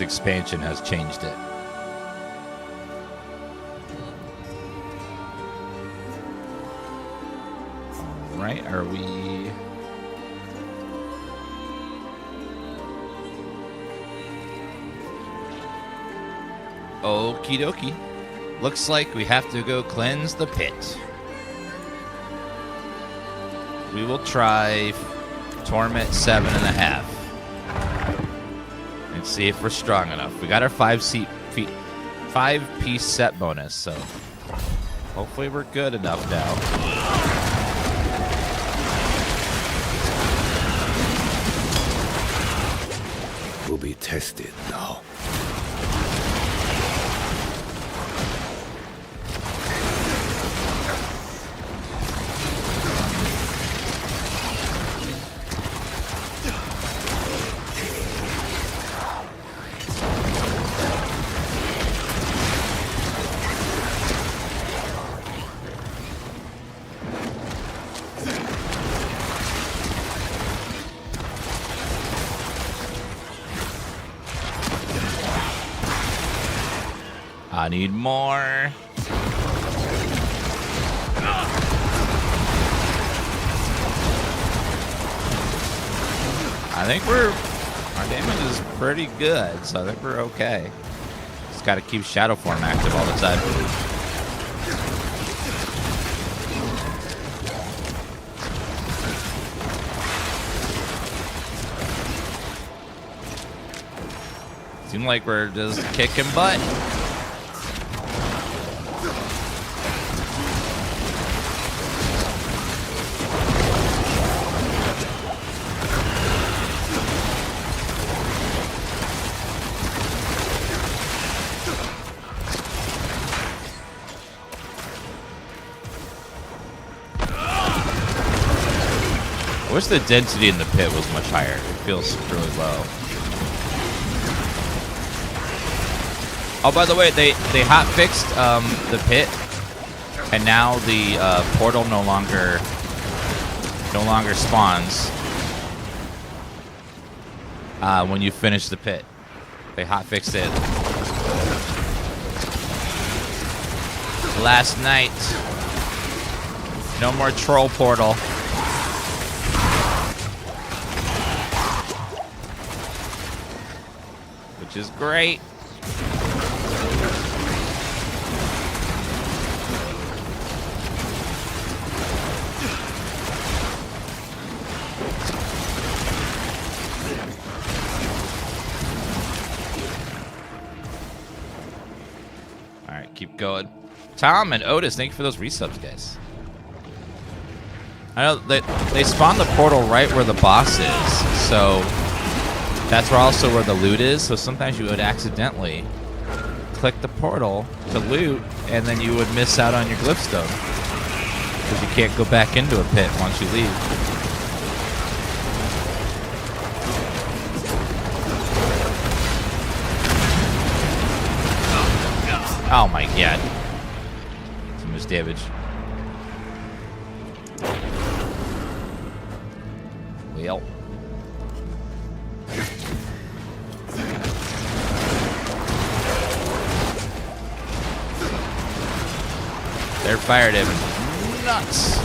expansion has changed it. All right, are we? Okie dokie. Looks like we have to go cleanse the pit. We will try Torment 7.5 and see if we're strong enough. We got our 5-piece set bonus, so hopefully we're good enough now. Will be tested now. I need more. I think our damage is pretty good, so I think we're okay. Just got to keep Shadow Form active all the time. Seems like we're just kicking butt. I wish the density in the pit was much higher. It feels really low. Oh, by the way, they hot fixed the pit, and now the portal no longer spawns when you finish the pit. They hot fixed it last night. No more troll portal. Which is great. All right, keep going. Tom and Otis, thank you for those resubs, guys. I know they spawn the portal right where the boss is, so that's also where the loot is, so sometimes you would accidentally click the portal to loot, and then you would miss out on your glyphstone. Because you can't go back into a pit once you leave. Oh my god. Too much damage. Well. Their fire damage is nuts.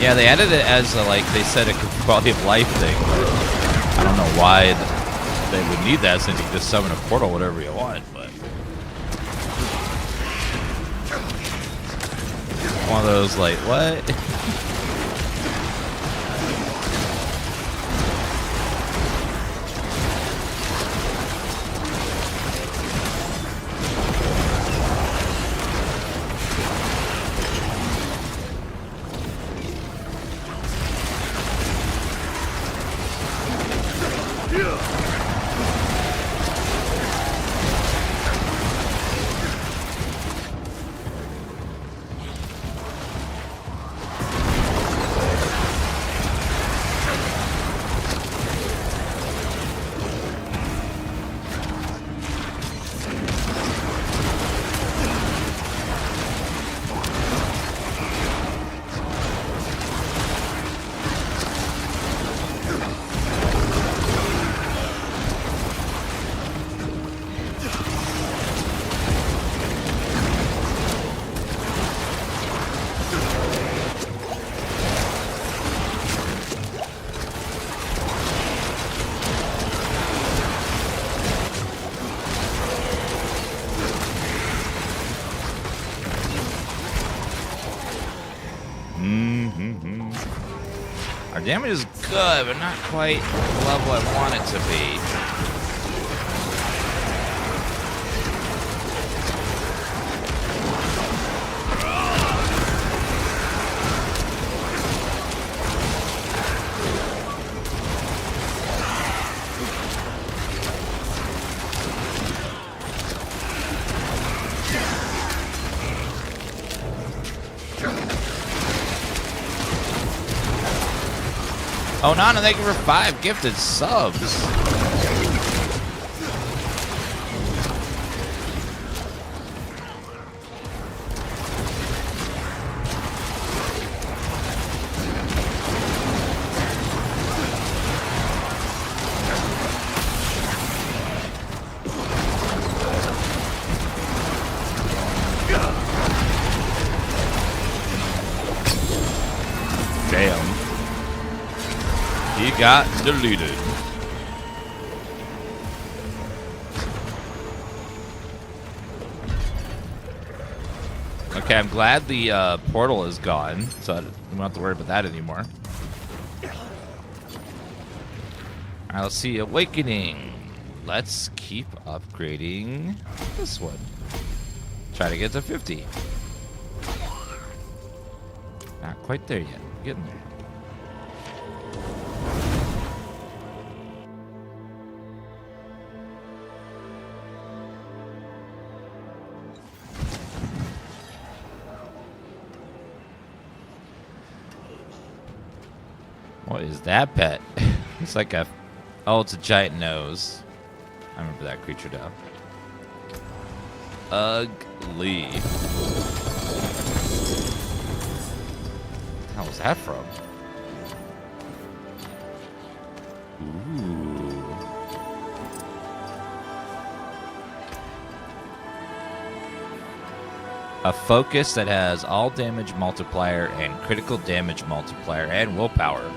Yeah, they added it as a, like they said, a quality of life thing. But I don't know why they would need that, since you can just summon a portal whatever you want. But one of those like, what? Our damage is good, but not quite the level I want it to be. Oh, Nana, thank you for 5 gifted subs. Damn. He got deleted. Okay, I'm glad the portal is gone, so I don't have to worry about that anymore. Alright, let's see. Awakening. Let's keep upgrading this one. Try to get to 50. Not quite there yet. Getting there. What is that pet? It's like a... Oh, it's a giant nose. I remember that creature now. Ugly. What the hell was that from? Ooh. A focus that has all damage multiplier and critical damage multiplier and willpower.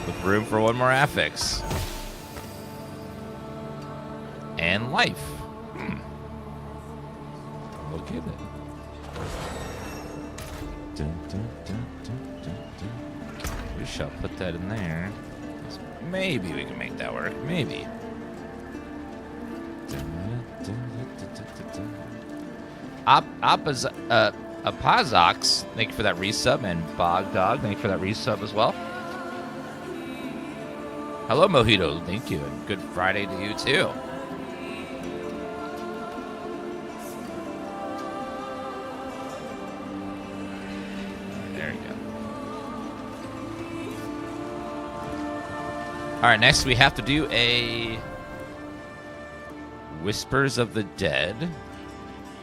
With room for one more affix. And life. Look at it. Dun, dun, dun, dun, dun, dun. We shall put that in there. Maybe we can make that work. Maybe. Apazox, thank you for that resub, and Bogdog, thank you for that resub as well. Hello, Mojito, thank you, and good Friday to you too. There you go. All right, next we have to do a Whispers of the Dead.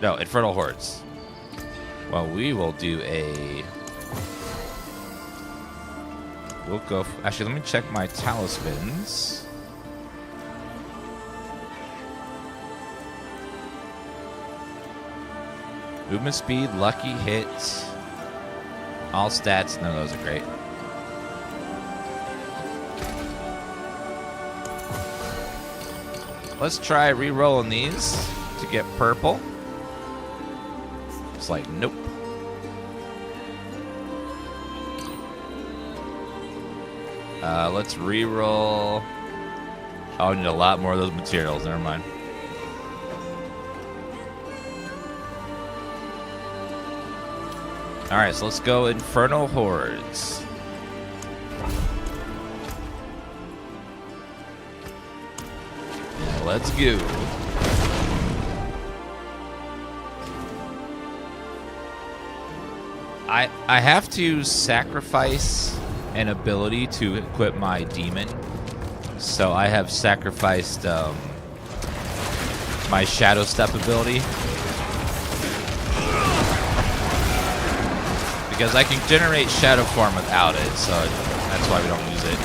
No, Infernal Hordes. Well, we will do a... We'll go... Actually, let me check my talismans. Movement speed, lucky hit. All stats. None of those are great. Let's try re-rolling these to get purple. It's like, nope. Let's re-roll. Oh, I need a lot more of those materials. Never mind. All right, so let's go Infernal Hordes. Let's go. I have to sacrifice an ability to equip my demon. So I have sacrificed my Shadow Step ability. Because I can generate Shadow Form without it, so that's why we don't use it.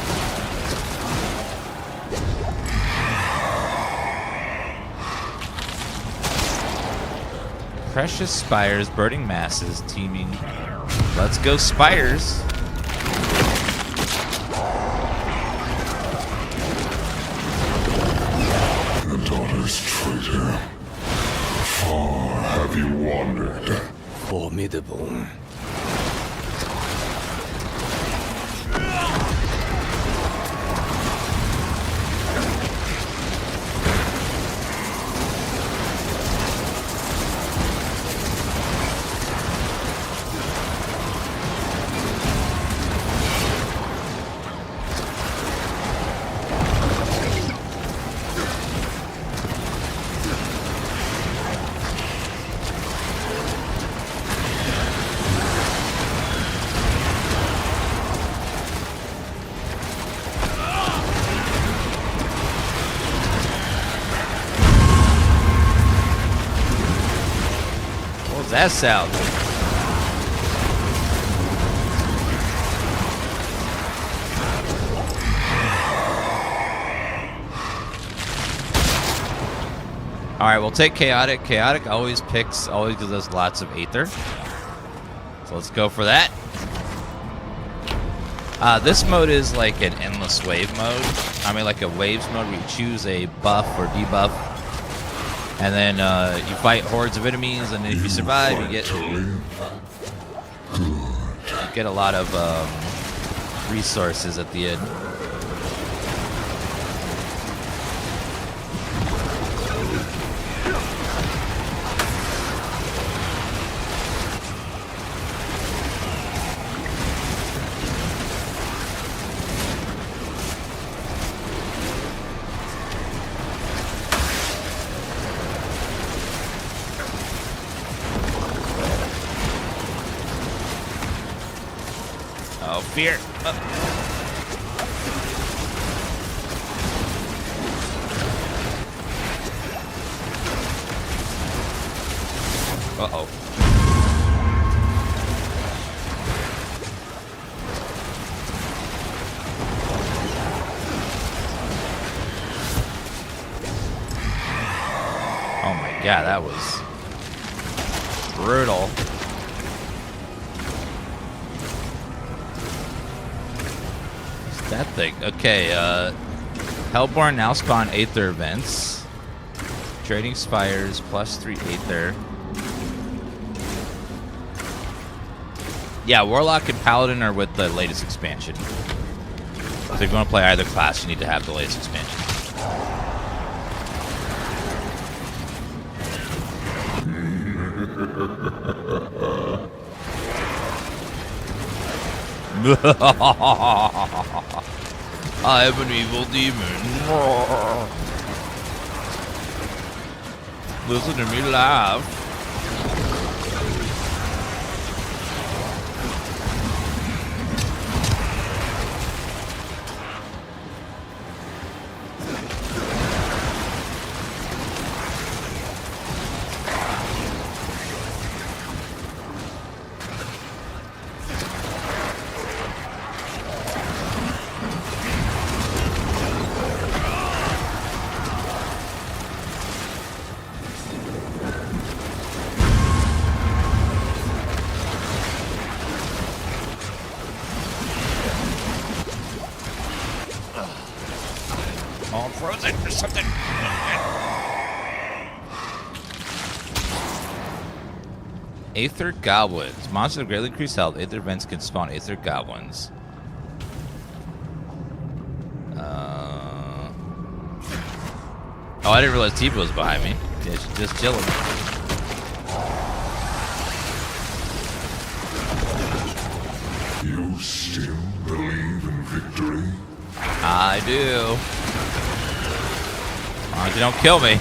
Precious Spires, Burning Masses, teaming. Let's go, Spires. The daughter's traitor. Have you wandered? Formidable. That sound. All right, we'll take chaotic. Chaotic always gives us lots of aether. So let's go for that. This mode is like an endless wave mode. I mean, like a waves mode where you choose a buff or debuff. And then you fight hordes of enemies, and if you survive, you get a lot of resources at the end. Oh, fear. Uh-oh. Oh my god, that was brutal. That thing. Okay, Hellborn now spawn Aether events. Trading Spires, +3 Aether. Yeah, Warlock and Paladin are with the latest expansion. So if you want to play either class, you need to have the latest expansion. I am an evil demon. Listen to me laugh. Oh, I'm frozen or something. Aether Goblins. Monsters of greatly increased health. Aether events can spawn Aether Goblins. Oh, I didn't realize Tifa was behind me. Yeah, she's just chilling. You still believe in victory? I do. As long as you don't kill me.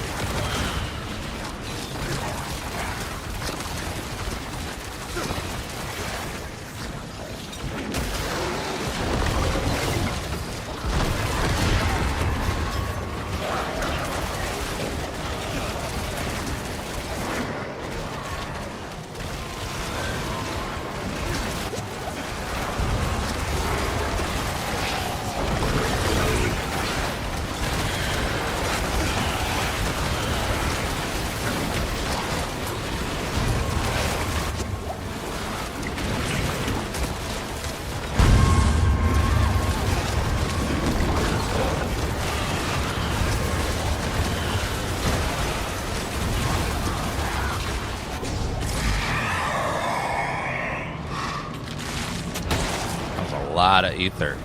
lot of ether.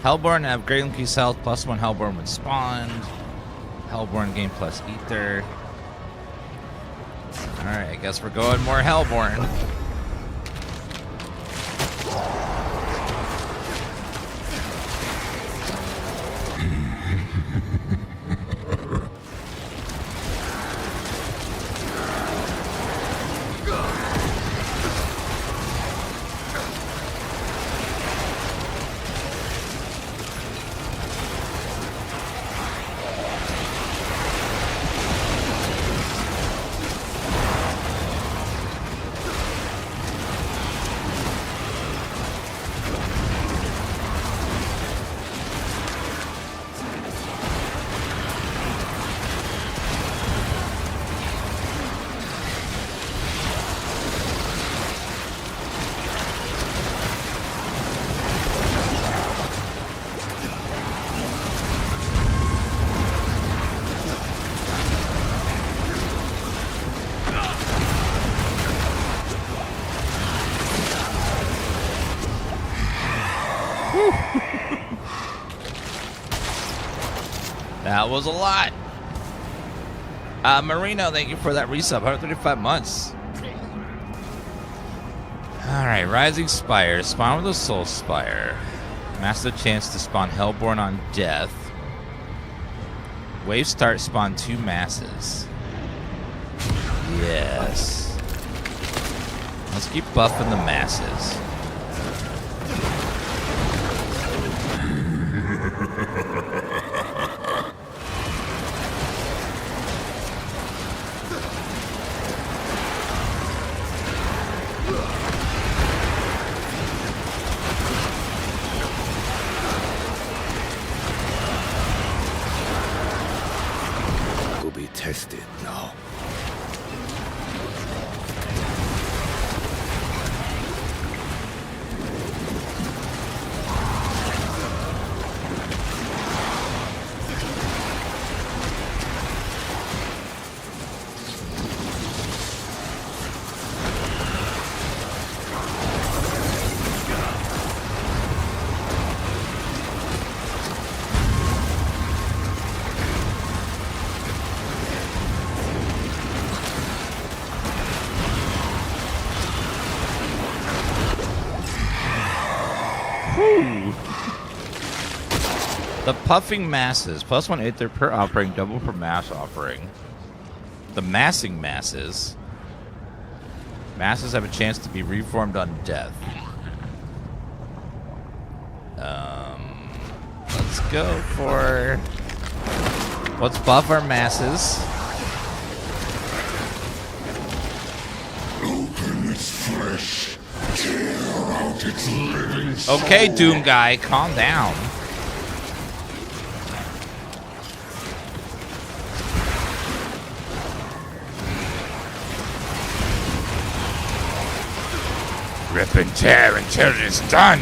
Hellborn have great increased health, +1 Hellborn when spawned. Hellborn gain plus ether. Alright, I guess we're going more Hellborn. That was a lot. Marino, thank you for that resub. 135 months. Alright, Rising Spire. Spawn with a Soul Spire. Master chance to spawn Hellborn on death. Wave start, spawn 2 masses. Yes. Let's keep buffing the masses. Tested now. The Puffing Masses. +1 ether per offering, double per mass offering. The Massing Masses. Masses have a chance to be reformed on death. Let's go for... Let's buff our masses. Open its flesh. Tear out its living soul. Okay, Doom Guy, calm down. Rip and tear until it's done.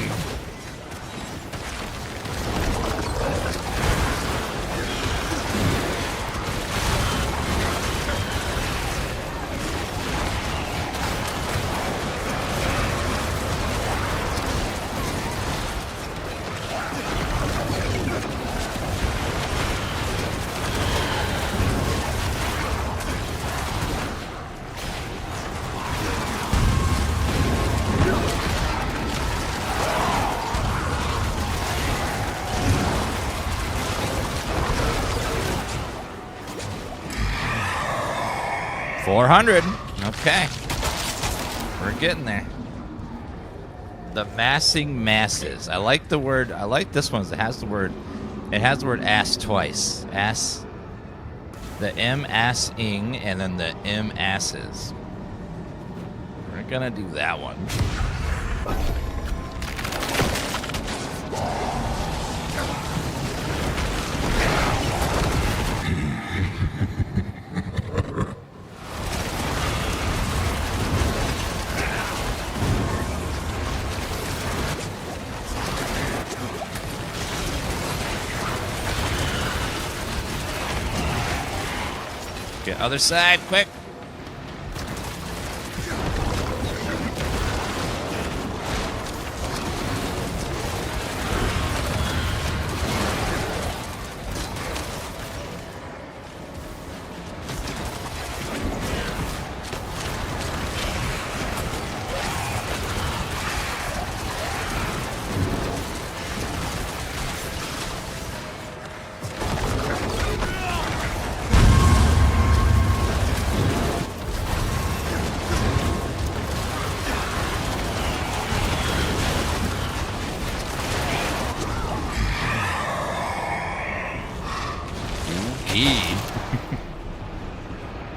$400. Okay. We're getting there. The Massing Masses. I like the word. I like this one. It has the word ass twice. Ass. The M-ass-ing and then the M-asses. We're gonna do that one. Get other side, quick.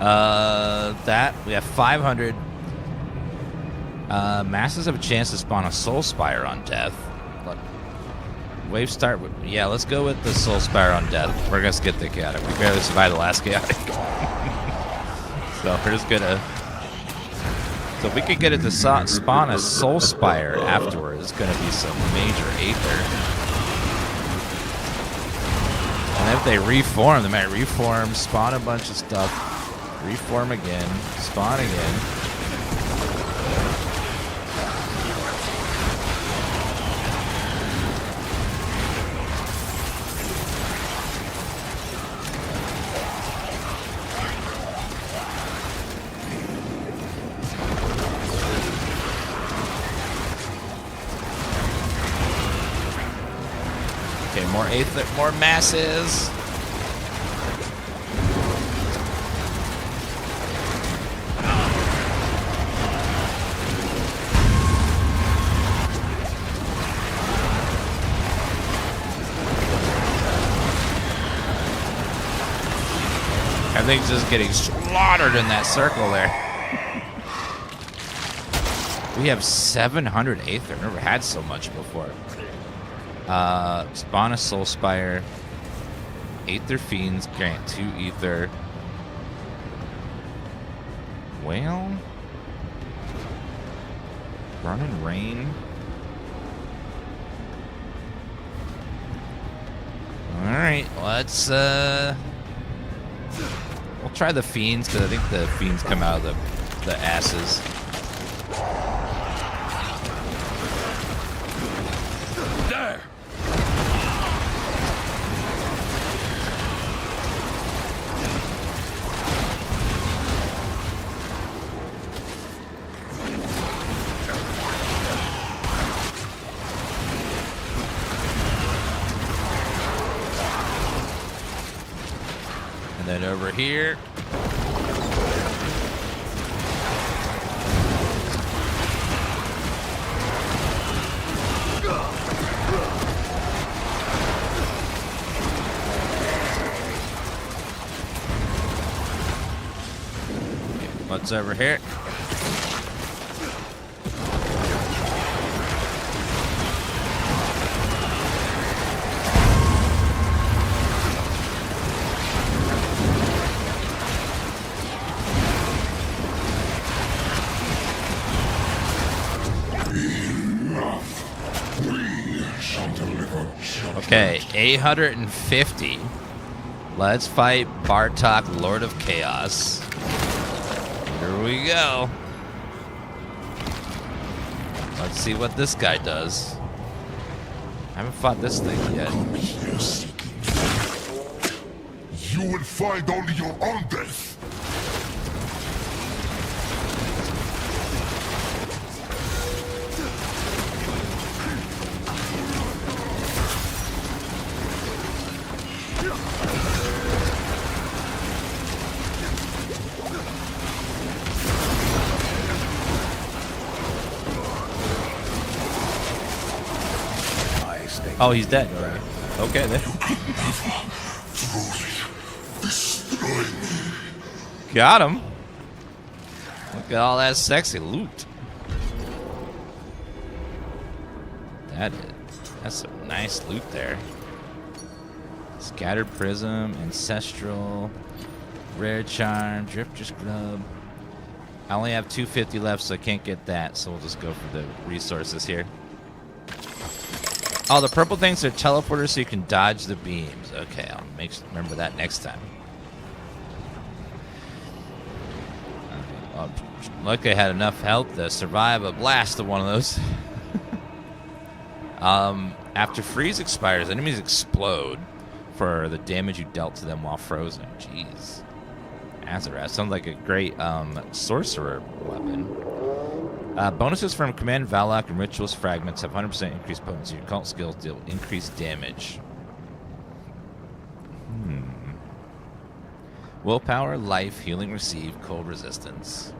That we have 500. Masses have a chance to spawn a Soul Spire on death. Look, wave start. Yeah, let's go with the Soul Spire on death. We're gonna skip the chaotic. We barely survived the last chaotic, so we're just gonna. So if we could get it to spawn a Soul Spire afterwards, it's gonna be some major aether. And if they reform, they might reform, spawn a bunch of stuff, reform again, spawn again. Okay, more aether, more masses. Everything's just getting slaughtered in that circle there. We have 700 aether. Never had so much before. Spawn a Soul Spire. Aether Fiends grant 2 ether. Well, Run and Rain. Alright, let's we'll try the Fiends, because I think the Fiends come out of the asses. There! And then over here. What's over here? Okay, 850. Let's fight Bartok, Lord of Chaos. Here we go. Let's see what this guy does. I haven't fought this thing yet. You will find only your own death. Oh, he's dead already. Okay, then. Got him. Look at all that sexy loot. That's some nice loot there. Scattered Prism, Ancestral, Rare Charm, Drifter's Grub. I only have 250 left, so I can't get that, so we'll just go for the resources here. Oh, the purple things are teleporters so you can dodge the beams. Okay, I'll remember that next time. Okay, well, luckily I had enough health to survive a blast of one of those. After freeze expires, enemies explode for the damage you dealt to them while frozen. Jeez. Azarath sounds like a great sorcerer weapon. Bonuses from Command Valak and Ritualist Fragments have 100% increased potency. Your cult skills deal increased damage. Willpower, life, healing received, cold resistance.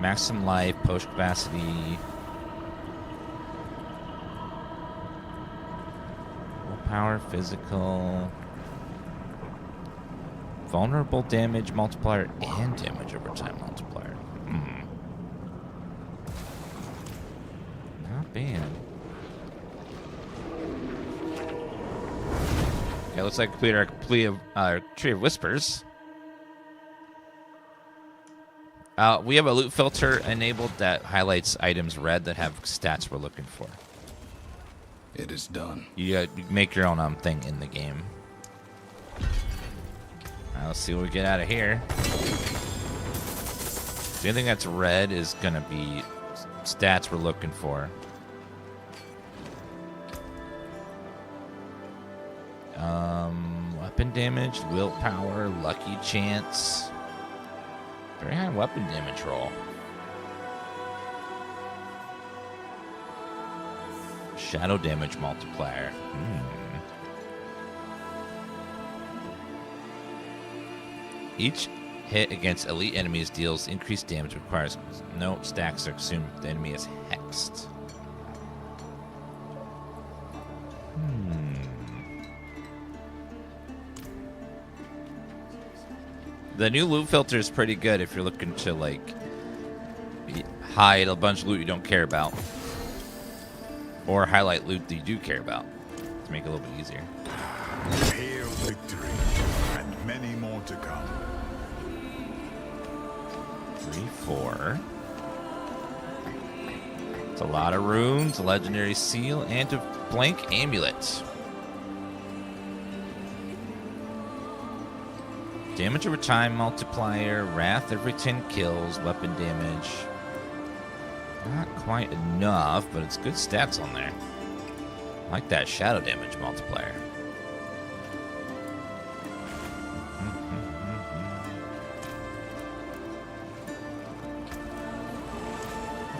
Maximum life, potion capacity. willpower, physical, vulnerable damage multiplier, and damage over time multiplier. Not bad. Okay, looks like we completed our Tree of Whispers. We have a loot filter enabled that highlights items red that have stats we're looking for. It is done. You make your own thing in the game. Let's see what we get out of here. Anything that's red is going to be stats we're looking for. Weapon damage, willpower, lucky chance. Very high weapon damage roll. Shadow damage multiplier. Each hit against elite enemies deals increased damage, requires no stacks are consumed if the enemy is hexed. The new loot filter is pretty good if you're looking to, like, hide a bunch of loot you don't care about. Or highlight loot that you do care about to make it a little bit easier. Hail victory, and many more to come. 3, 4. It's a lot of runes, a legendary seal, and a blank amulet. Damage over time multiplier, wrath every 10 kills, weapon damage. Not quite enough, but it's good stats on there. I like that shadow damage multiplier.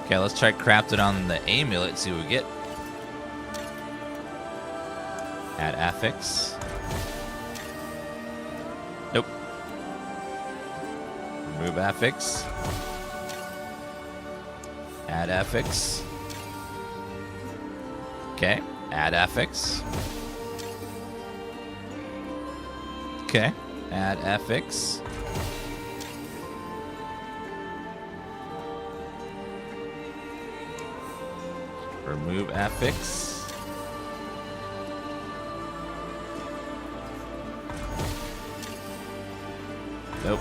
Okay, let's try craft it on the amulet, see what we get. Add affix. Nope. Remove affix. Add affix. Okay. Add affix. Okay. Add affix. Remove affix. Nope.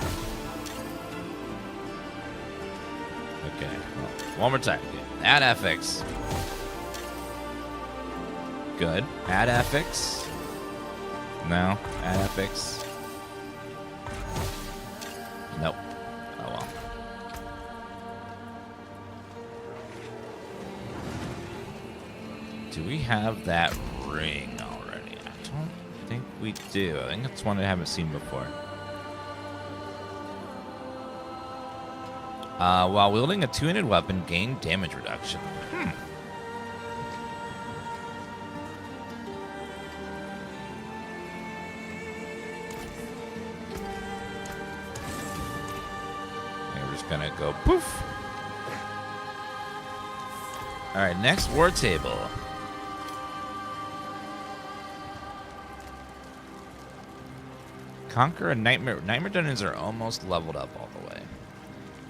Okay. Well, one more time. Add affix. Good. Add affix. No. Add affix. Nope. Oh well. Do we have that ring already? I don't think we do. I think it's one I haven't seen before. While wielding a two-handed weapon, gain damage reduction. Okay, we're just gonna go poof. All right, next war table. Conquer a nightmare. Nightmare dungeons are almost leveled up all the way.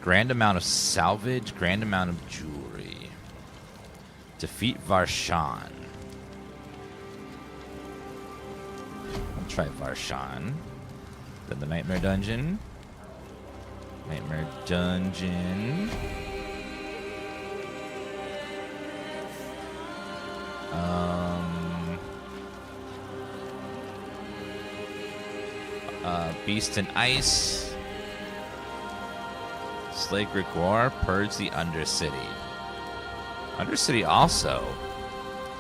Grand amount of salvage, grand amount of jewelry. Defeat Varshan. We'll try Varshan. Then the Nightmare Dungeon. Nightmare Dungeon. Beast and Ice. Slay Grigoire, Purge the Undercity. Undercity also.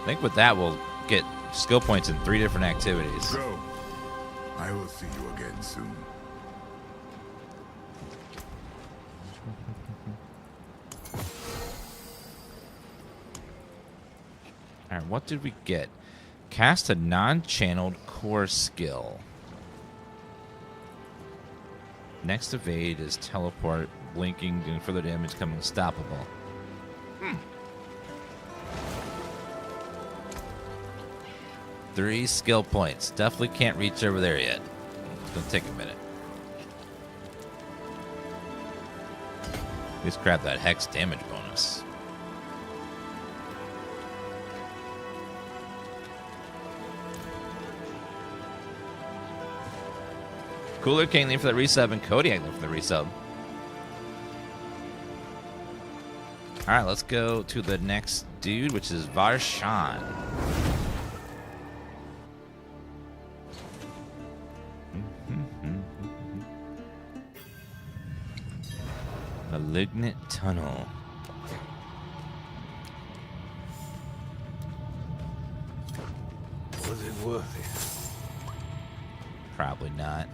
I think with that we'll get skill points in 3 different activities. Go. I will see you again soon. Alright, what did we get? Cast a non-channeled core skill. Next evade is teleport, blinking, doing further damage, becoming unstoppable. 3 skill points. Definitely can't reach over there yet. It's gonna take a minute. Just grab that hex damage bonus. Cooler King, thank you for the resub, and Cody, thank you for the resub. Alright, let's go to the next dude, which is Varshan. Malignant Tunnel. Was it worth it? Probably not.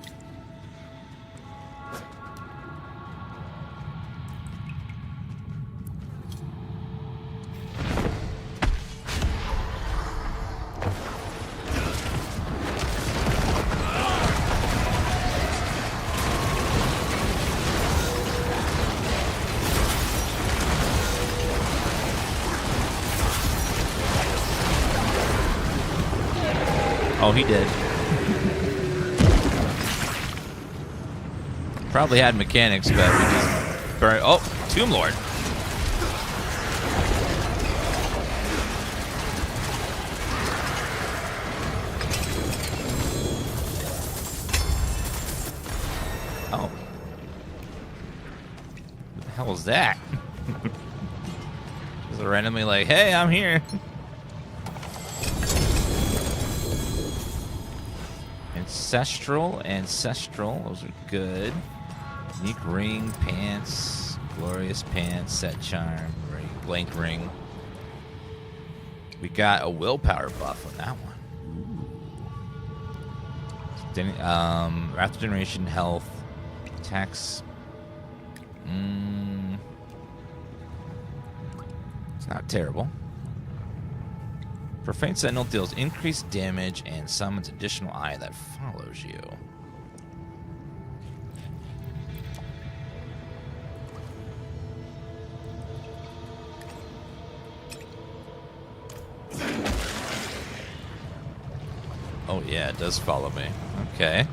Oh, he did. Probably had mechanics, but we just burned. Oh, Tomb Lord. Oh. What the hell was that? Just randomly like, hey, I'm here. Ancestral, those are good. Unique ring, pants, glorious pants, set charm, ring, blank ring. We got a willpower buff on that one. Wrath generation, health, attacks. It's not terrible. Profane Sentinel deals increased damage and summons additional eye that follows you. Oh yeah, it does follow me. Okay.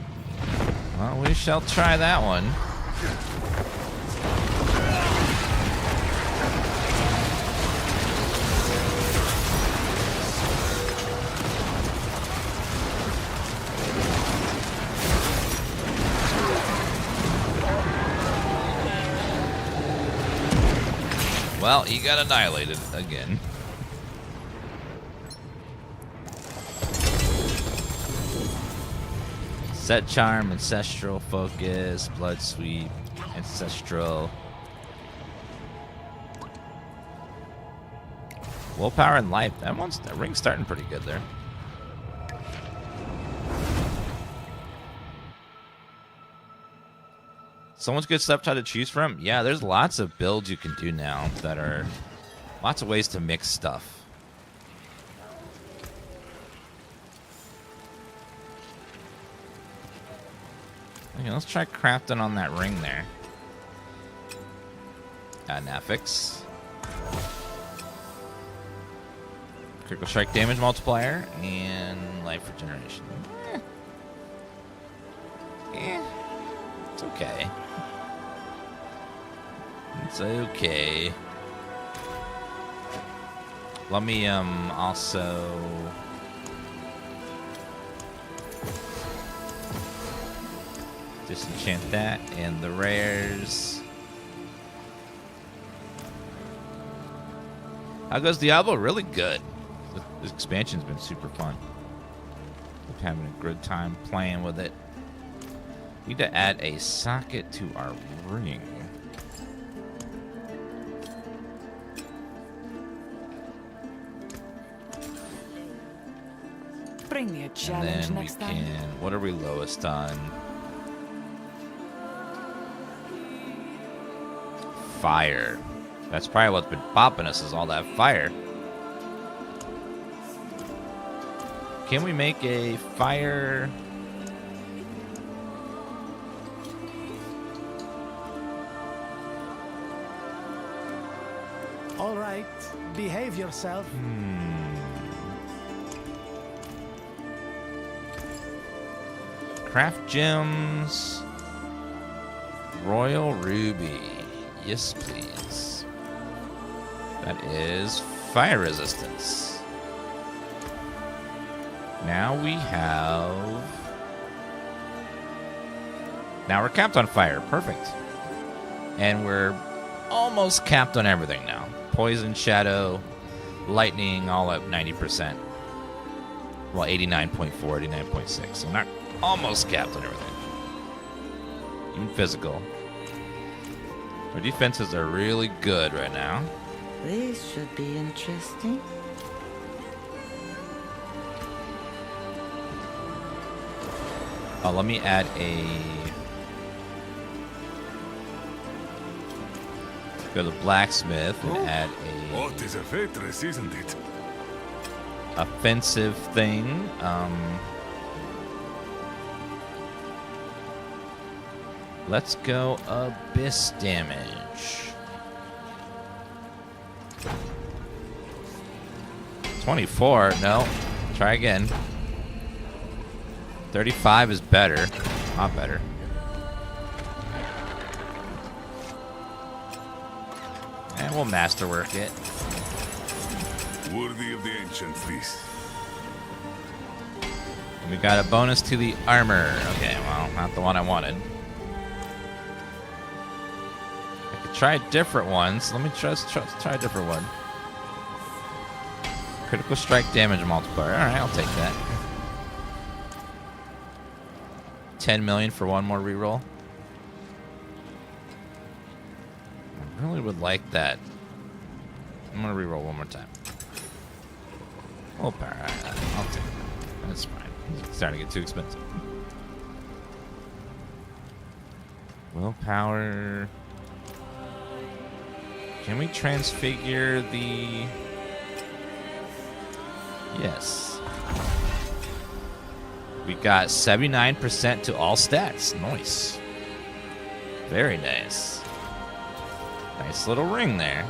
Well, we shall try that one. Well, he got annihilated again. Set charm, ancestral focus, blood sweep, ancestral. Willpower and life. That ring's starting pretty good there. So much good stuff to choose from. Yeah, there's lots of builds you can do now that are lots of ways to mix stuff. Okay, let's try crafting on that ring there. Nafix. Critical strike damage multiplier and life regeneration. It's okay. It's okay. Let me also disenchant that and the rares. How goes Diablo? Really good. This expansion's been super fun. I'm having a good time playing with it. Need to add a socket to our ring. Bring me a challenge and then next we time. can. What are we lowest on? Fire. That's probably what's been popping us, is all that fire. Can we make a fire? All right, behave yourself. Craft gems. Royal ruby. Yes, please. That is fire resistance. Now we have... Now we're capped on fire. Perfect. And we're almost capped on everything now. Poison, shadow, lightning, all up 90%. Well, 89.4, 89.6. So not almost capped on everything. Even physical. Our defenses are really good right now. This should be interesting. Oh, let me add a... Go to the blacksmith and add What is a fortress, isn't it? a offensive thing. Let's go abyss damage. 24. No. Try again. 35 is better. Not better. And we'll masterwork it. Worthy of the ancients, this. We got a bonus to the armor. Okay, well, not the one I wanted. I could try different ones. Let me try a different one. Critical strike damage multiplier. Alright, I'll take that. 10 million for one more reroll. I really would like that. I'm gonna reroll one more time. Willpower. I'll take that. That's fine. It's starting to get too expensive. Willpower. Can we transfigure the... Yes. We got 79% to all stats. Nice. Very nice. Nice little ring there.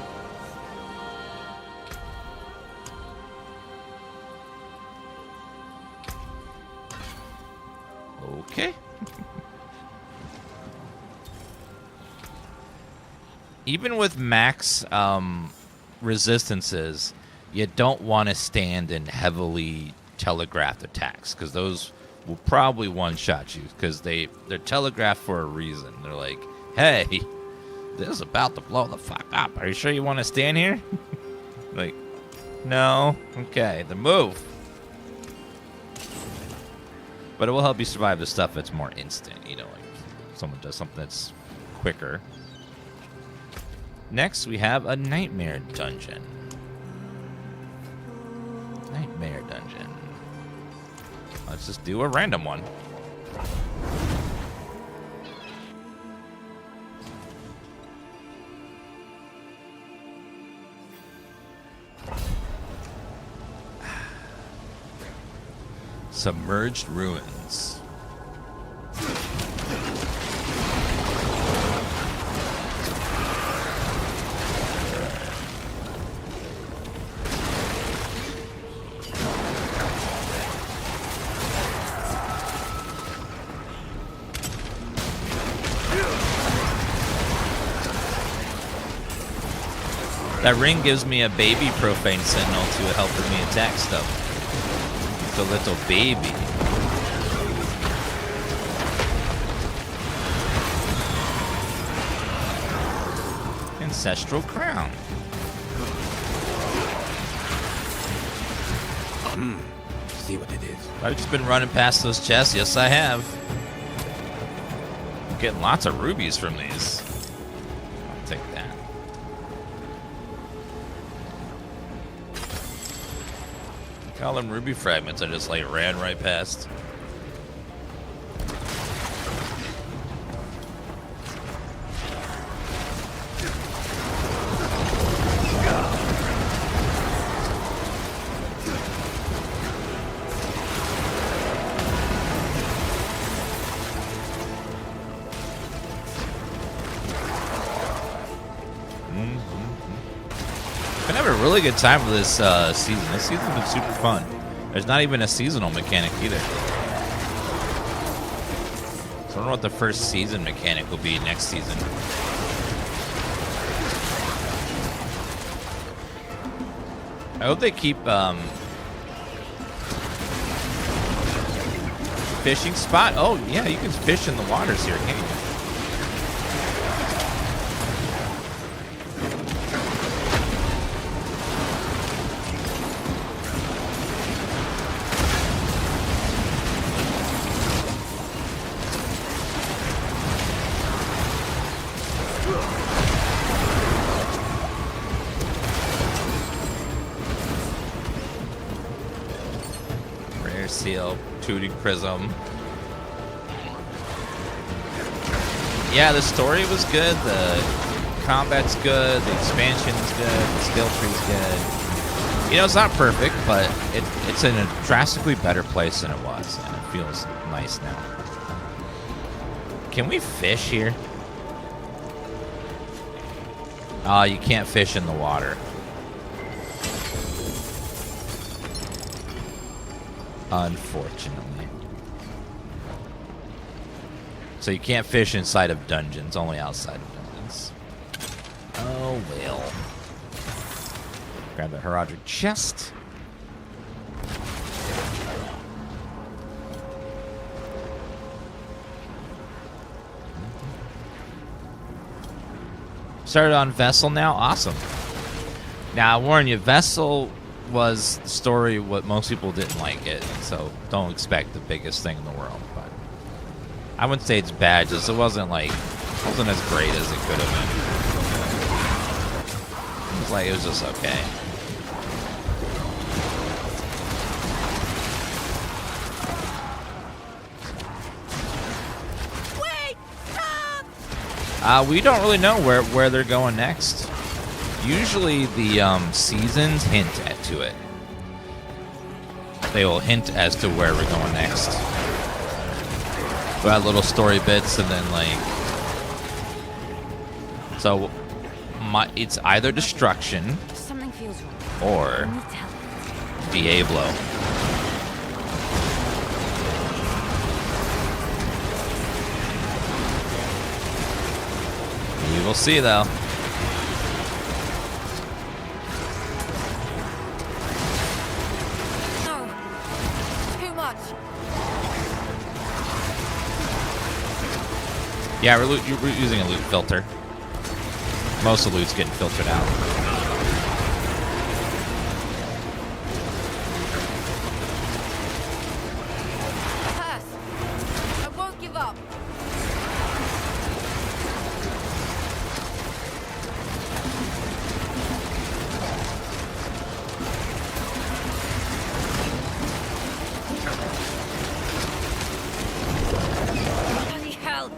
Okay. Even with max resistances, you don't want to stand in heavily telegraphed attacks, because those will probably one-shot you, because they're telegraphed for a reason. They're like, hey, this is about to blow the fuck up. Are you sure you want to stand here? Like, no. Okay, then move. But it will help you survive the stuff that's more instant, you know, like someone does something that's quicker. Next, we have a nightmare dungeon. Nightmare dungeon. Let's just do a random one. Submerged ruins. That ring gives me a baby profane sentinel to help with me attack stuff. The little baby. Ancestral crown. See what it is. I've just been running past those chests. Yes, I have. I'm getting lots of rubies from these. I'll take that. All them ruby fragments I just like ran right past. Been having a really good time with this season. This season's been super fun. There's not even a seasonal mechanic either. So I don't know what the first season mechanic will be next season. I hope they keep fishing spot. Oh yeah, you can fish in the waters here, can't you? Seal, Tooting Prism. Yeah, the story was good, the combat's good, the expansion's good, the skill tree's good. You know, it's not perfect, but it's in a drastically better place than it was, and it feels nice now. Can we fish here? Oh, you can't fish in the water. Unfortunately. So you can't fish inside of dungeons, only outside of dungeons. Oh well. Grab the heraldic chest. Started on Vessel now? Awesome. Now, I warn you, Vessel was the story what most people didn't like it, so don't expect the biggest thing in the world. But I wouldn't say it's bad, just it wasn't as great as it could have been. It was just okay. Wait! Stop! We don't really know where they're going next. Usually the seasons hint to it. They will hint as to where we're going next. We got little story bits and then so it's either destruction Something feels wrong. or Diablo. We will see though. Yeah, we're using a loot filter. Most of the loot's getting filtered out. Pass. I won't give up. Bloody hell.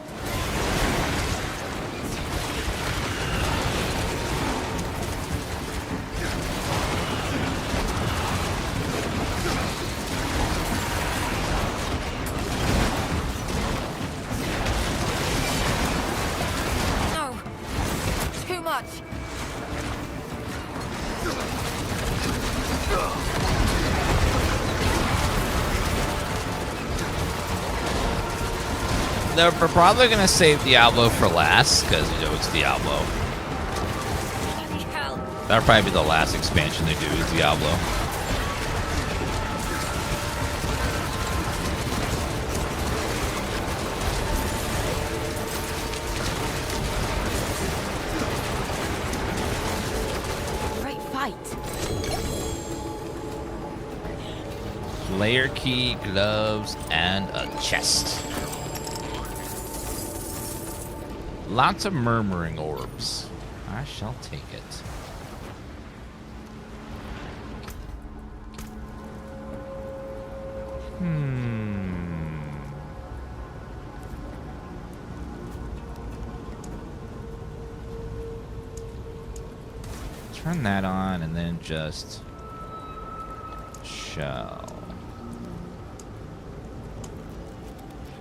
They're probably gonna save Diablo for last, because you know it's Diablo. That'll probably be the last expansion they do is Diablo. Great fight. Lair key, gloves, and a chest. Lots of murmuring orbs. I shall take it. Turn that on and then just shell.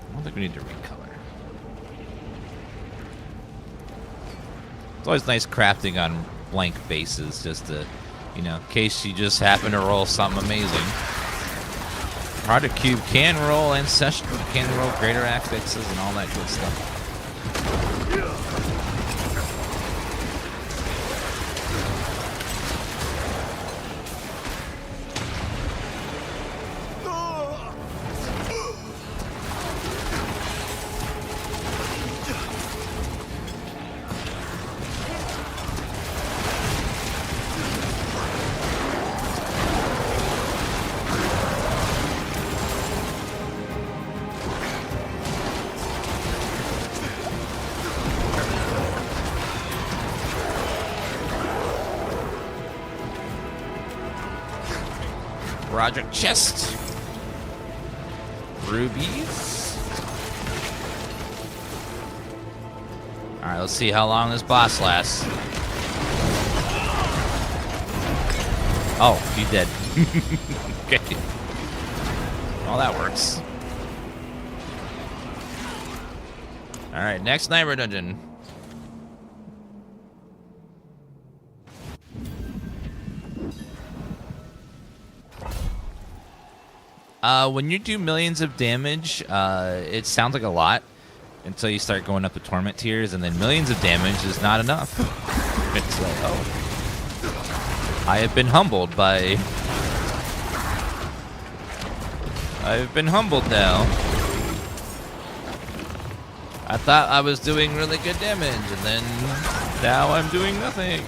I don't think we need to recolor. It's always nice crafting on blank bases, just to, you know, in case you just happen to roll something amazing. Project Cube can roll Ancestral, can roll greater affixes and all that good stuff. Project Chest. Rubies. Alright, let's see how long this boss lasts. Oh, he's dead. Okay. Well, that works. Alright, next Nightmare Dungeon. When you do millions of damage, it sounds like a lot until you start going up the Torment tiers, and then millions of damage is not enough. It's like, oh. I have been humbled by... I've been humbled now. I thought I was doing really good damage, and then now I'm doing nothing.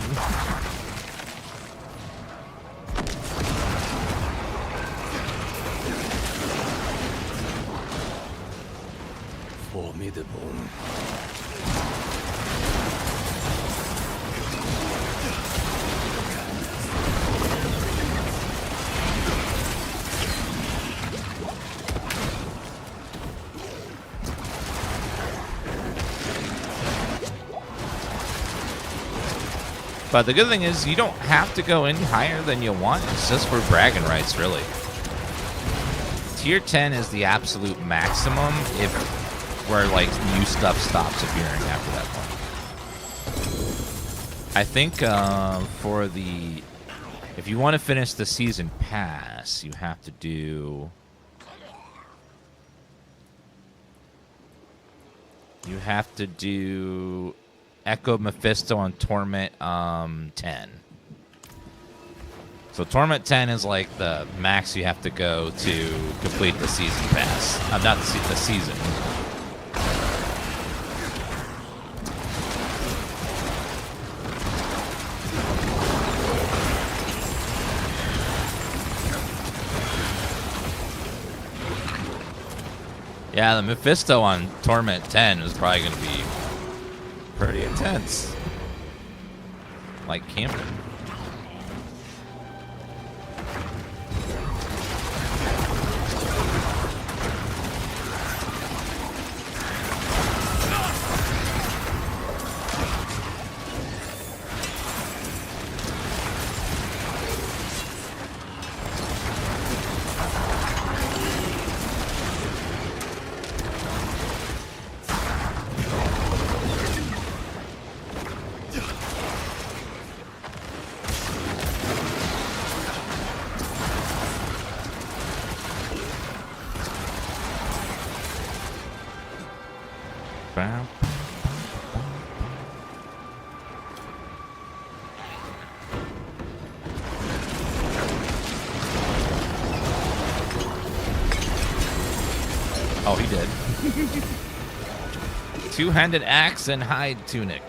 Formidable. But the good thing is you don't have to go any higher than you want. It's just for bragging rights, really. Tier 10 is the absolute maximum if where like new stuff stops appearing after that point. I think for the if you want to finish the season pass, you have to do Echo Mephisto on Torment 10. So Torment 10 is like the max you have to go to complete the season pass. Not the season. Yeah, the Mephisto on Torment 10 is probably going to be pretty intense. Like camping. Oh, he did. Two-handed axe and hide tunic.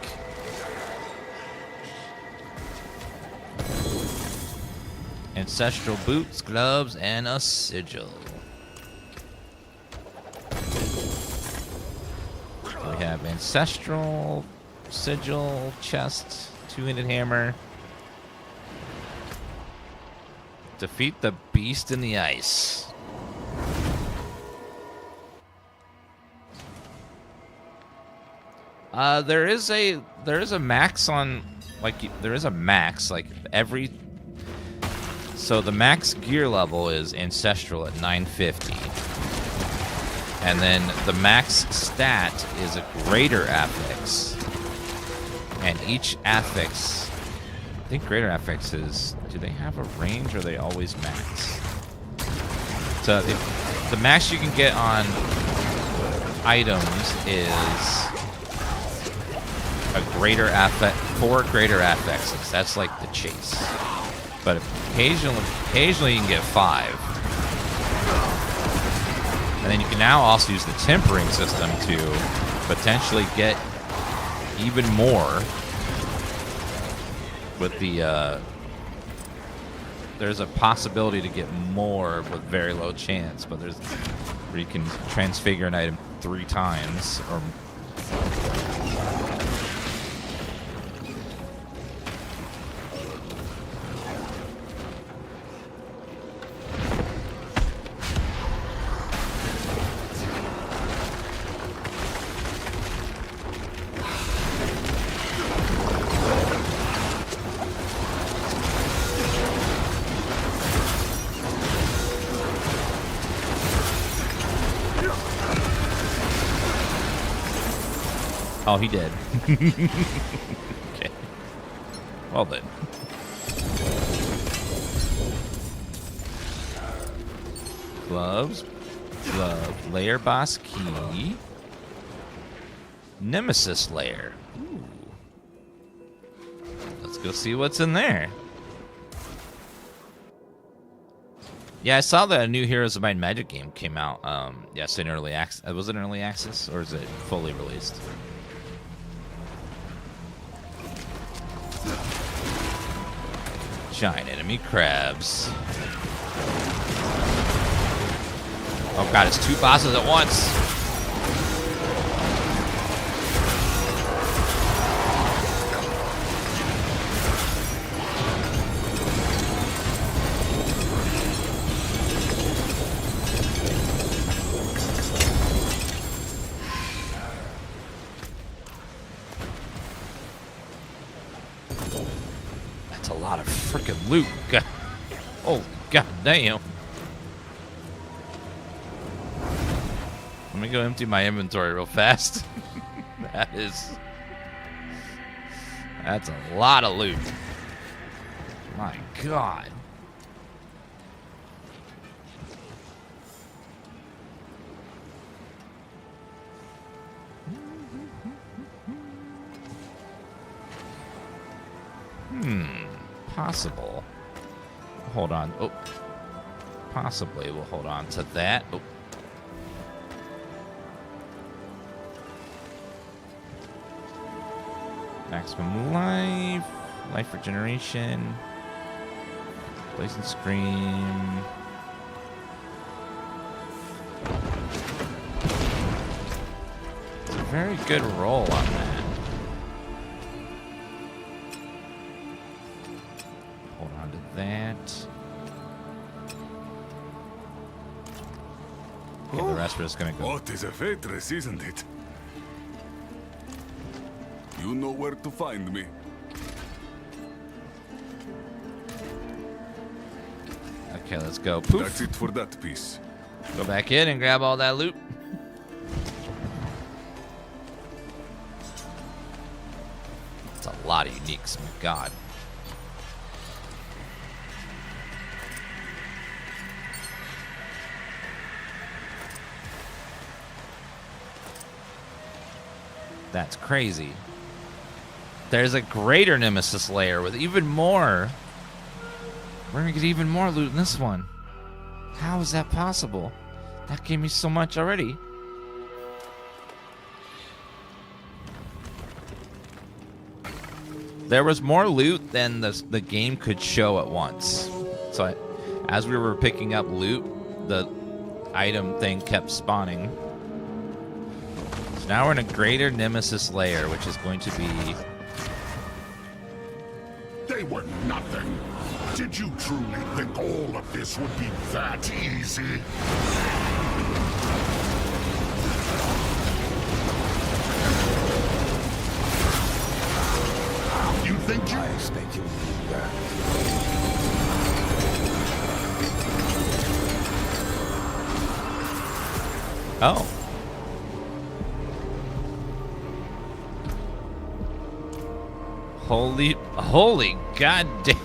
Ancestral boots, gloves, and a sigil. We have ancestral, sigil, chest, two-handed hammer. Defeat the beast in the ice. There is a max on, like, there is a max, like, every, so the max gear level is ancestral at 950. And then the max stat is a greater affix. And each affix, I think greater affixes, do they have a range or are they always max? So the max you can get on items is a greater affect, 4 greater affixes. That's like the chase. But occasionally you can get 5. And then you can now also use the tempering system to potentially get even more with the there's a possibility to get more with very low chance, but there's where you can transfigure an item 3 times or oh, he did. Okay. Well then. Gloves. Glove. Lair boss key. Nemesis lair. Ooh. Let's go see what's in there. Yeah, I saw that a new Heroes of Might and Magic game came out. Yes, in early access. Was it in early access or is it fully released? Giant enemy crabs. Oh god, it's 2 bosses at once. That's a lot of freaking loot. God. Oh, god damn. Let me go empty my inventory real fast. That's a lot of loot. My god. Possible. Hold on. Oh. Possibly we'll hold on to that. Oh. Maximum life. Life regeneration. Poison scream. It's a very good roll on that. Hold on to that. Okay, the rest we're just gonna go. What is a waitress, isn't it? You know where to find me. Okay, let's go. Poof. That's it for that piece. Go back in and grab all that loot. It's a lot of uniques, my god. That's crazy. There's a greater Nemesis layer with even more. We're gonna get even more loot in this one. How is that possible? That gave me so much already. There was more loot than the game could show at once. So as we were picking up loot, the item thing kept spawning. So now we're in a greater Nemesis layer, which is going to be... They were nothing. Did you truly think all of this would be that easy? You think you... I expect you to do that. Oh. Holy goddamn.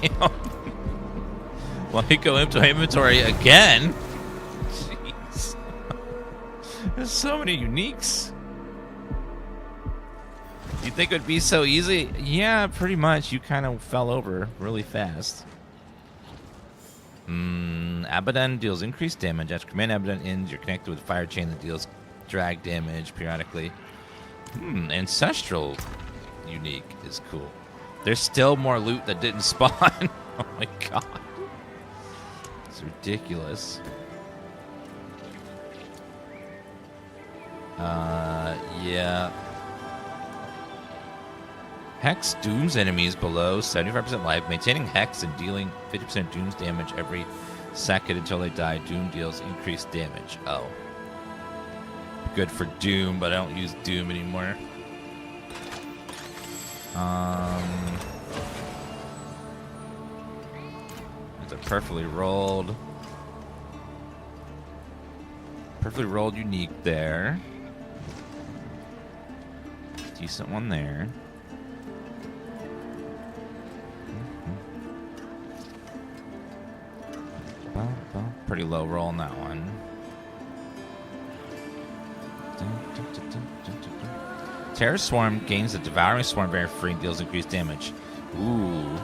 Let me go into my inventory again. There's so many uniques. You think it would be so easy? Yeah, pretty much. You kind of fell over really fast. Abaddon deals increased damage. After command Abaddon ends, you're connected with a fire chain that deals drag damage periodically. Ancestral unique is cool. There's still more loot that didn't spawn. Oh my god. It's ridiculous. Yeah. Hex dooms enemies below 75% life, maintaining Hex and dealing 50% dooms damage every second until they die. Doom deals increased damage. Oh. Good for Doom, but I don't use Doom anymore. It's a perfectly rolled unique there. Decent one there. Pretty low roll on that one. Terror Swarm gains the Devouring Swarm variant free and deals increased damage. Ooh.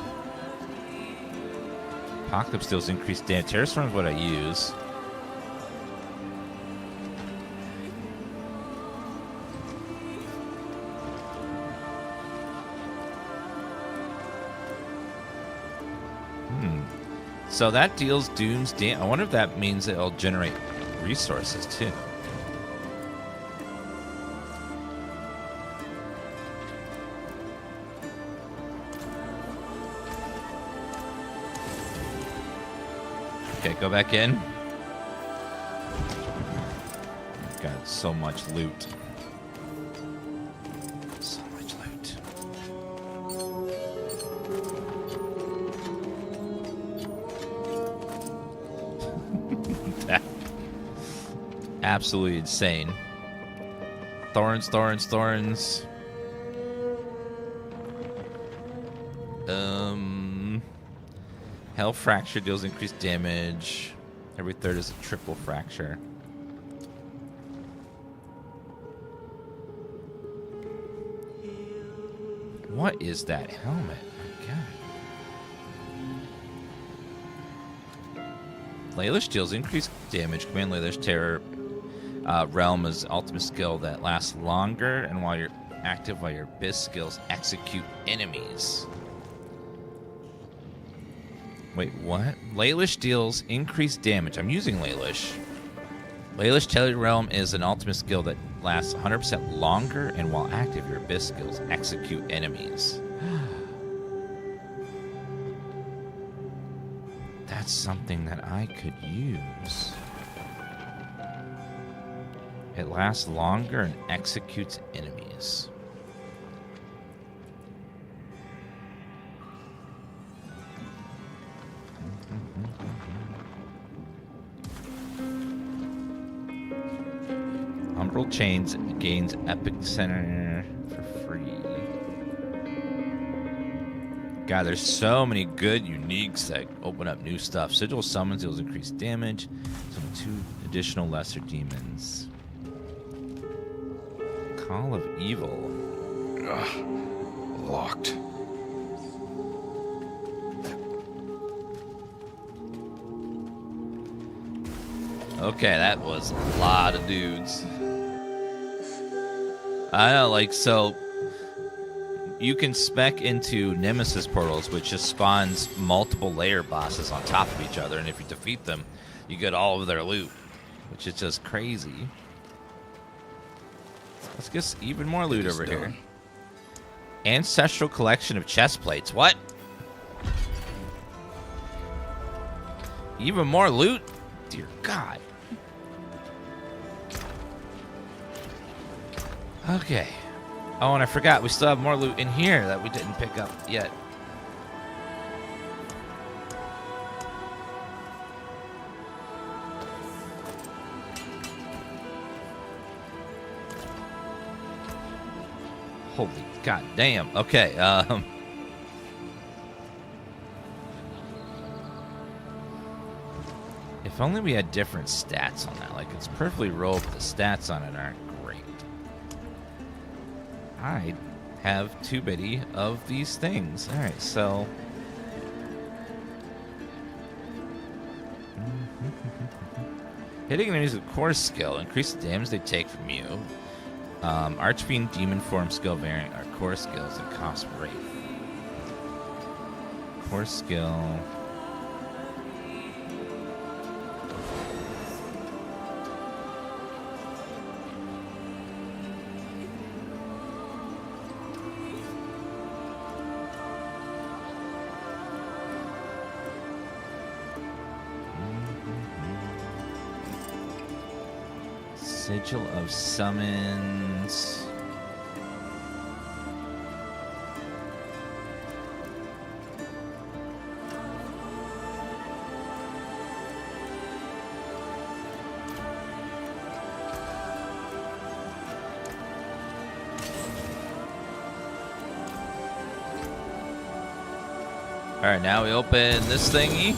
Apocalypse deals increased damage. Terror Swarm is what I use. So that deals Doom's damage. I wonder if that means it'll generate resources too. Okay, go back in. Got so much loot. So much loot. Absolutely insane. Thorns. Hell Fracture deals increased damage. Every third is a triple fracture. What is that helmet? My God. Laylish deals increased damage. Command Laylish Terror Realm is ultimate skill that lasts longer, and while you're active, while your Abyss skills execute enemies. Wait, what? Laylish deals increased damage. I'm using Laylish. Laylish Terror Realm is an ultimate skill that lasts 100% longer, and while active, your Abyss skills execute enemies. That's something that I could use. It lasts longer and executes enemies. Umbral Chains gains Epic Center for free. God, there's so many good uniques that open up new stuff. Sigil Summons deals increased damage. So 2 additional lesser demons. Call of Evil. Ugh. Locked. Okay, that was a lot of dudes. I know, like, so you can spec into Nemesis portals, which just spawns multiple layer bosses on top of each other, and if you defeat them, you get all of their loot, which is just crazy. Let's get even more loot over here. Ancestral collection of chest plates. What? Even more loot? Dear God. Okay. Oh, and I forgot. We still have more loot in here that we didn't pick up yet. Holy God damn. Okay. If If only we had different stats on that. Like, it's perfectly rolled, but the stats on it aren't great. I have too many of these things. Alright, so... Hitting enemies with core skill. Increase the damage they take from you. Archfiend Demon Form skill variant are core skills and cost rate. Core skill... Sigil of Summons. Alright, now we open this thingy.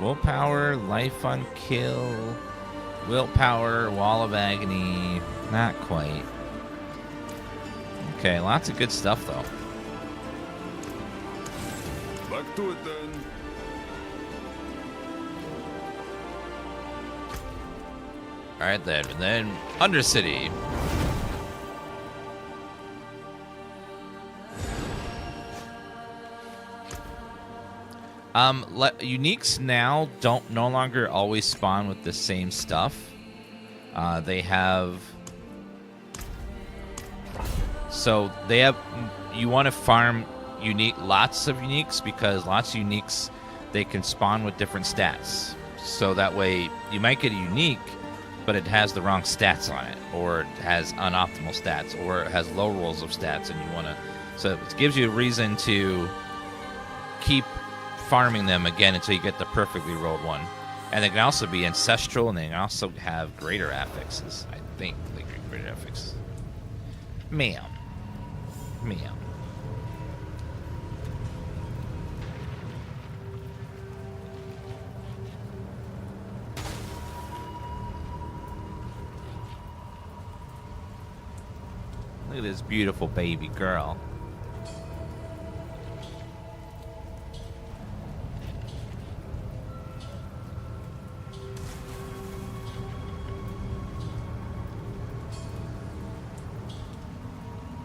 Willpower, life on kill, willpower, wall of agony, not quite. Okay, lots of good stuff though. Back to it then. Alright then, and then Undercity. Uniques now don't no longer always spawn with the same stuff. They have... So they have... You want to farm lots of uniques, because lots of uniques, they can spawn with different stats. So that way, you might get a unique, but it has the wrong stats on it, or it has unoptimal stats, or it has low rolls of stats, and you want to... So it gives you a reason to keep farming them again until you get the perfectly rolled one. And they can also be ancestral, and they can also have greater affixes. I think they get greater affixes. Ma'am. Look at this beautiful baby girl.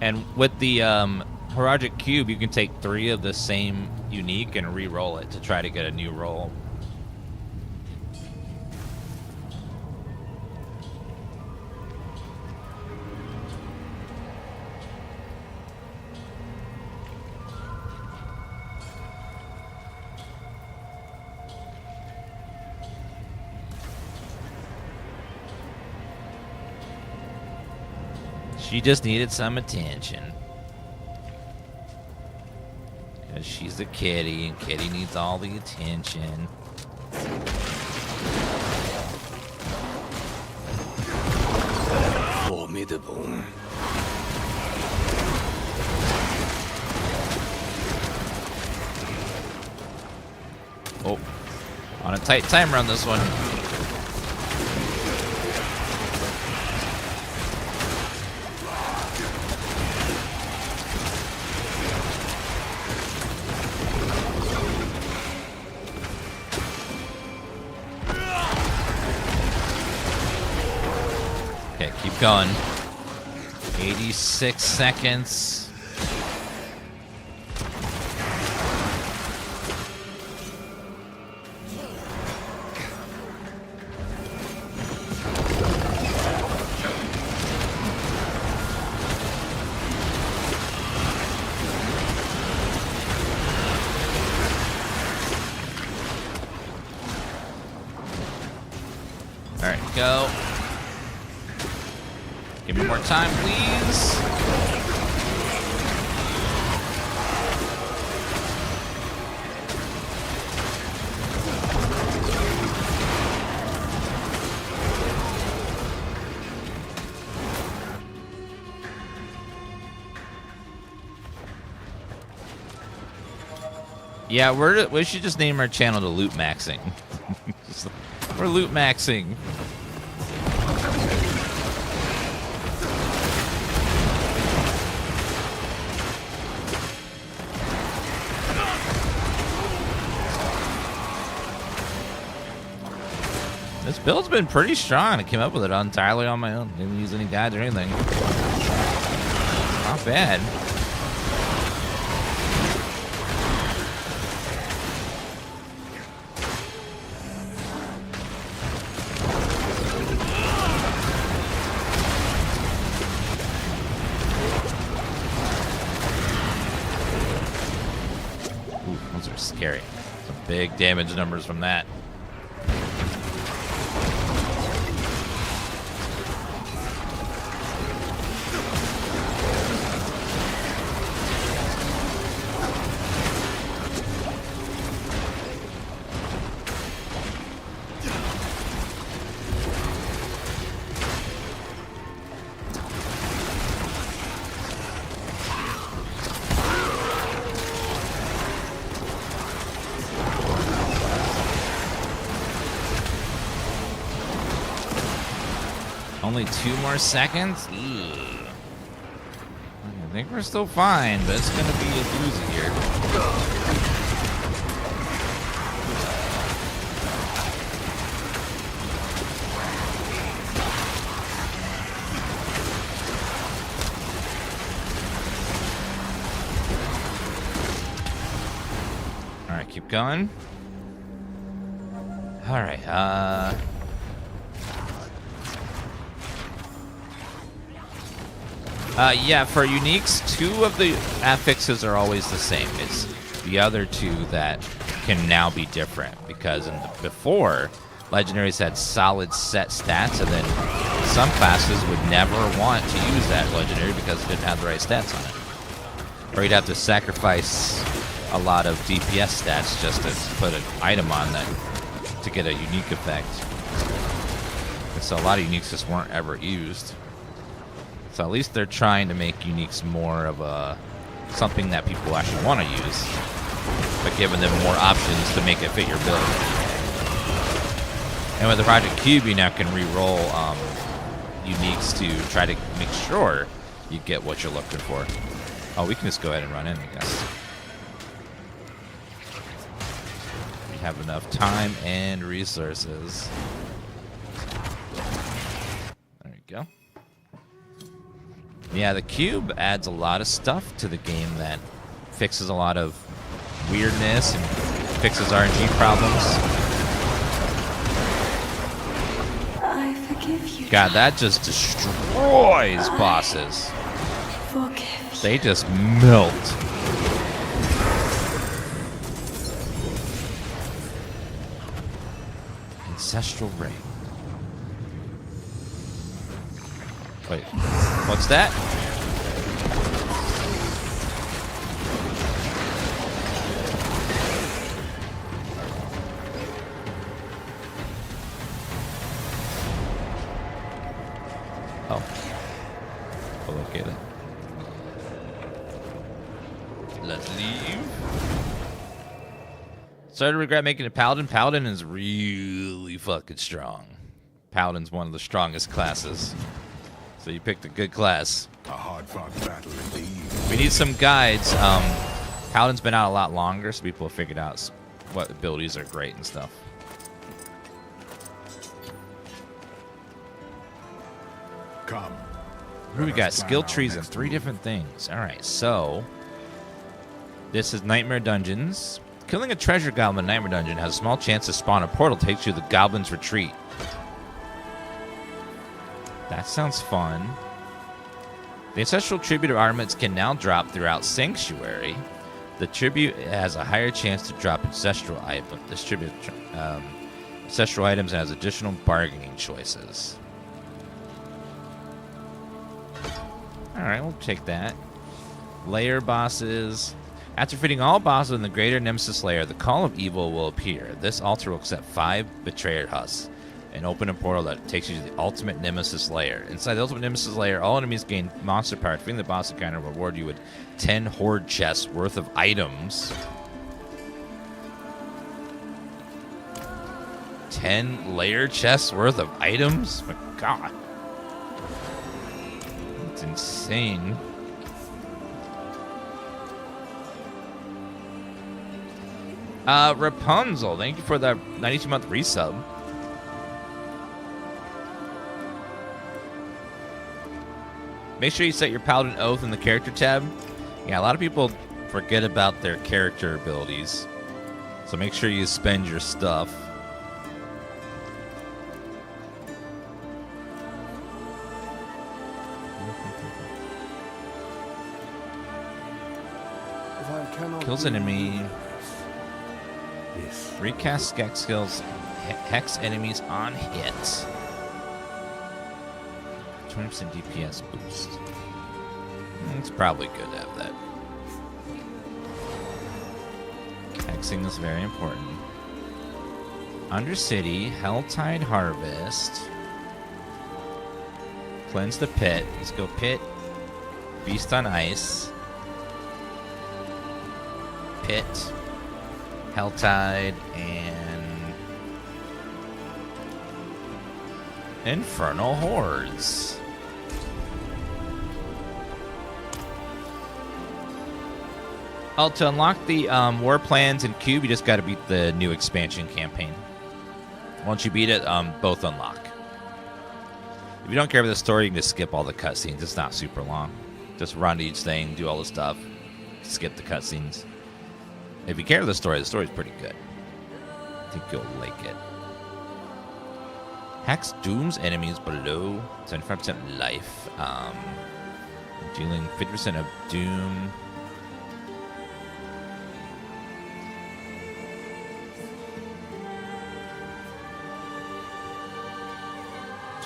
And with the Horagic Cube, you can take 3 of the same unique and re-roll it to try to get a new roll. She just needed some attention. Because she's a kitty, and kitty needs all the attention. Formidable. Oh, on a tight timer on this one. Going. 86 seconds. All right, go. Give me more time, please. Yeah, we should just name our channel to Loot Maxing. We're Loot Maxing. This build's been pretty strong. I came up with it entirely on my own. Didn't use any guides or anything. Not bad. Ooh, those are scary. Some big damage numbers from that. Only 2 more seconds? Ugh. I think we're still fine, but it's going to be a doozy here. All right, keep going. All right, yeah, for uniques, 2 of the affixes are always the same. It's the other 2 that can now be different, because before, legendaries had solid set stats, and then some classes would never want to use that legendary because it didn't have the right stats on it. Or you'd have to sacrifice a lot of DPS stats just to put an item on that to get a unique effect. And so a lot of uniques just weren't ever used. So at least they're trying to make uniques more of a something that people actually want to use, but giving them more options to make it fit your build. And with the Project Cube, you now can re-roll uniques to try to make sure you get what you're looking for. Oh, we can just go ahead and run in, I guess. We have enough time and resources. There you go. Yeah, the cube adds a lot of stuff to the game that fixes a lot of weirdness and fixes RNG problems. I forgive you. God, that just destroys bosses. Forgive you. They just melt. Ancestral Ray. Wait, what's that? Oh. Oh, look at it. Let's leave. Started to regret making a Paladin. Paladin is really fucking strong. Paladin's one of the strongest classes. So you picked a good class. A hard-fought battle indeed. We need some guides. Paladin's been out a lot longer, so people have figured out what abilities are great and stuff. Come. What do we got? Skill trees and 3 different things. All right, so this is Nightmare Dungeons. Killing a treasure goblin in Nightmare Dungeon has a small chance to spawn a portal that takes you to the Goblin's Retreat. That sounds fun. The ancestral tribute of armaments can now drop throughout Sanctuary. The tribute has a higher chance to drop ancestral items. Distribute ancestral items and has additional bargaining choices. All right, we'll take that. Lair bosses. After defeating all bosses in the greater Nemesis lair, the Call of Evil will appear. This altar will accept 5 betrayer husks and open a portal that takes you to the ultimate Nemesis lair. Inside the ultimate Nemesis lair, all enemies gain monster power. Defeating the boss encounter will reward you with 10 horde chests worth of items. 10 layer chests worth of items? My God. That's insane. Rapunzel, thank you for the 92-month resub. Make sure you set your Paladin Oath in the character tab. Yeah, a lot of people forget about their character abilities. So make sure you spend your stuff. Kills enemy. Yes. Recast Hex skills. Hex enemies on hit. 20% DPS boost. It's probably good to have that. Hexing is very important. Undercity, Helltide Harvest. Cleanse the pit. Let's go pit. Beast on ice. Pit. Helltide and Infernal Hordes. Oh, to unlock the war plans in Cube, you just got to beat the new expansion campaign. Once you beat it, both unlock. If you don't care about the story, you can just skip all the cutscenes. It's not super long. Just run to each thing, do all the stuff, skip the cutscenes. If you care about the story's pretty good. I think you'll like it. Hex dooms enemies below 75% life. Dealing 50% of doom.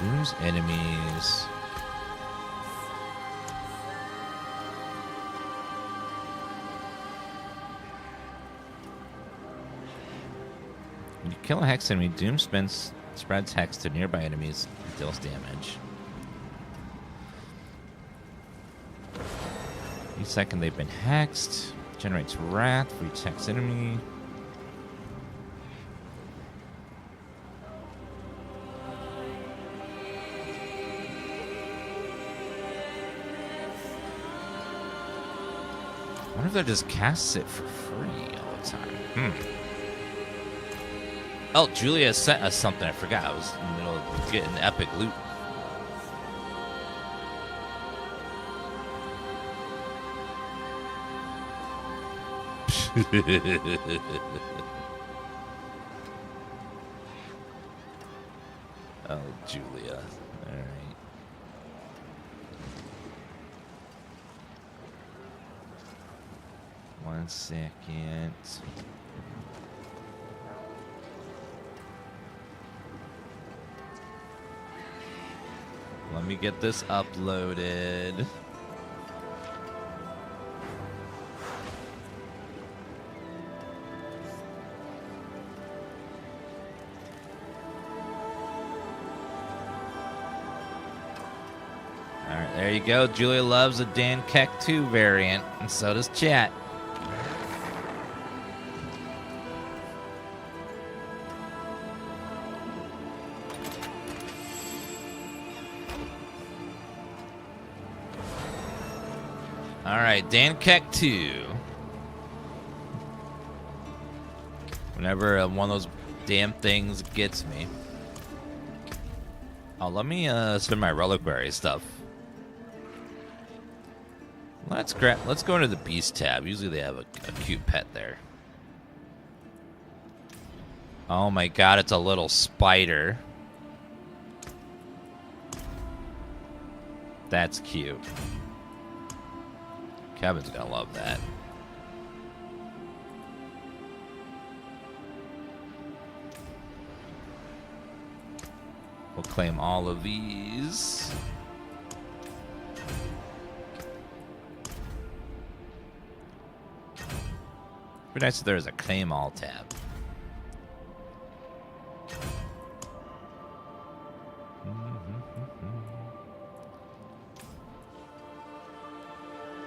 Dooms enemies. When you kill a hex enemy, Doom spreads hex to nearby enemies and deals damage. Each second they've been hexed. Generates wrath for each hex enemy. I wonder if that just casts it for free all the time. Oh, Julia sent us something. I forgot. I was in the middle of getting epic loot. Oh, Julia. All right. One second. Let me get this uploaded. Alright, there you go. Julia loves a Dan Keck 2 variant, and so does chat. Alright, Dan Keck 2. Whenever one of those damn things gets me. Oh, let me spin my reliquary stuff. Let's go into the beast tab. Usually they have a cute pet there. Oh my god, it's a little spider. That's cute. Kevin's gonna love that. We'll claim all of these. Be nice if there was a claim all tab.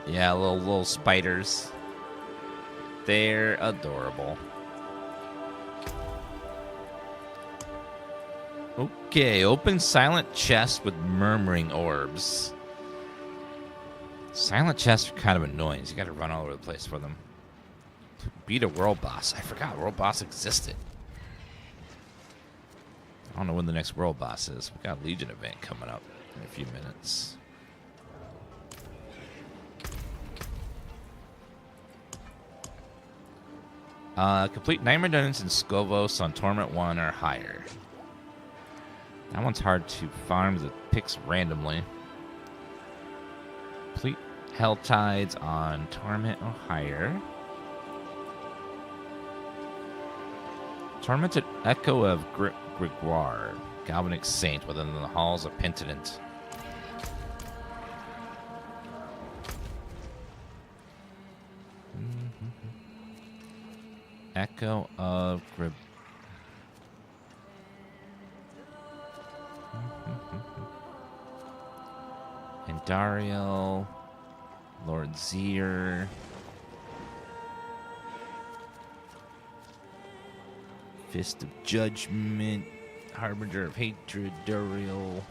Yeah, little spiders. They're adorable. Okay, open silent chest with murmuring orbs. Silent chests are kind of annoying. So you got to run all over the place for them. Beat a world boss. I forgot world boss existed. I don't know when the next world boss is. We got a Legion event coming up in a few minutes. Complete Nightmare Dungeons and Skovos on Torment 1 or higher. That one's hard to farm as it picks randomly. Complete Hell Tides on Torment or higher. Tormented Echo of Grégoire. Galvanic Saint within the halls of Penitent. Echo of Grib. Andariel. Lord Zier. Fist of Judgment. Harbinger of Hatred. Duriel.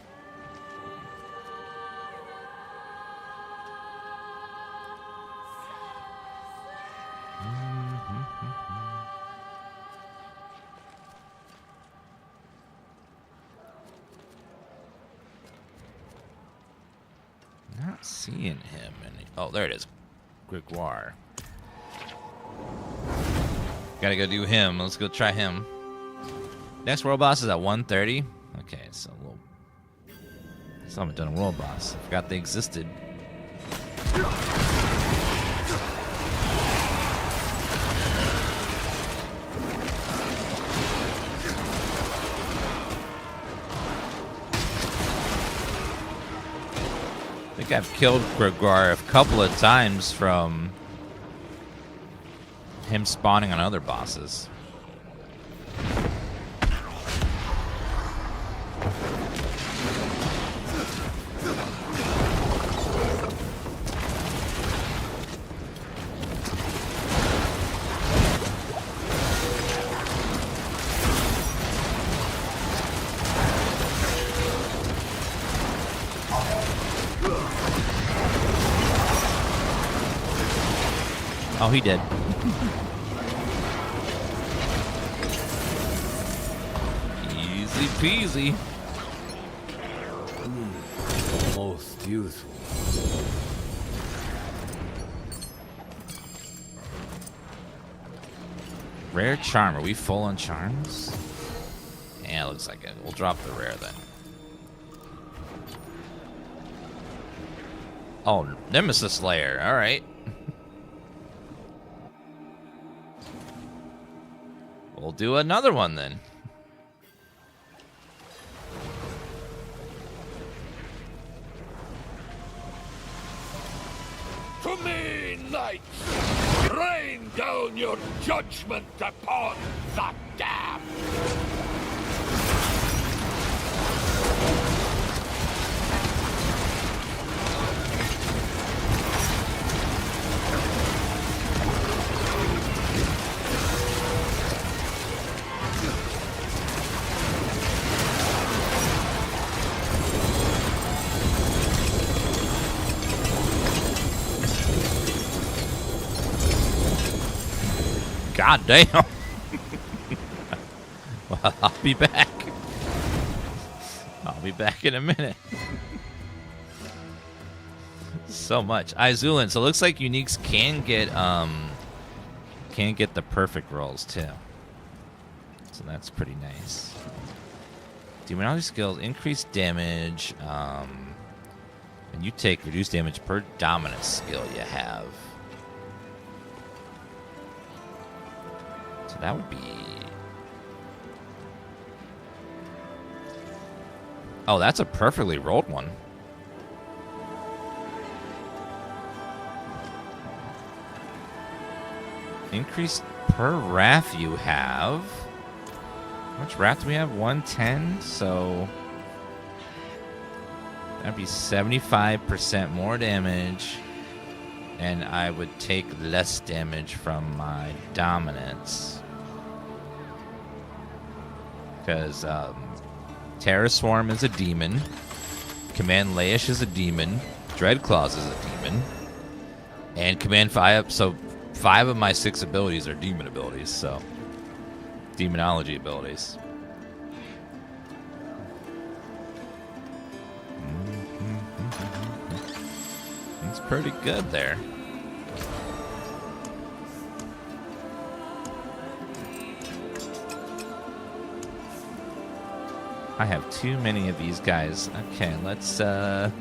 Not seeing him any. Oh, there it is. Grégoire. Gotta go do him. Let's go try him. Next world boss is at 1:30. Okay, so we'll. Still haven't done a world boss. I forgot they existed. I think I've killed Grégoire a couple of times from him spawning on other bosses. Oh, he did. Easy peasy. Most useful. Rare charm. Are we full on charms? Yeah, looks like it. We'll drop the rare then. Oh, Nemesis lair. All right. We'll do another one then. To me, knights! Rain down your judgment upon the damned! God damn. Well, I'll be back. I'll be back in a minute. So much. Izulin. So it looks like uniques can get the perfect rolls too. So that's pretty nice. Demonology skills increase damage, and you take reduced damage per dominant skill you have. So that would be... Oh, that's a perfectly rolled one. Increase per wrath you have. How much wrath do we have? 110, so... that'd be 75% more damage. And I would take less damage from my dominance. Because Terror Swarm is a demon. Command Laish is a demon. Dreadclaws is a demon. And Command 5, so 5 of my 6 abilities are demon abilities, so demonology abilities. It's pretty good there. I have too many of these guys. Okay, let's okay,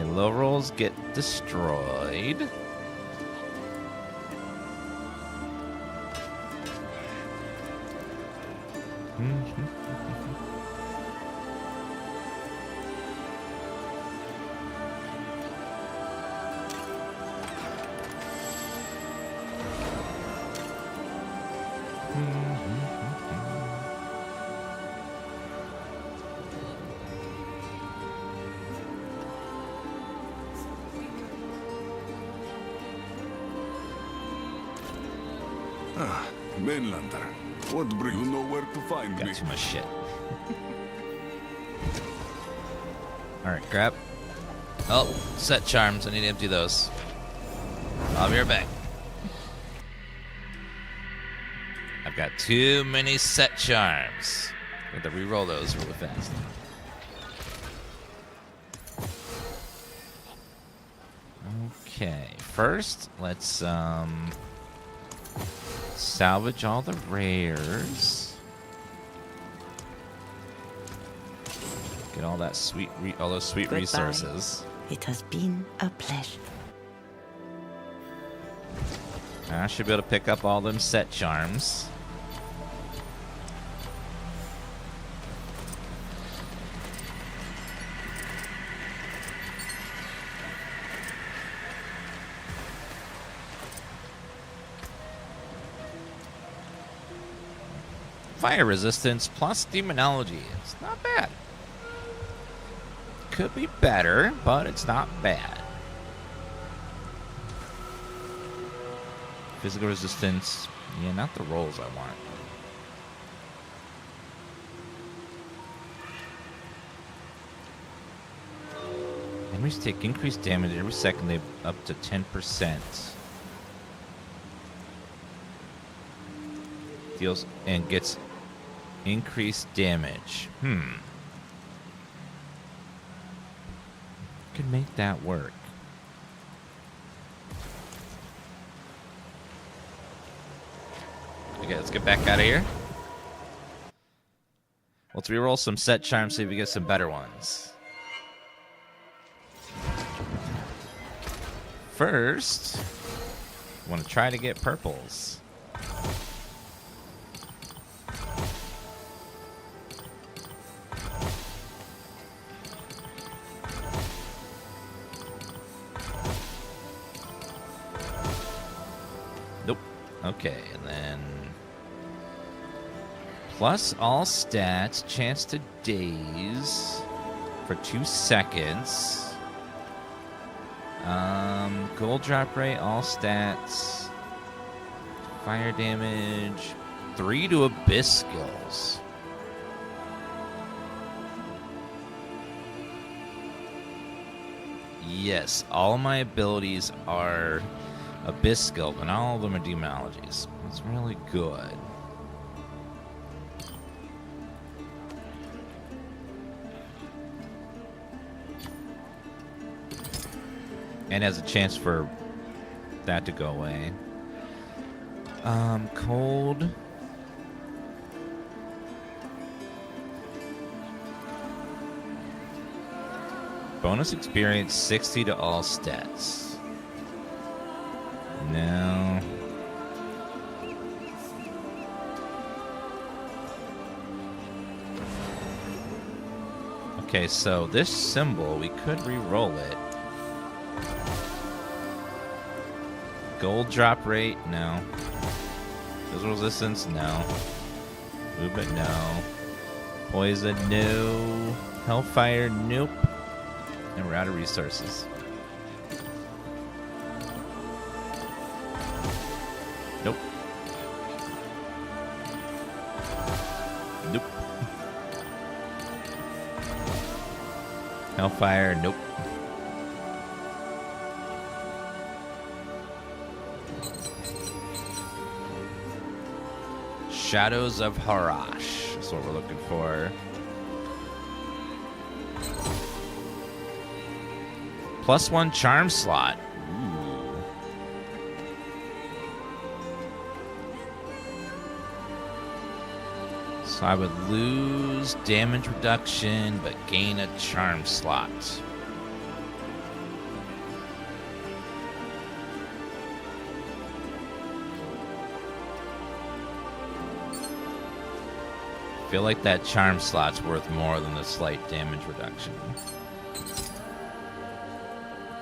low rolls get destroyed. Mainlander, what bring you know where to find me? Got too much shit. Alright, grab. Oh, set charms. I need to empty those. I'll be right back. I've got too many set charms. I have to re-roll those really fast. Okay, first, let's salvage all the rares. Get all that sweet, all those sweet Goodbye. resources. It has been a pleasure. I should be able to pick up all them set charms. Fire resistance plus demonology. It's not bad. Could be better, but it's not bad. Physical resistance. Yeah, not the rolls I want. Enemies take increased damage every second, they up to 10%. Deals and gets increased damage. Could make that work. Okay, let's get back out of here. Let's reroll some set charms, see if we get some better ones. First, I want to try to get purples. Nope. Okay, and then plus all stats, chance to daze for 2 seconds. Gold drop rate, all stats, fire damage, 3 to abyss skills. Yes, all my abilities are abyss skill, but not all of them are demonologies. It's really good. And has a chance for that to go away. Cold. Bonus experience 60 to all stats. No. Okay, so this symbol, we could re-roll it. Gold drop rate, no. Physical resistance, no. Movement, no. Poison, no. Hellfire, nope. And we're out of resources. Nope. Nope. Hellfire, nope. Shadows of Harash. That's what we're looking for. +1 charm slot. Ooh. So I would lose damage reduction, but gain a charm slot. I feel like that charm slot's worth more than the slight damage reduction.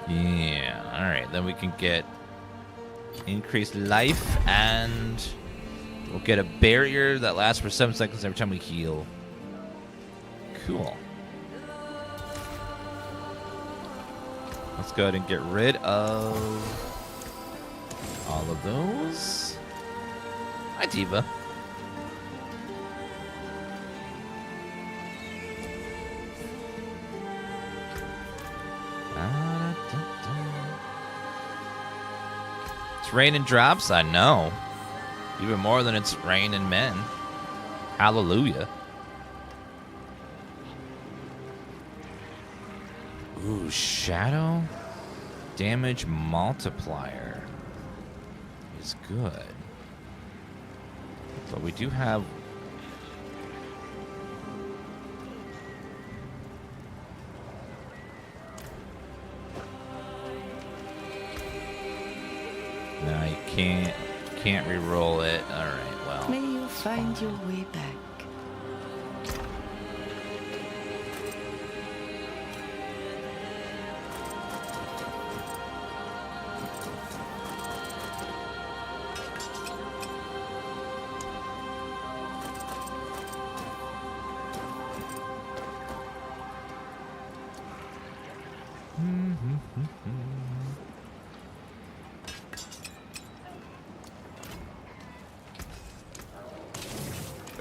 Yeah, alright, then we can get increased life, and we'll get a barrier that lasts for 7 seconds every time we heal. Cool. Let's go ahead and get rid of all of those. Hi, Diva. It's raining drops, I know. Even more than it's raining men. Hallelujah. Ooh, shadow damage multiplier is good. But we do have... No, you can't re-roll it. All right, well. May you find your way back.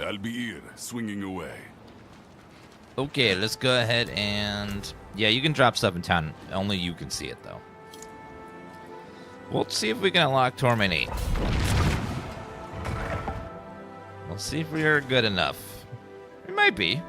I'll be here, swinging away. Okay, let's go ahead and... Yeah, you can drop stuff in town. Only you can see it, though. We'll see if we can unlock Torment 8. We'll see if we are good enough. We might be.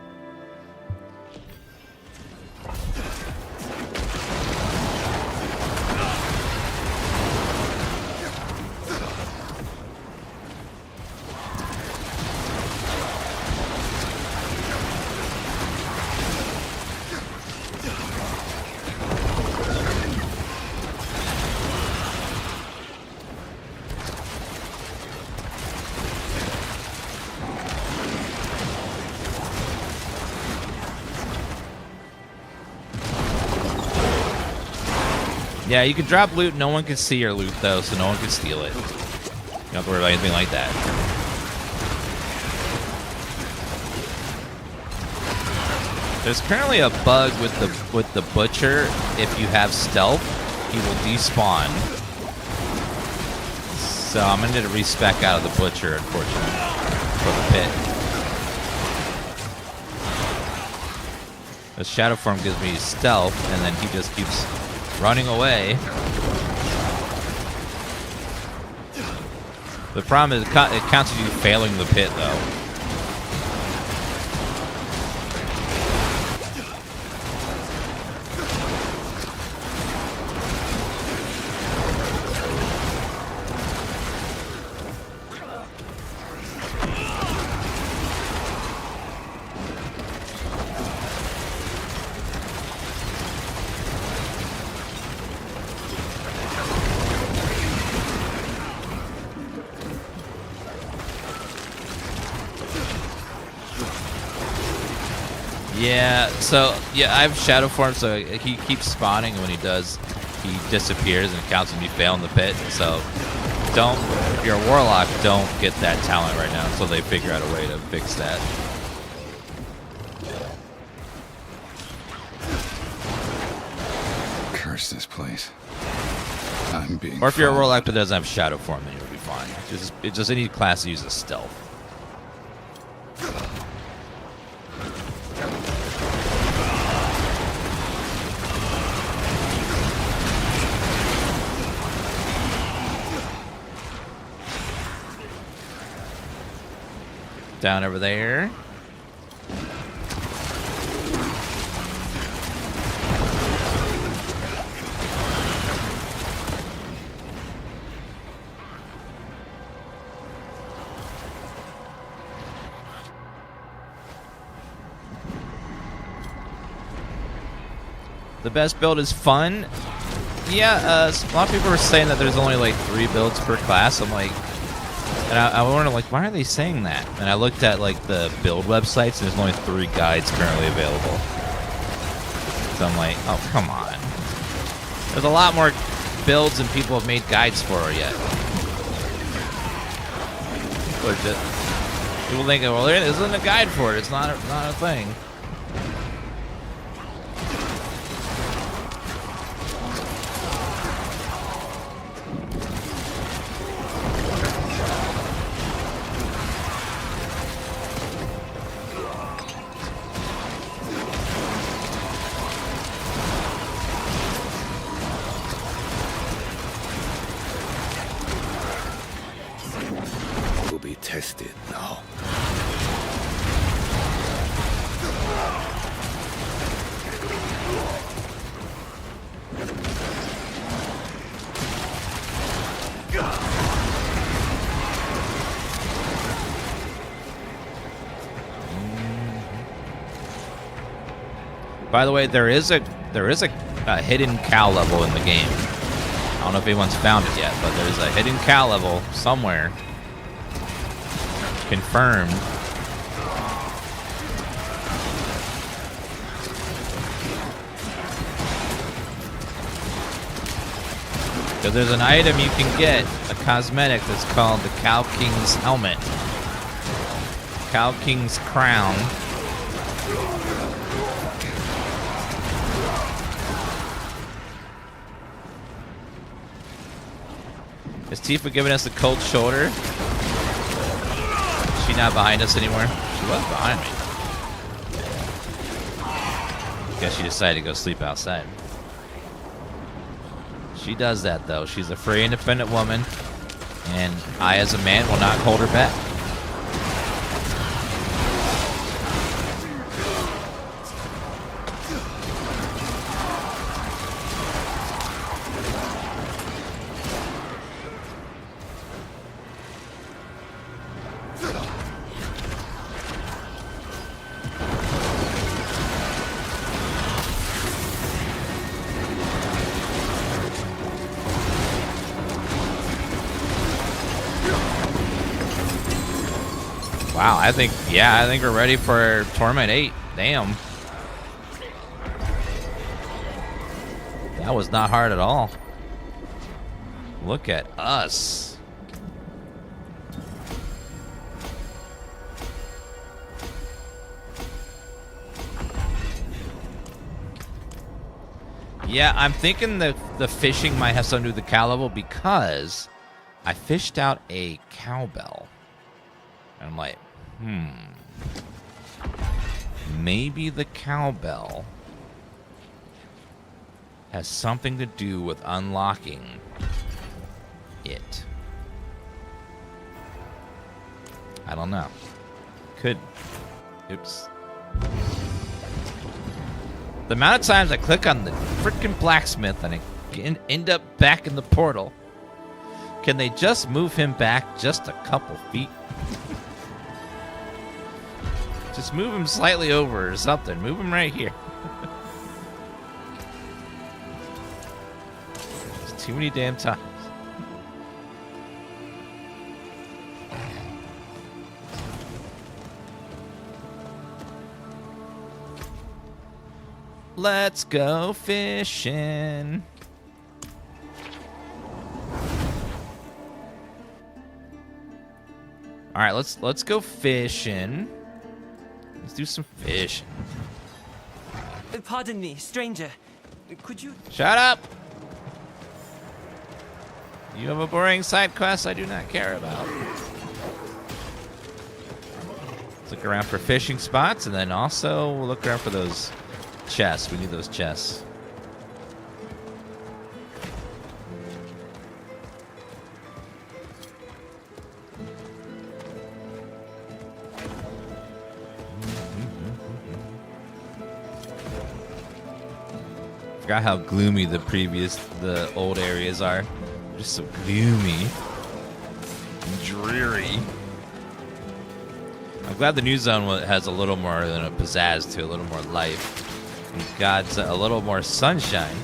Yeah, you can drop loot. No one can see your loot, though, so no one can steal it. You don't have to worry about anything like that. There's currently a bug with the butcher. If you have stealth, he will despawn. So I'm gonna need to respec out of the butcher, unfortunately, for the pit. The shadow form gives me stealth, and then he just keeps running away. The problem is it counts as you failing the pit, though. Yeah, so, yeah, I have Shadow Form, so he keeps spawning, and when he does, he disappears, and it counts when you fail in the pit. So, if you're a Warlock, don't get that talent right now until they figure out a way to fix that. Curse this place. I'm being... Or if you're a Warlock that doesn't have Shadow Form, then you'll be fine. fun. It just any class uses stealth. Down over there. The best build is fun. Yeah, a lot of people are saying that there's only like 3 builds per class. I'm like, and I wonder, like, why are they saying that? And I looked at like the build websites, and there's only 3 guides currently available. So I'm like, oh, come on. There's a lot more builds than people have made guides for yet. People think, well, there isn't a guide for it. It's not a thing. Tested now. By the way, there is a hidden cow level in the game. I don't know if anyone's found it yet, but there's a hidden cow level somewhere. Confirmed. So there's an item you can get, a cosmetic that's called the Cow King's Helmet. Cow King's Crown. Is Tifa giving us the cold shoulder? Is she not behind us anymore? She was behind me. Guess she decided to go sleep outside. She does that, though. She's a free, independent woman, and I, as a man, will not hold her back. Wow, I think we're ready for Torment 8. Damn. That was not hard at all. Look at us. Yeah, I'm thinking the fishing might have something to do with the cow level because I fished out a cowbell. And I'm like, maybe the cowbell has something to do with unlocking it. I don't know. Could. Oops. The amount of times I click on the freaking blacksmith and I end up back in the portal. Can they just move him back just a couple feet? Just move him slightly over or something. Move him right here. It's too many damn times. Let's go fishing. All right, let's go fishing. Let's do some fishing. Pardon me, stranger. Could you... Shut up! You have a boring side quest I do not care about. Let's look around for fishing spots, and then also we'll look around for those chests. We need those chests. Forgot how gloomy the old areas are. They're just so gloomy and dreary. I'm glad the new zone has a little more than a pizzazz to it, a little more life. And God's a little more sunshine.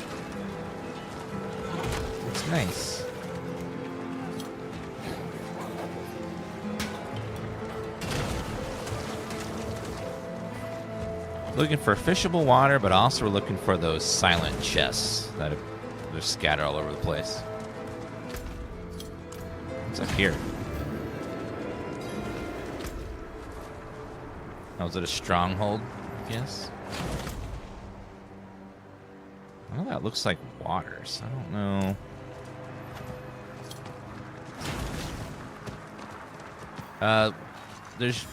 It's nice. Looking for fishable water, but also we're looking for those silent chests that are scattered all over the place. What's up here? Oh, is it a stronghold? Yes. Well, that looks like water, so I don't know. There's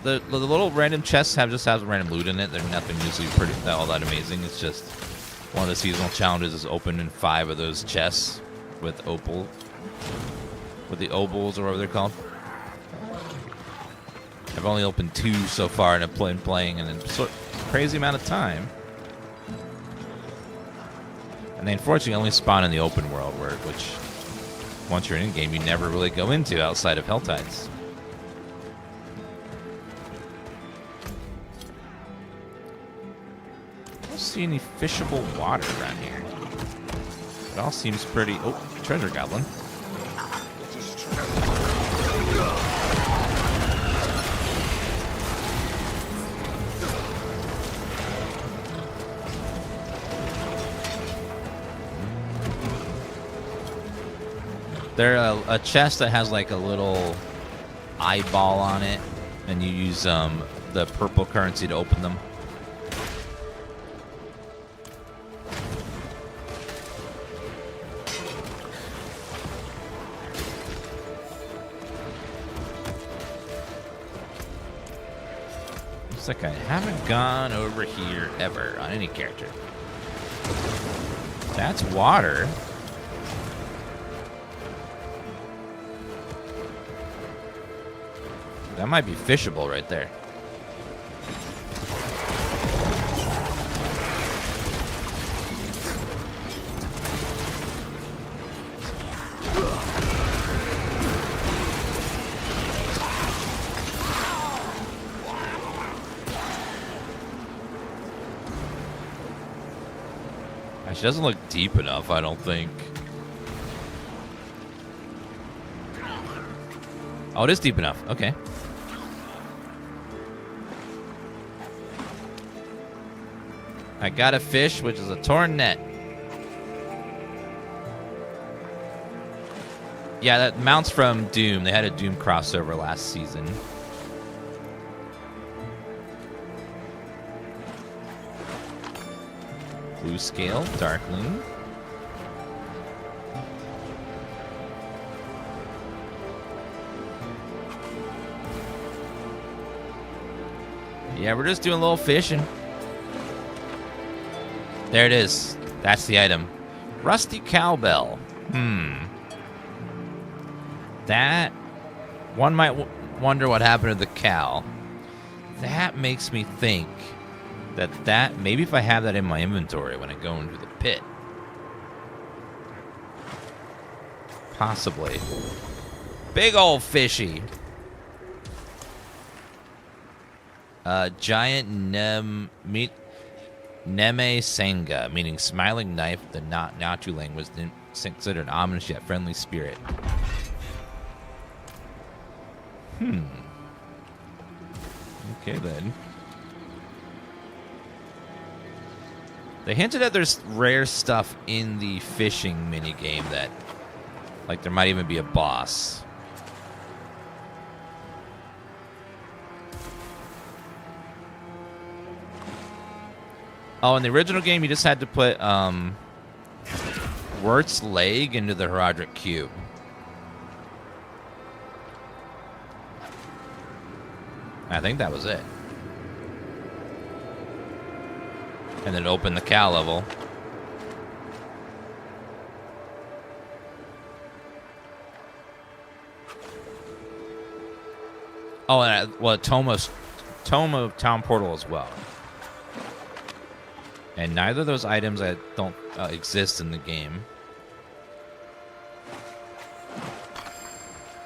the little random chests just have random loot in it. They're nothing usually all that amazing. It's just one of the seasonal challenges is opening 5 of those chests with the opals or whatever they're called. I've only opened 2 so far, and I've been playing in a crazy amount of time. And they unfortunately only spawn in the open world, which once you're in game, you never really go into outside of Helltides. I don't see any fishable water around here. It all seems pretty... Oh, treasure goblin. They're a chest that has like a little eyeball on it, and you use the purple currency to open them. Looks like I haven't gone over here ever on any character. That's water. That might be fishable right there. Actually, doesn't look deep enough, I don't think. Oh, it is deep enough. Okay. I got a fish, which is a torn net. Yeah, that mounts from Doom. They had a Doom crossover last season. Blue scale, darkling. Yeah, we're just doing a little fishing. There it is. That's the item. Rusty cowbell. That... One might wonder what happened to the cow. That makes me think that maybe if I have that in my inventory when I go into the pit. Possibly. Big old fishy. Giant Neme Senga, meaning smiling knife, the Natu language, considered an ominous yet friendly spirit. Okay, then. They hinted that there's rare stuff in the fishing minigame that, like, there might even be a boss. Oh, in the original game, you just had to put Wirt's leg into the Herodric Cube. I think that was it. And then open the cow level. Oh, and well, Toma Town Portal as well. And neither of those items don't exist in the game.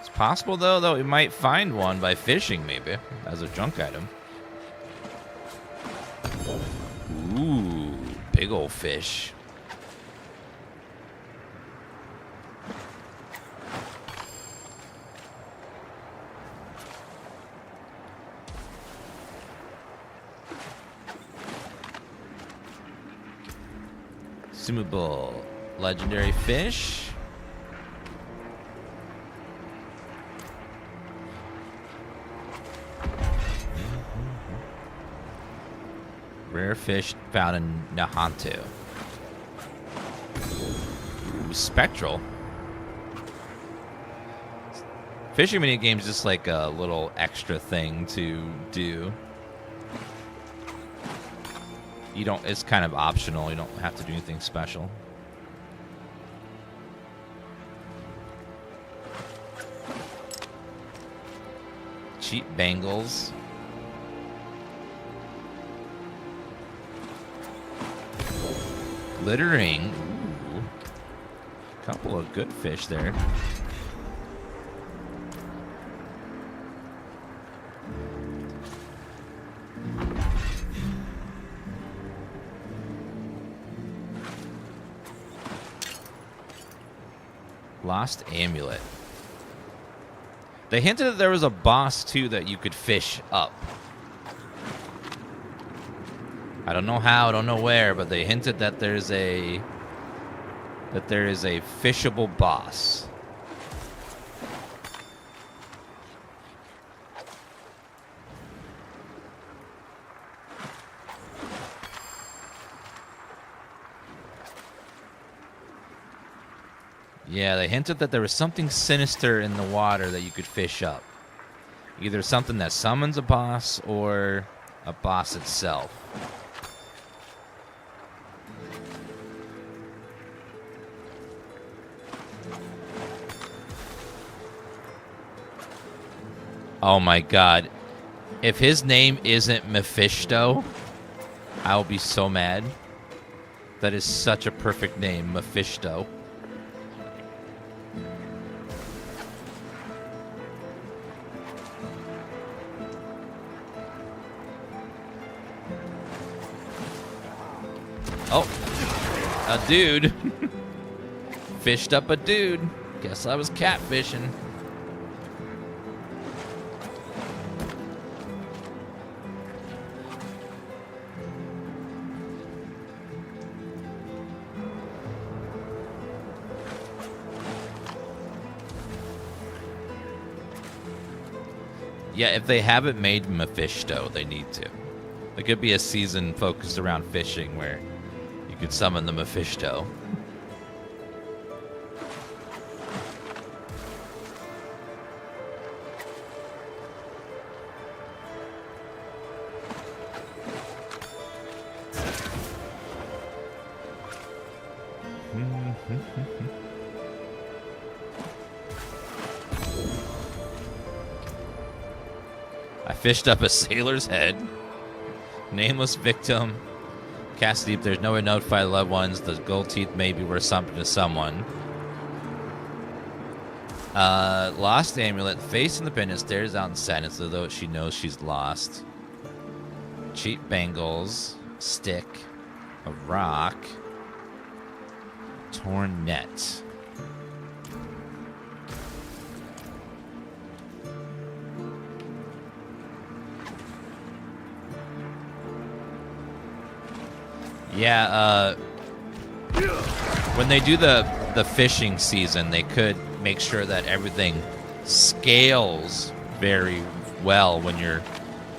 It's possible, though we might find one by fishing, maybe, as a junk item. Ooh, big old fish. Consumable legendary fish. Rare fish found in Nahantu. Ooh, spectral. Fishing mini games just like a little extra thing to do. You don't. It's kind of optional. You don't have to do anything special. Cheap bangles. Glittering. Ooh. Couple of good fish there. Lost amulet. They hinted that there was a boss too that you could fish up. I don't know how, I don't know where, but they hinted that there is a fishable boss. Yeah, they hinted that there was something sinister in the water that you could fish up. Either something that summons a boss or a boss itself. Oh my god. If his name isn't Mephisto, I'll be so mad. That is such a perfect name, Mephisto. Oh, a dude. Fished up a dude. Guess I was catfishing. Yeah, if they haven't made Mephisto, they need to. There could be a season focused around fishing where you could summon the Mephisto. I fished up a sailor's head. Nameless victim. Cast deep. There's no way to notify loved ones. The gold teeth may be worth something to someone. Lost amulet. Face in the pendant. Stares out in sadness as though she knows she's lost. Cheap bangles. Stick. A rock. Torn net. Yeah, when they do the fishing season, they could make sure that everything scales very well when you're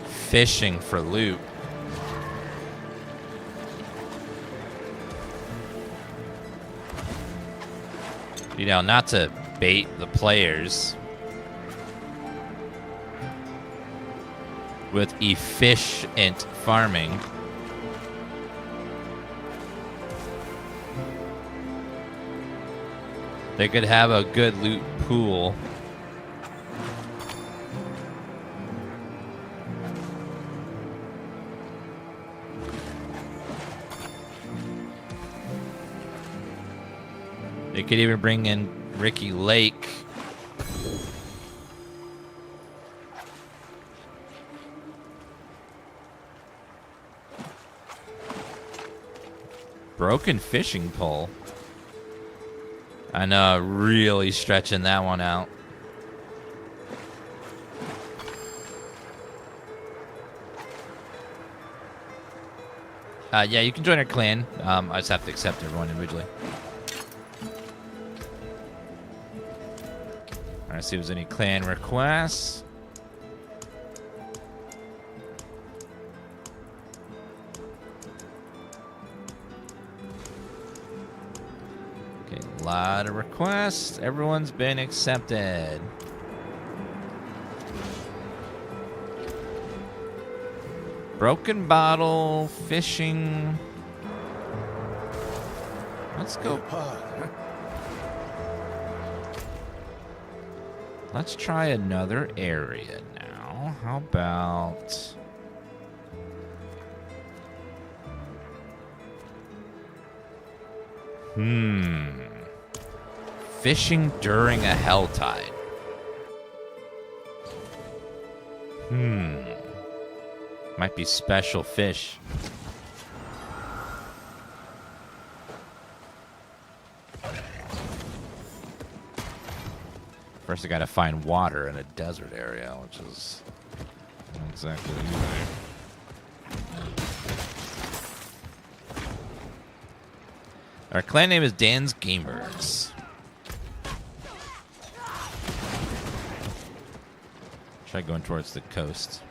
fishing for loot. You know, not to bait the players. with efficient farming. They could have a good loot pool. They could even bring in Ricky Lake. Broken fishing pole. I know, really stretching that one out. Yeah, you can join our clan. I just have to accept everyone individually. Alright, see if there's any clan requests. Okay, a lot of requests. Everyone's been accepted. Broken bottle, fishing. Let's go. Let's try another area now. How about... Fishing during a hell tide. Might be special fish. First, I gotta find water in a desert area, which is not exactly easy. Our clan name is DansGamers. Try going towards the coast.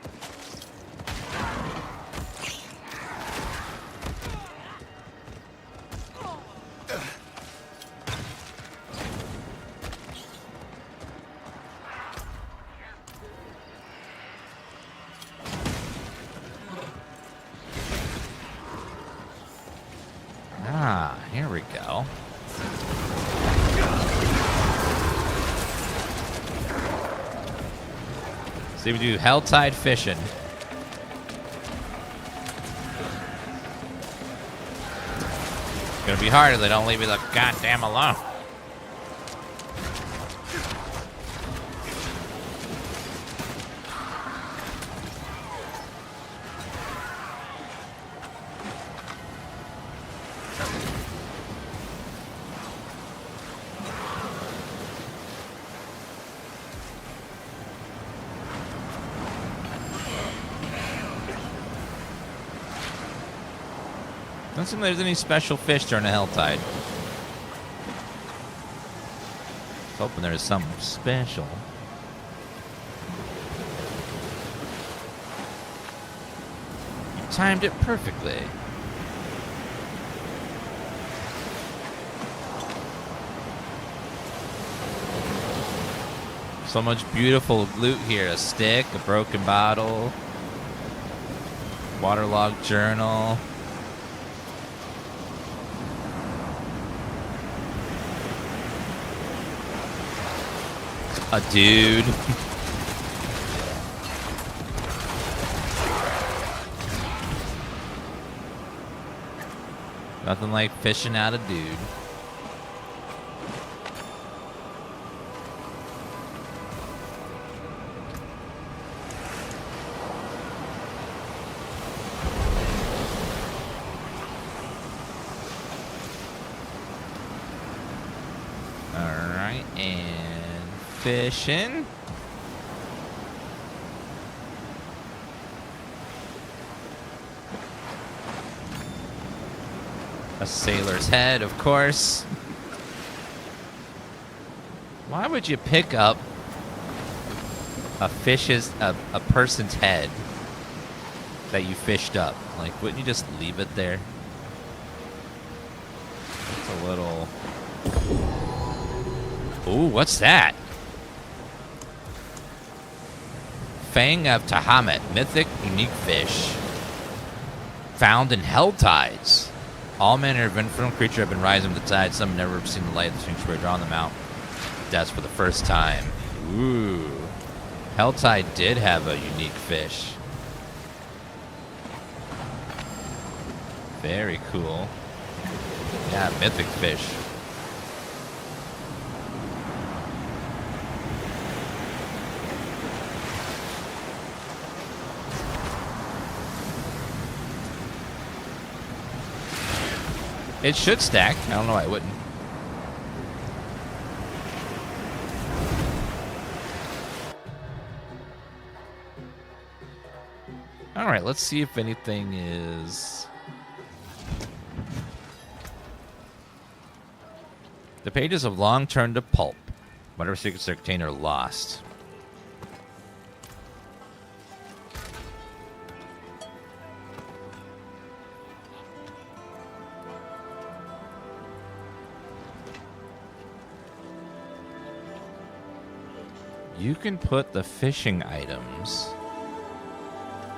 Here we go. See, we do helltide fishing. It's gonna be hard if they don't leave me the goddamn alone. Don't seem like there's any special fish during a helltide. I was hoping there was something special. You timed it perfectly. So much beautiful loot here. A stick, a broken bottle, waterlogged journal. A dude. Nothing like fishing out a dude. All right, and fishing. A sailor's head, of course. Why would you pick up a person's head that you fished up? Like, wouldn't you just leave it there? It's a little... Ooh, what's that? Fang of Tahamet, mythic, unique fish. Found in hell tides. All manner of infernal creatures have been rising with the tide. Some have never seen the light of the sanctuary, drawing them out. That's for the first time. Ooh. Helltide did have a unique fish. Very cool. Yeah, mythic fish. It should stack. I don't know why it wouldn't. All right, let's see if anything is... The pages have long turned to pulp. Whatever secrets they contain are lost. You can put the fishing items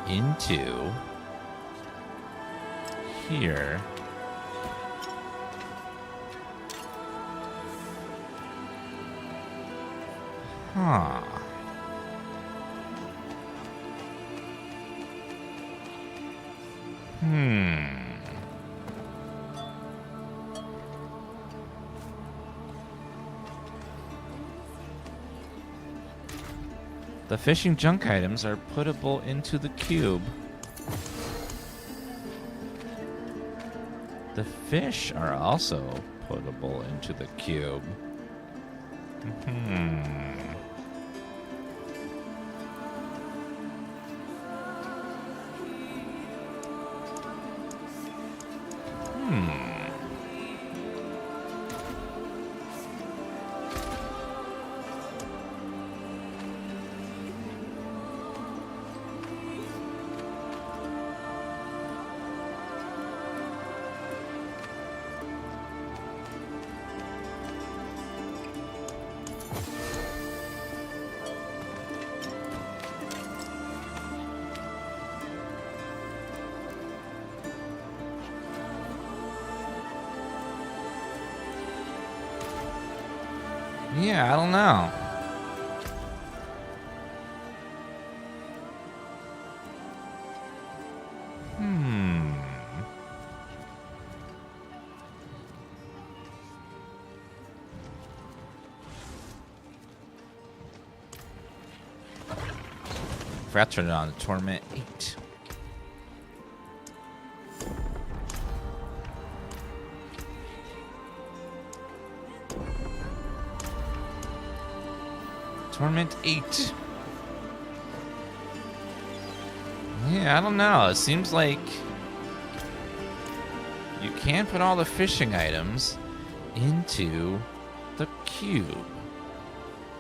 into here. Huh. The fishing junk items are puttable into the cube. The fish are also puttable into the cube. Yeah, I don't know. Forgot to turn it on. Torment 8. Torment 8. Yeah, I don't know. It seems like you can't put all the fishing items into the cube.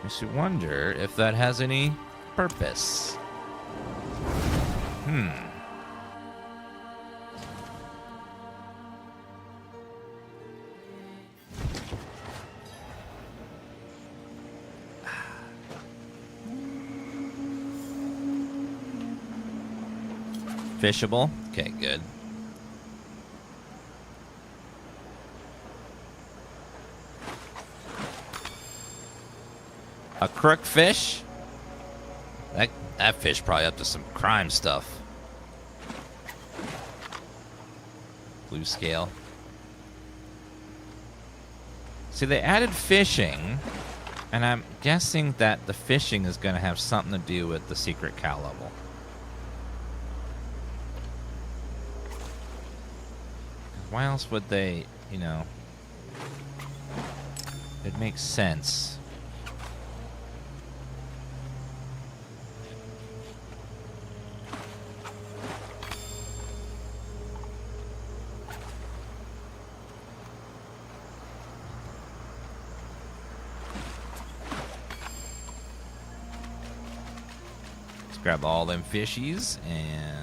Makes you wonder if that has any purpose. Fishable? Okay, good. A crook fish? That fish probably up to some crime stuff. Blue scale. See, they added fishing, and I'm guessing that the fishing is going to have something to do with the secret cow level. Why else would they, you know... It makes sense. Let's grab all them fishies and...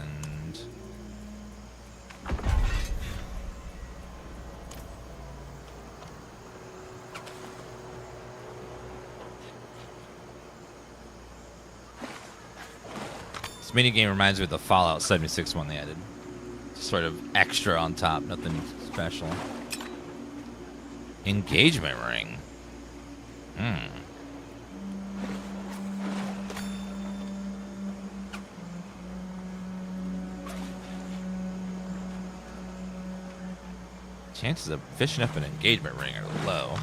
This minigame reminds me of the Fallout 76 one they added. Sort of extra on top, nothing special. Engagement ring. Chances of fishing up an engagement ring are low.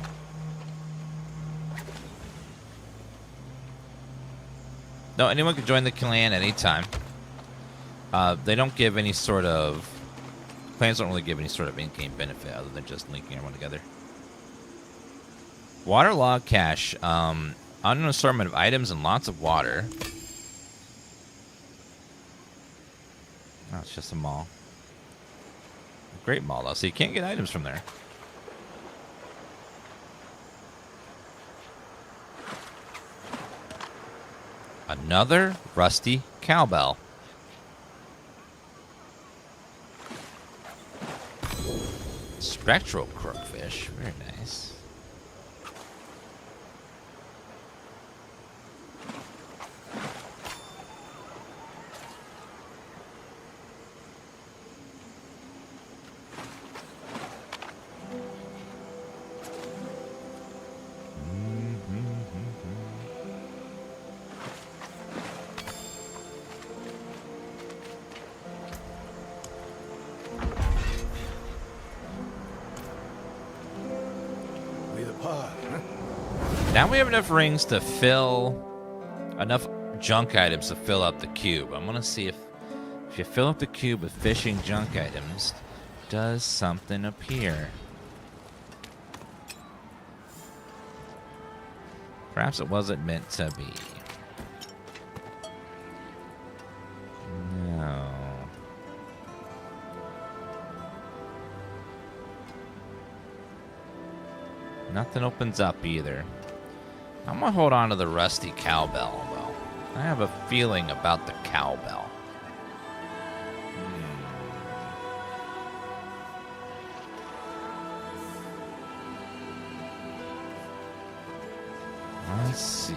No, anyone can join the clan anytime. They don't give any sort of... Clans don't really give any sort of in-game benefit other than just linking everyone together. Waterlog cache. On an assortment of items and lots of water. Oh, it's just a mall. A great mall, though, so you can't get items from there. Another rusty cowbell. Spectral croakfish. Very nice. Now we have enough rings to fill enough junk items to fill up the cube. I'm gonna see if you fill up the cube with fishing junk items, does something appear? Perhaps it wasn't meant to be. No. Nothing opens up either. I'm gonna hold on to the rusty cowbell, though. I have a feeling about the cowbell. Let's see.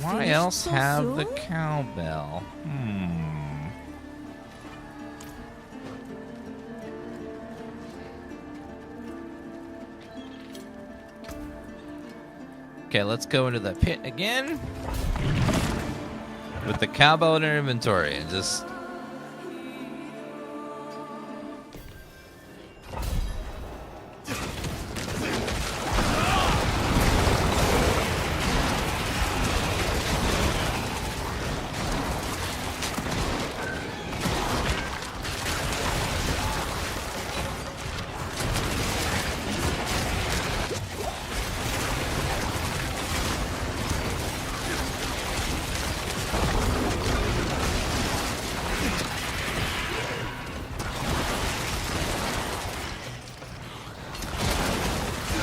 Why else have the cowbell? Okay, let's go into the pit again. With the cowbell in our inventory and just...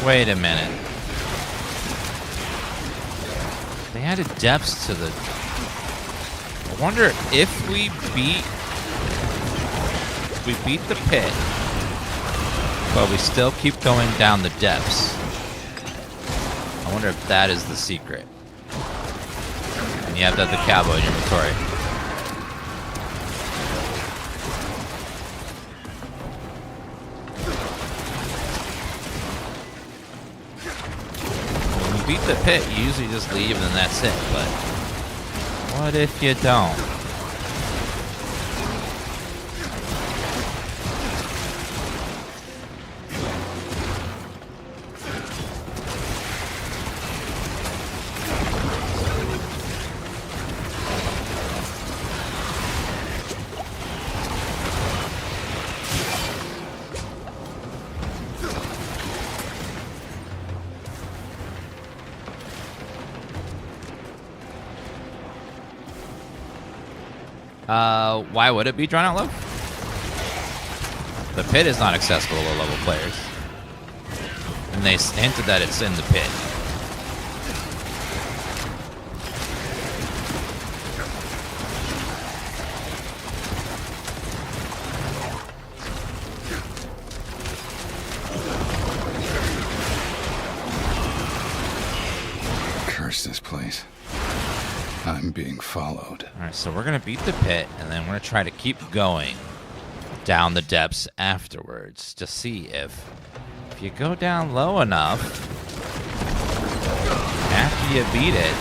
Wait a minute. They added depths to the... I wonder if we beat the pit, but we still keep going down the depths. I wonder if that is the secret. And you have to have the cowboy in your inventory. Beat the pit, you usually just leave and then that's it, but what if you don't? Why would it be drawn out low? The pit is not accessible to low-level players. And they hinted that it's in the pit. being followed. All right, so we're gonna beat the pit, and then we're gonna try to keep going down the depths afterwards to see if you go down low enough after you beat it.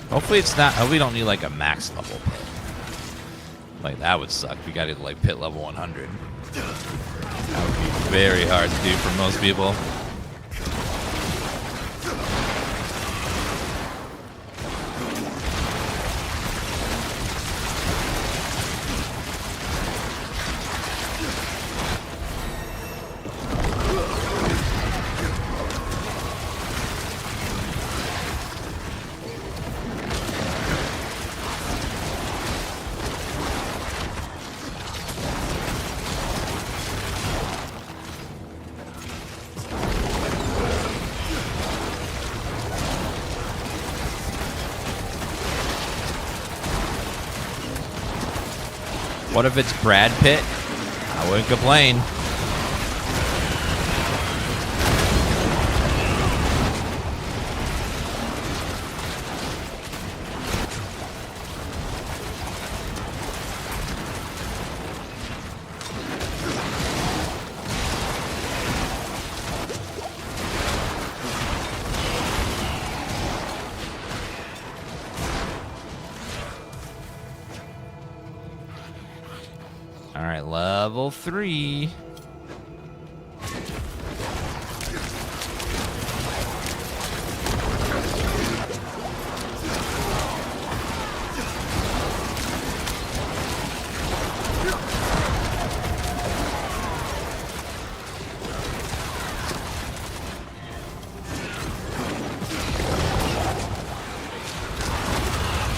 Hopefully it's not. We don't need like a max level pit. Like that would suck. We got to like pit level 100. That would be very hard to do for most people. What if it's Brad Pitt? I wouldn't complain. All right, level 3.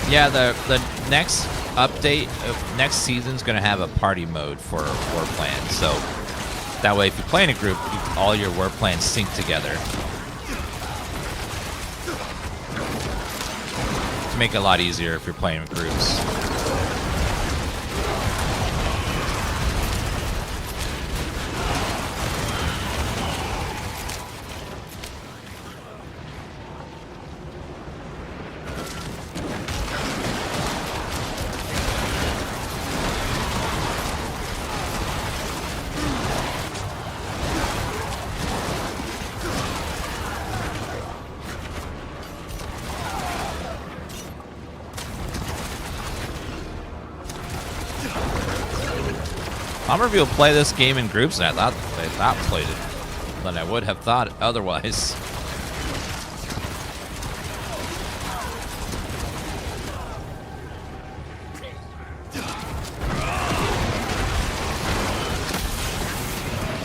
Yeah, the next update of next season's gonna have a party mode for war plans, so that way if you play in a group, all your war plans sync together to make it a lot easier if you're playing with groups. I'm gonna be able to play this game in groups, and I thought played it than I would have thought otherwise.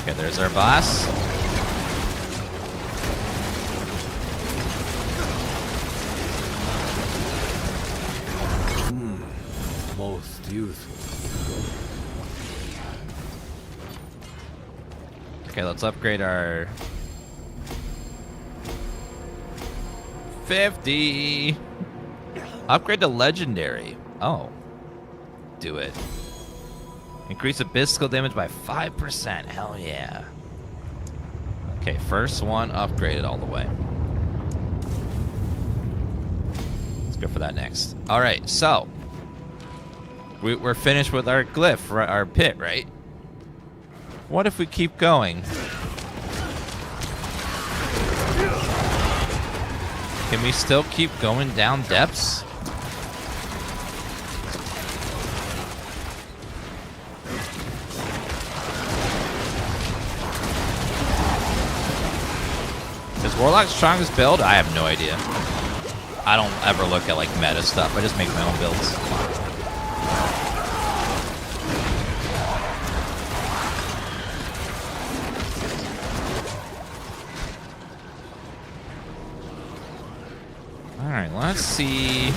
Okay, there's our boss. Most useful. Okay, let's upgrade our 50. Upgrade to legendary. Oh. Do it. Increase abyssal damage by 5%. Hell yeah. Okay, first one upgraded all the way. Let's go for that next. All right, so we're finished with our glyph, our pit, right? What if we keep going? Can we still keep going down depths? Is Warlock's strongest build? I have no idea. I don't ever look at like meta stuff. I just make my own builds. Alright, let's see.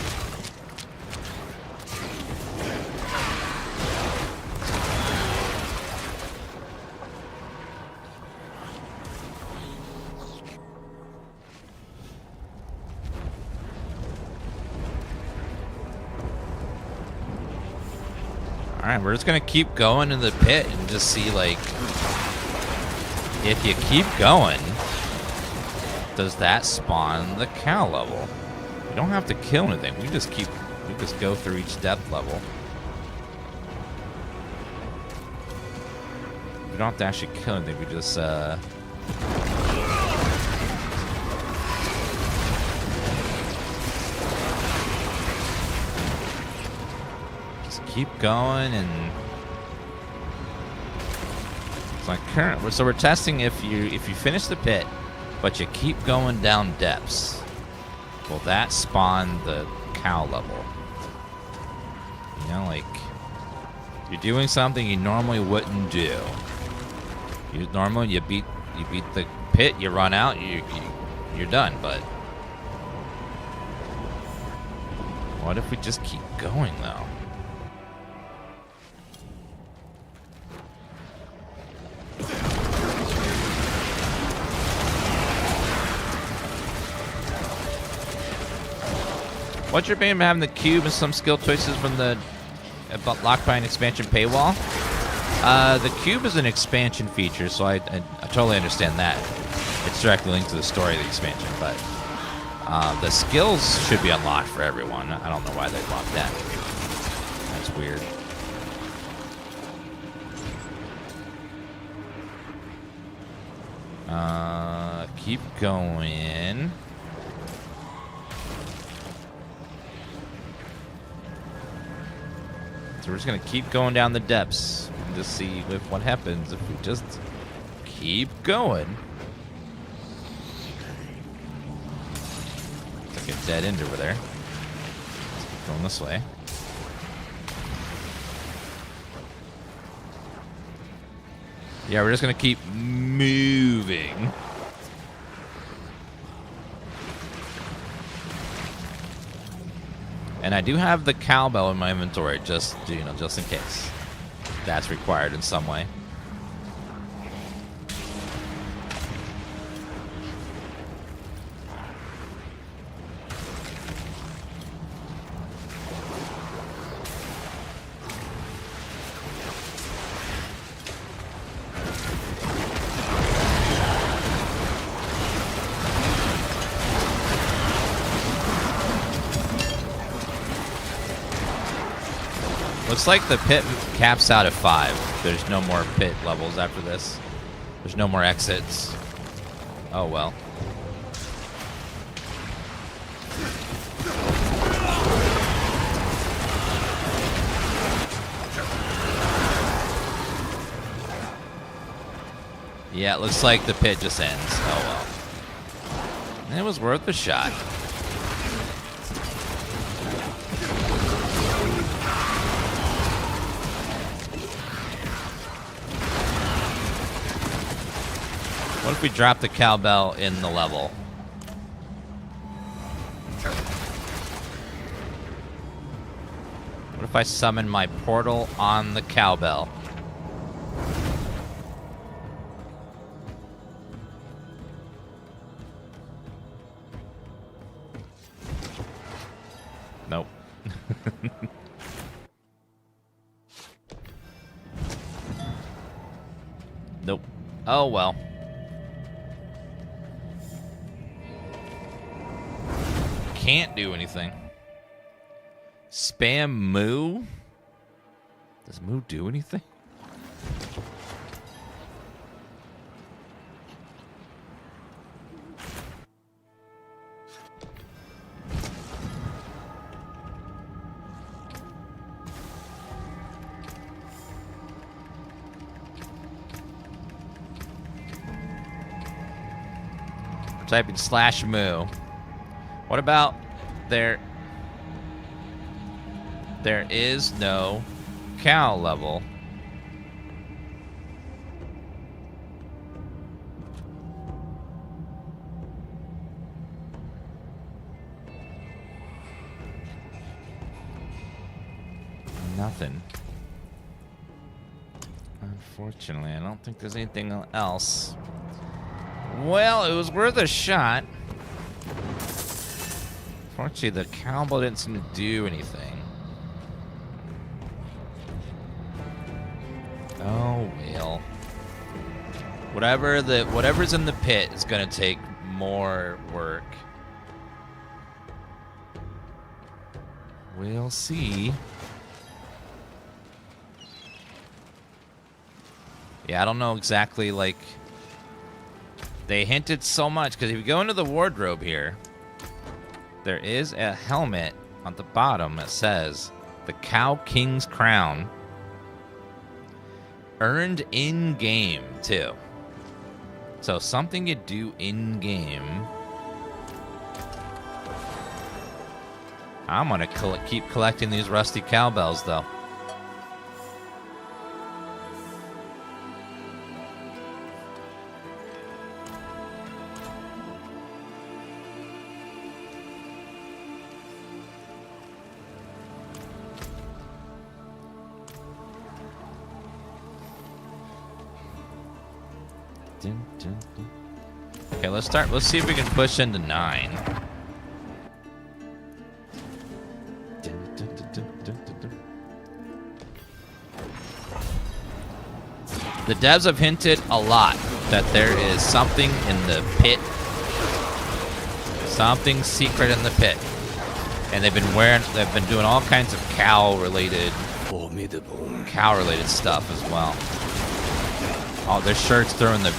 Alright, we're just gonna keep going in the pit and just see, like, if you keep going, does that spawn the cow level? You don't have to kill anything. We just go through each depth level. We don't have to actually kill anything. We just keep going, and it's like current. So we're testing if you finish the pit, but you keep going down depths. Will that spawn the cow level? You know, like you're doing something you normally wouldn't do. You beat the pit, you run out, you're done. But what if we just keep going though? What's your opinion about having the cube and some skill choices from the locked by an expansion paywall? The cube is an expansion feature, so I totally understand that. It's directly linked to the story of the expansion, but the skills should be unlocked for everyone. I don't know why they locked that. That's weird. Keep going. So we're just gonna keep going down the depths and just see what happens if we just keep going. It's like a dead end over there. Let's keep going this way. Yeah, we're just gonna keep moving. And I do have the cowbell in my inventory, just in case that's required in some way. Looks like the pit caps out at 5. There's no more pit levels after this. There's no more exits. Oh well. Yeah, it looks like the pit just ends. Oh well. It was worth a shot. What if we drop the cowbell in the level? What if I summon my portal on the cowbell? Nope. Nope. Oh well. Can't do anything. Spam moo? Does moo do anything? We're typing /moo. What about there is no cow level. Nothing. Unfortunately, I don't think there's anything else. Well, it was worth a shot. Unfortunately, the cowbell didn't seem to do anything. Oh well. Whatever's in the pit is gonna take more work. We'll see. Yeah, I don't know exactly, like... They hinted so much, because if you go into the wardrobe here, there is a helmet on the bottom that says, the Cow King's Crown. Earned in-game, too. So, something you do in-game. I'm going to keep collecting these rusty cowbells, though. Okay, let's start. Let's see if we can push into 9. The devs have hinted a lot that there is something in the pit, something secret in the pit, and they've been doing all kinds of cow-related stuff as well. All their shirts during the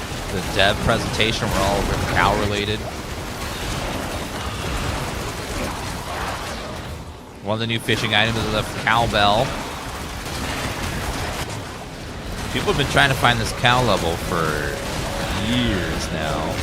dev presentation were all cow-related. One of the new fishing items is a cowbell. People have been trying to find this cow level for years now.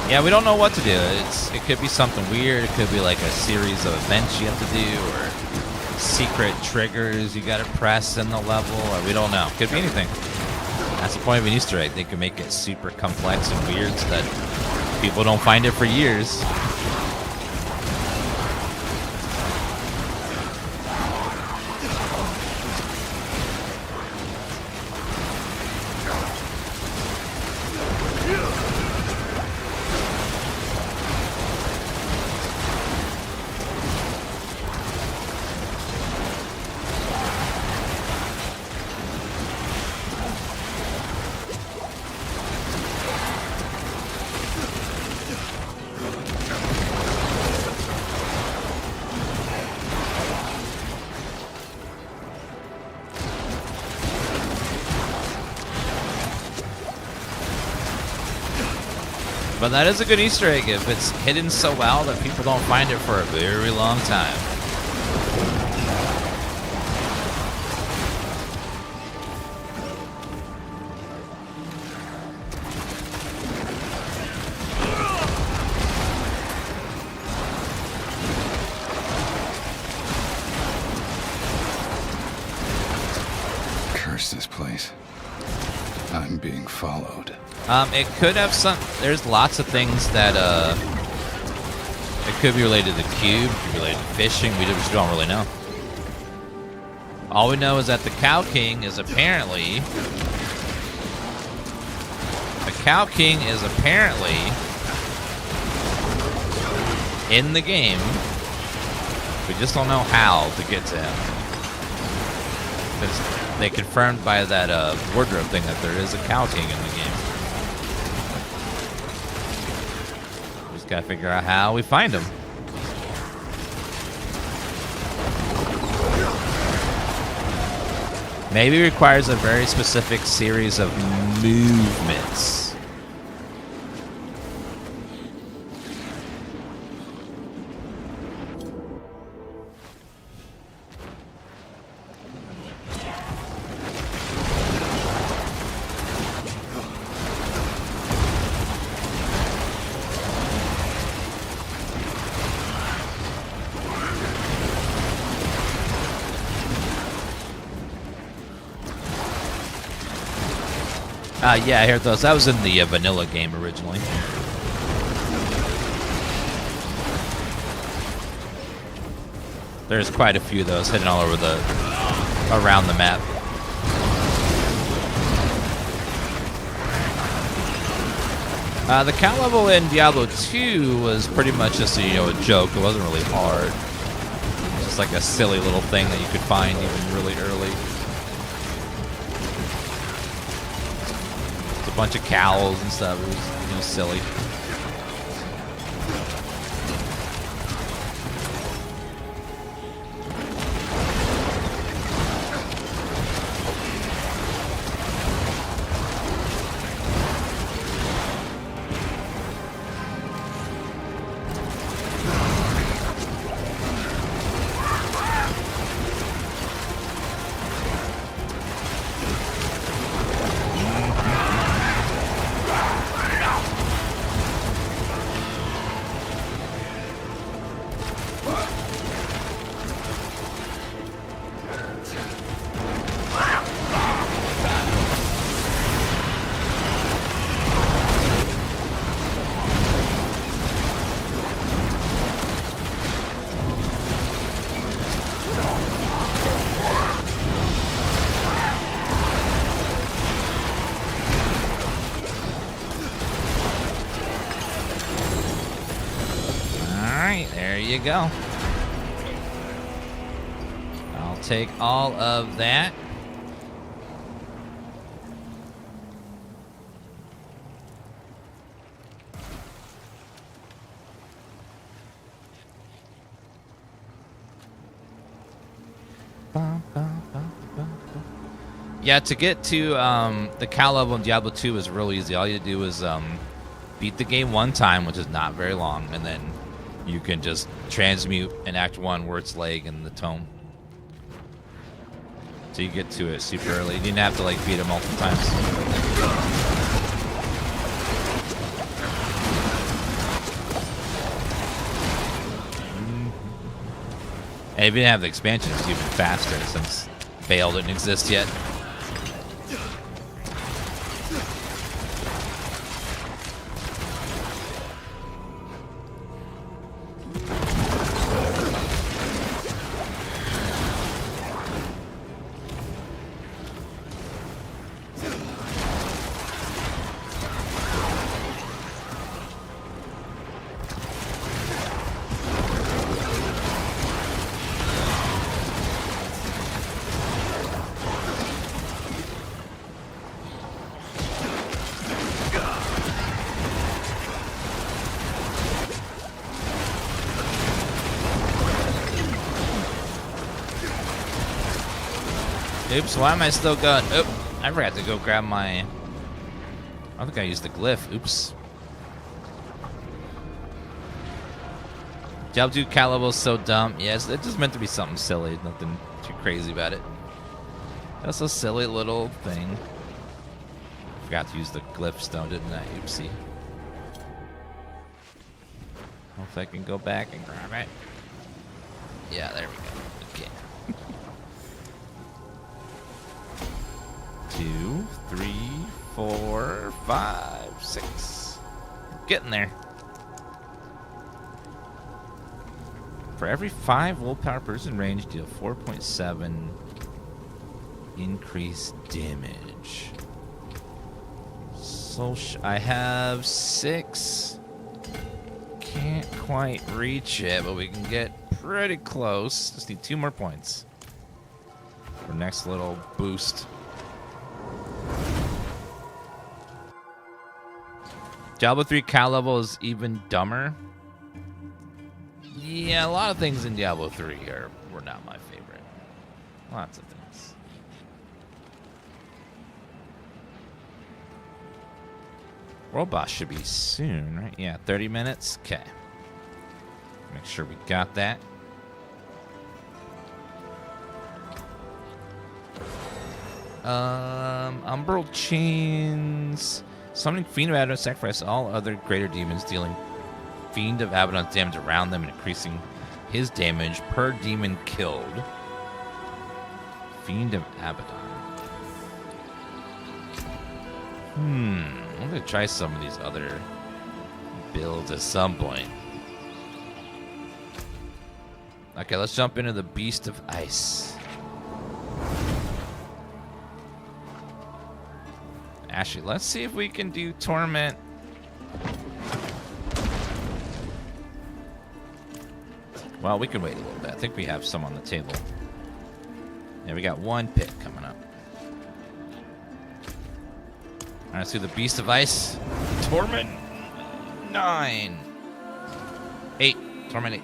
Yeah, we don't know what to do. It could be something weird. It could be like a series of events you have to do, or secret triggers you gotta press in the level, or we don't know. Could be anything. That's the point of an Easter egg. They can make it super complex and weird so that people don't find it for years. But that is a good Easter egg if it's hidden so well that people don't find it for a very long time. Curse this place. I'm being followed. It could have some. There's lots of things that it could be related to the cube, it could be related to fishing. We just don't really know. All we know is that the Cow King is apparently in the game. We just don't know how to get to him. They confirmed by that wardrobe thing that there is a Cow King in the game. We just gotta figure out how we find him. Maybe it requires a very specific series of movements. Yeah, I heard those. That was in the vanilla game originally. There's quite a few of those hidden all over around the map. The count level in Diablo 2 was pretty much just a joke. It wasn't really hard. Just like a silly little thing that you could find even really early. It's a bunch of cows and stuff. It was silly. There you go. I'll take all of that. Yeah, to get to the cow level in Diablo 2 is real easy. All you do is beat the game one time, which is not very long, and then you can just transmute in Act 1 where it's leg and the tome. So you get to it super early. You didn't have to beat it multiple times. And if you didn't have the expansion, it's even faster since Veil didn't exist yet. Oops, why am I still going? Oop, I forgot to go grab my... I think I used the glyph. Oops. Diablo 2 cat level is so dumb. Yes, it's just meant to be something silly. Nothing too crazy about it. That's a silly little thing. Forgot to use the glyph stone, didn't I? Oopsie. Hope I can go back and grab it. Yeah, there we go. Okay. 2, 3, 4, 5, 6. Getting there. For every 5 willpower person range, deal 4.7 increased damage. So I have 6. Can't quite reach it, but we can get pretty close. Just need 2 more points for next little boost. Diablo 3 cow level is even dumber. Yeah, a lot of things in Diablo 3 were not my favorite. Lots of things. World boss should be soon, right? Yeah, 30 minutes. Okay. Make sure we got that. Umbral Chains. Summoning Fiend of Abaddon, sacrifice all other greater demons, dealing Fiend of Abaddon's damage around them and increasing his damage per demon killed. Fiend of Abaddon. I'm gonna try some of these other builds at some point. Okay, let's jump into the Beast of Ice. Actually, let's see if we can do Torment. Well, we can wait a little bit. I think we have some on the table. Yeah, we got one pick coming up. All right, let's do the Beast of Ice. Torment 9. 8. Torment 8.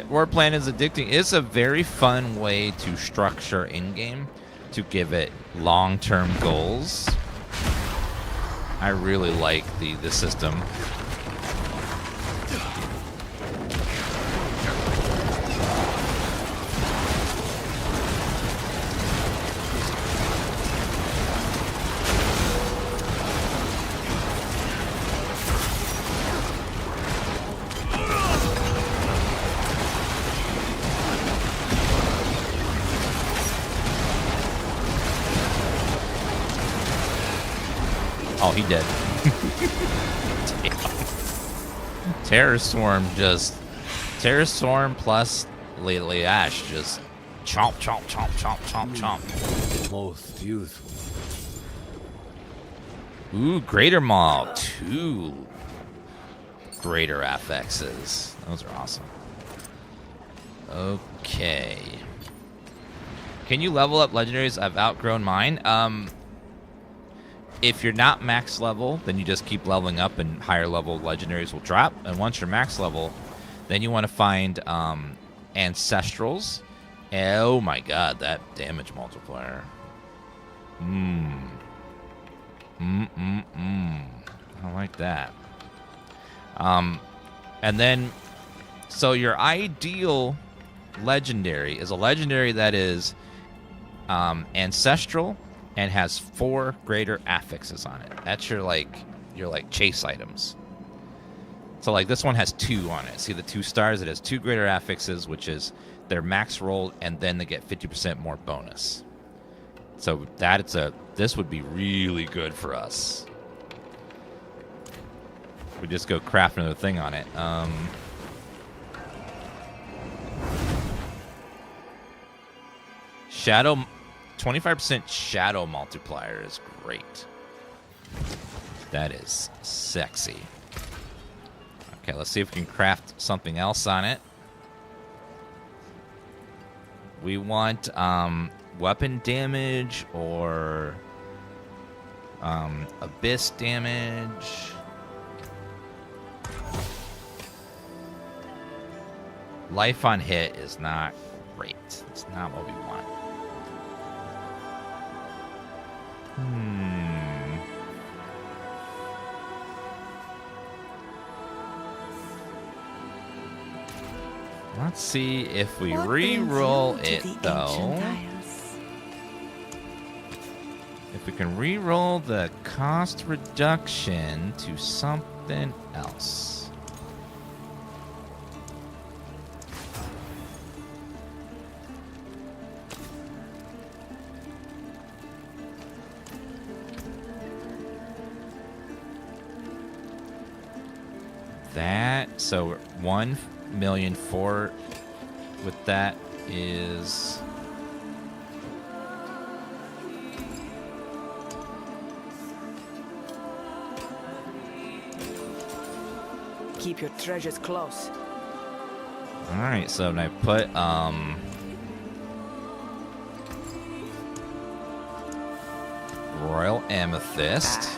Warplan is addicting. It's a very fun way to structure in-game to give it long-term goals. I really like the system. Oh, he dead. Terror Swarm just... Terror Swarm plus Lily Ash just chomp, chomp, chomp, chomp, chomp, chomp. Most useful. Ooh, Greater Maul. 2 Greater Affixes. Those are awesome. Okay. Can you level up legendaries? I've outgrown mine. If you're not max level, then you just keep leveling up and higher level legendaries will drop. And once you're max level, then you want to find Ancestrals. Oh my god, that damage multiplier. I like that. And then, so your ideal legendary is a legendary that is ancestral and has 4 greater affixes on it. That's your chase items. So like this one has 2 on it. See the 2 stars? It has 2 greater affixes, which is their max roll, and then they get 50% more bonus. So this would be really good for us. We just go craft another thing on it. Shadow, 25% shadow multiplier is great. That is sexy. Okay, let's see if we can craft something else on it. We want weapon damage or abyss damage. Life on hit is not great. It's not what we want. Let's see if we re-roll it, though. If we can re-roll the cost reduction to something else. That, so 1,000,004 with that is Keep your treasures close. all right. So when I put Royal Amethyst.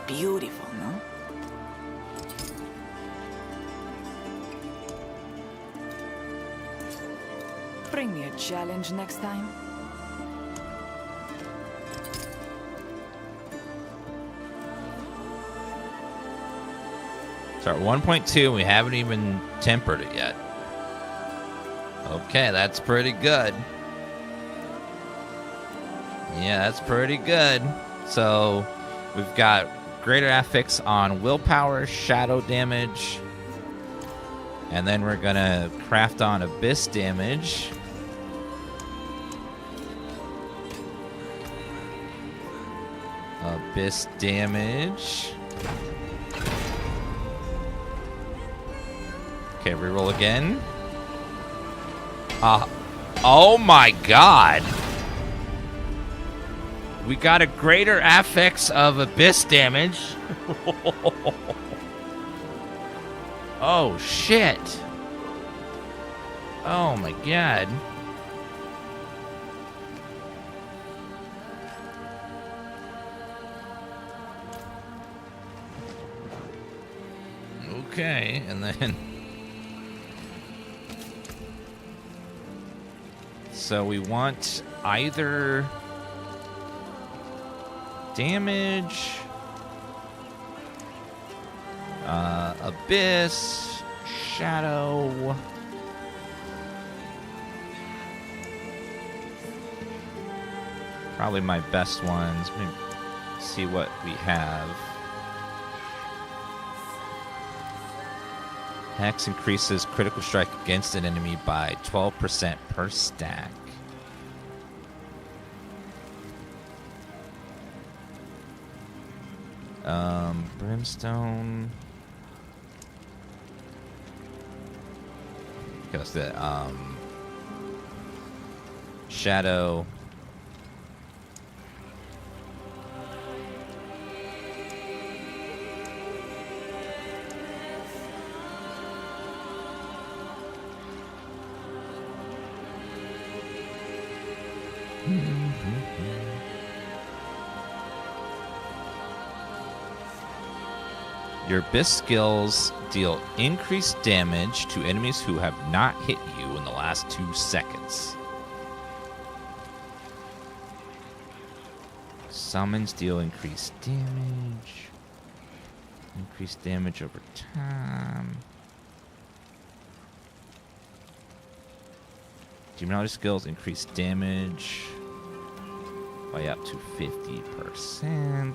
Beautiful, no? Bring me a challenge next time. So Start 1.2, and we haven't even tempered it yet. Okay, that's pretty good. Yeah, that's pretty good. So we've got greater affix on willpower, shadow damage, and then we're gonna craft on abyss damage. Abyss damage. Okay, reroll again. Oh my god! We got a greater affix of abyss damage. Oh shit! Oh my god. Okay, and then... So we want either damage, abyss, shadow. Probably my best ones. Let me see what we have. Hex increases critical strike against an enemy by 12% per stack. Brimstone. Because the shadow. Your abyss skills deal increased damage to enemies who have not hit you in the last 2 seconds. Summons deal increased damage. Increased damage over time. Demonology skills increase damage by up to 50%.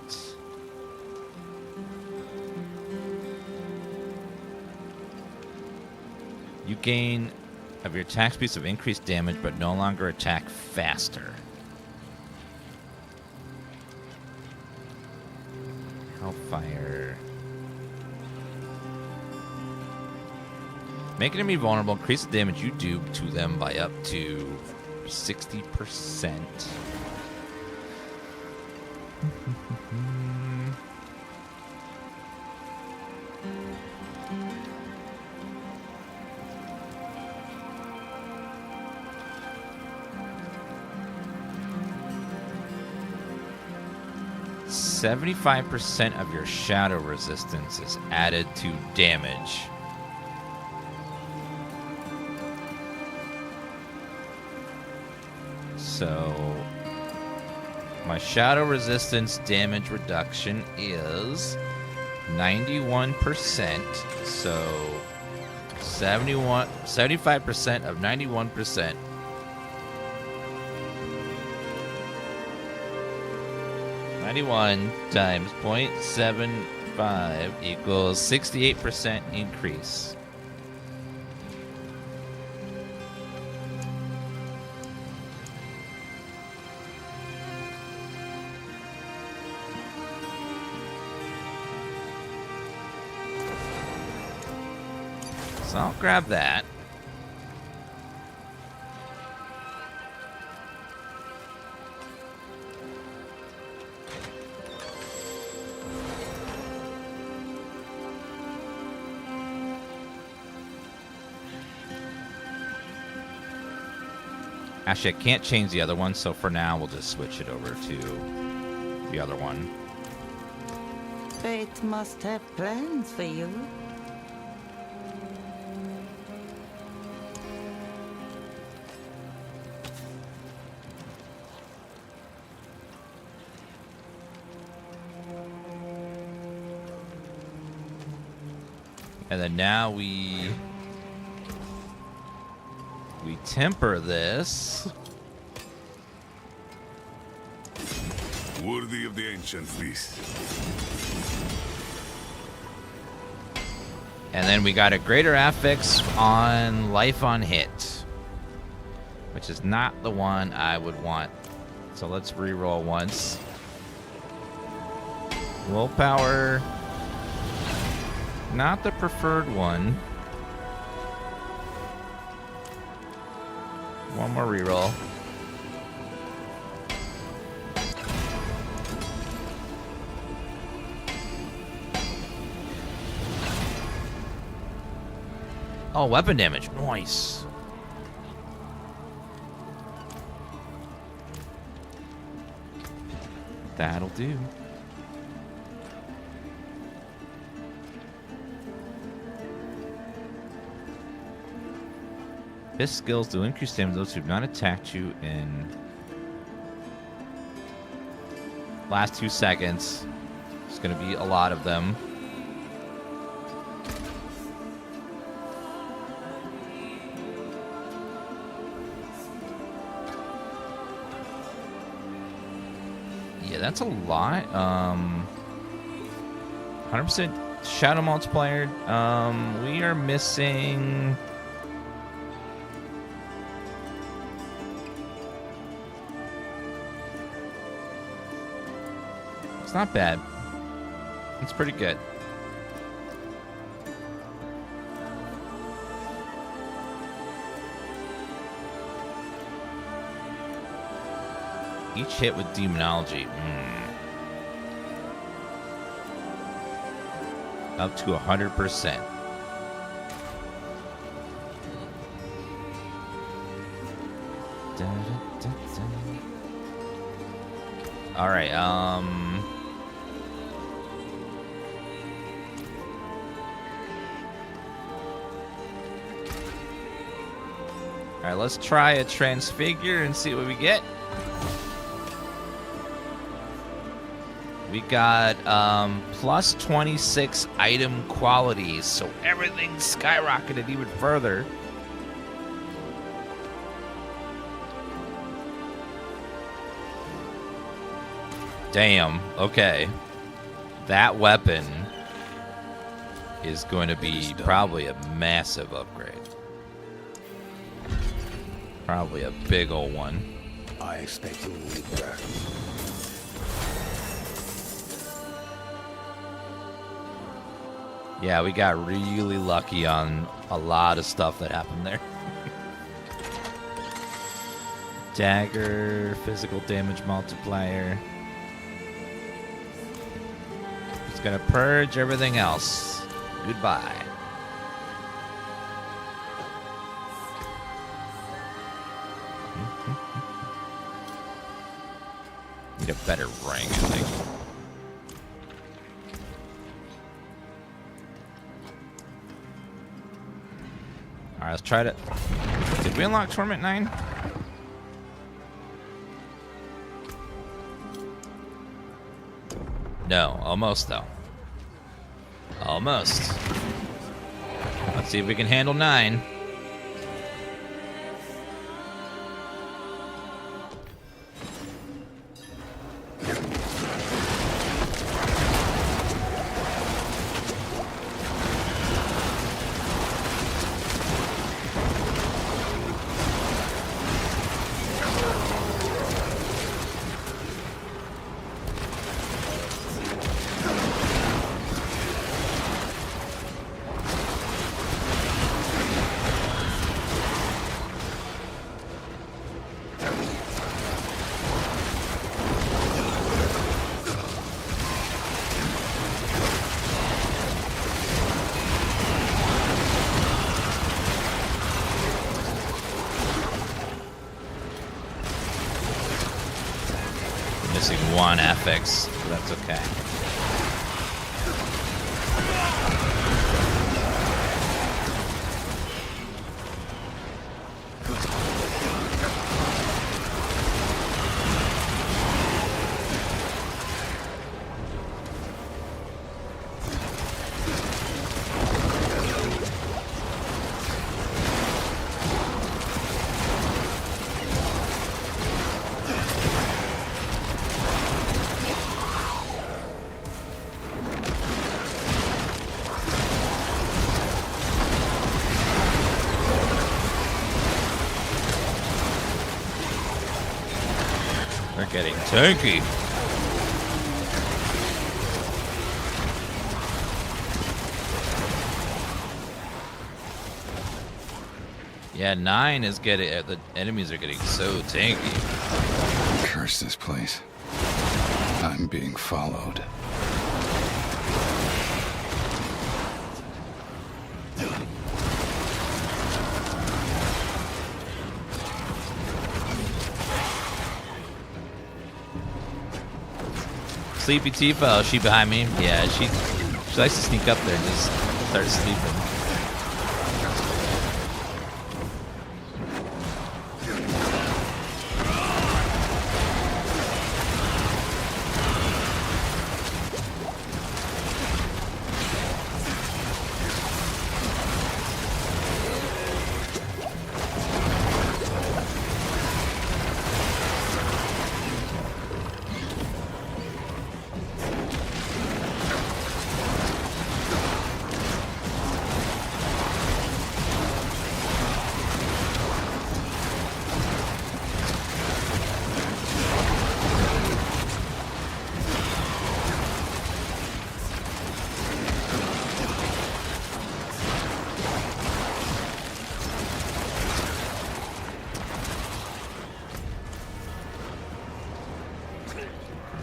You gain of your attack speeds of increased damage, but no longer attack faster. Hellfire. Make an enemy vulnerable. Increase the damage you do to them by up to 60%. 75% of your shadow resistance is added to damage. So my shadow resistance damage reduction is 91%. So 75% of 91%. 91 times 0.75 equals 68% increase. So I'll grab that. Actually, I can't change the other one, so for now we'll just switch it over to the other one. Fate must have plans for you. And then now we temper this. Worthy of the ancients, this. And then we got a greater affix on life on hit, which is not the one I would want. So let's reroll once. Willpower, not the preferred one. One more reroll. Oh, weapon damage. Nice. That'll do. His skills do increase damage to those who have not attacked you in last 2 seconds. There's going to be a lot of them. Yeah, that's a lot. 100% shadow multiplier. We are missing. It's not bad. It's pretty good. Each hit with demonology. Up to 100%. All right. All right, let's try a transfigure and see what we get. We got plus 26 item qualities, so everything's skyrocketed even further. Damn, okay. That weapon is going to be probably a massive upgrade. Probably a big old one. I expect you will return. Yeah, we got really lucky on a lot of stuff that happened there. Dagger, physical damage multiplier. It's gonna purge everything else. Goodbye. Need a better ring, I think. Alright, let's try to... Did we unlock Torment 9? No, almost though. Almost. Let's see if we can handle 9. Missing one affix, but that's okay. They're getting tanky. Yeah, 9 is getting... the enemies are getting so tanky. Curse this place. I'm being followed. Sleepy Tifa, oh, she behind me? Yeah, she likes to sneak up there and just start sleeping.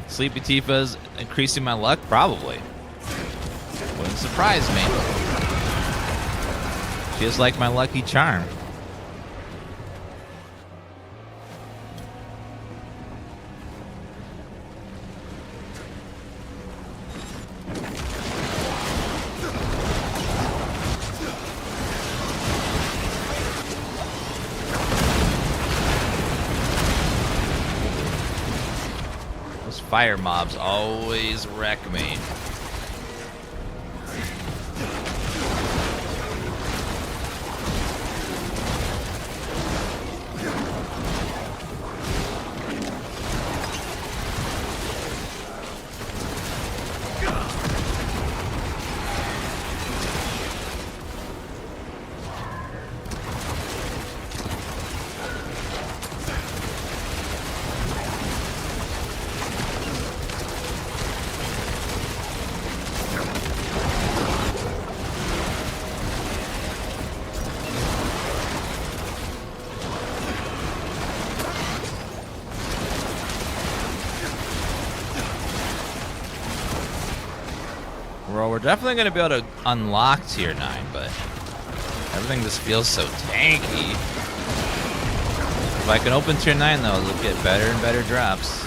Sleepy Tifa's increasing my luck? Probably. Wouldn't surprise me. Feels like my lucky charm. Fire mobs always wreck me. Well, we're definitely going to be able to unlock tier 9, but everything just feels so tanky. If I can open tier 9, though, it'll get better and better drops.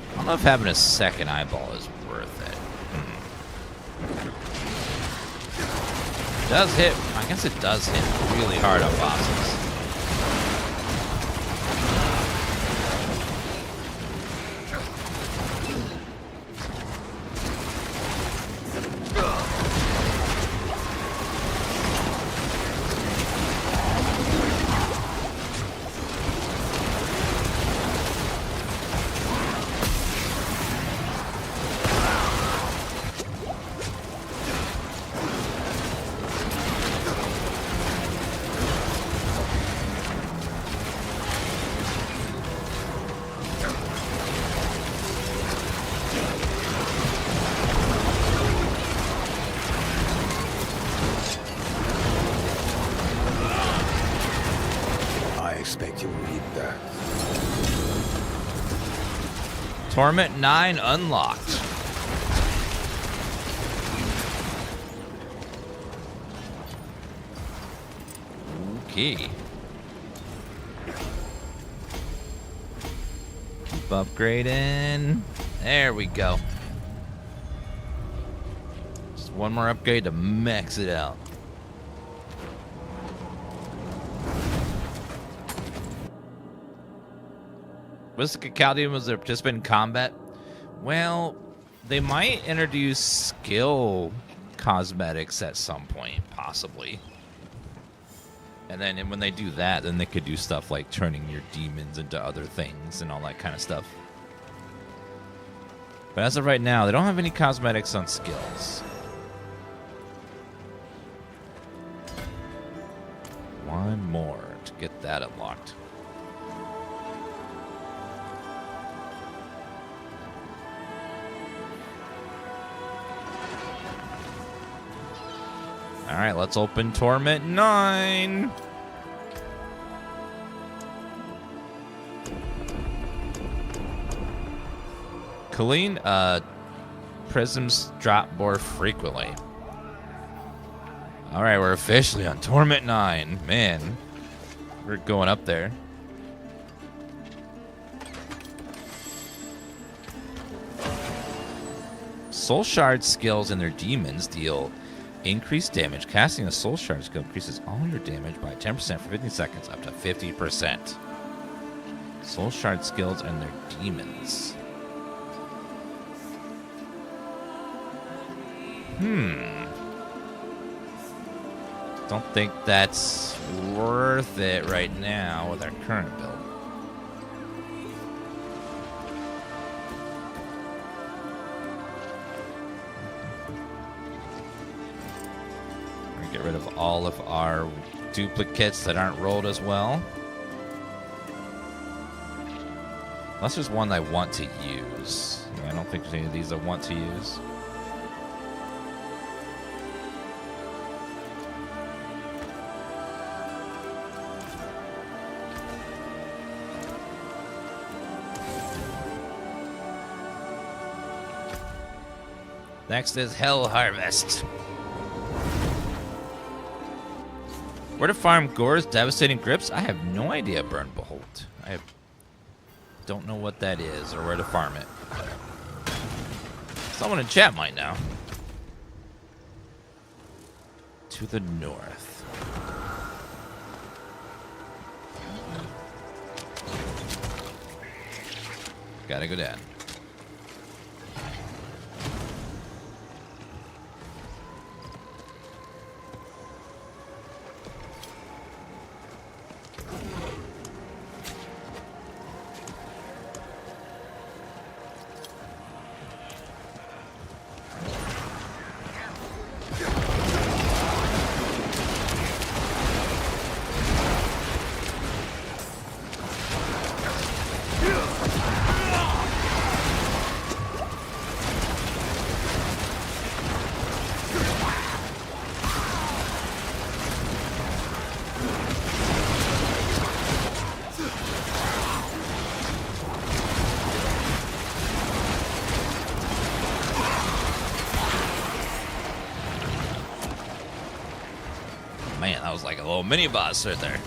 I don't know if having a second eyeball is worth it. It does hit. I guess it does hit really hard on bosses. Torment 9 unlocked. Okay. Keep upgrading. There we go. Just one more upgrade to max it out. Mystic Caldeum was a participant in combat. Well, they might introduce skill cosmetics at some point, possibly. And then when they do that, then they could do stuff like turning your demons into other things and all that kind of stuff. But as of right now, they don't have any cosmetics on skills. One more to get that unlocked. Alright, let's open Torment 9. Colleen, prisms drop more frequently. Alright, we're officially on Torment 9. Man, we're going up there. Soul Shard skills and their demons deal increased damage. Casting a Soul Shard skill increases all your damage by 10% for 15 seconds, up to 50%. Soul Shard skills and their demons. Don't think that's worth it right now with our current build. We're gonna get rid of all of our duplicates that aren't rolled as well. Unless there's one I want to use. I don't think there's any of these I want to use. Next is Hell Harvest. Where to farm Gore's devastating grips? I have no idea, Burn Behold. Don't know what that is or where to farm it. Someone in chat might know. To the north. Gotta go down. Man, that was like a little mini boss right there.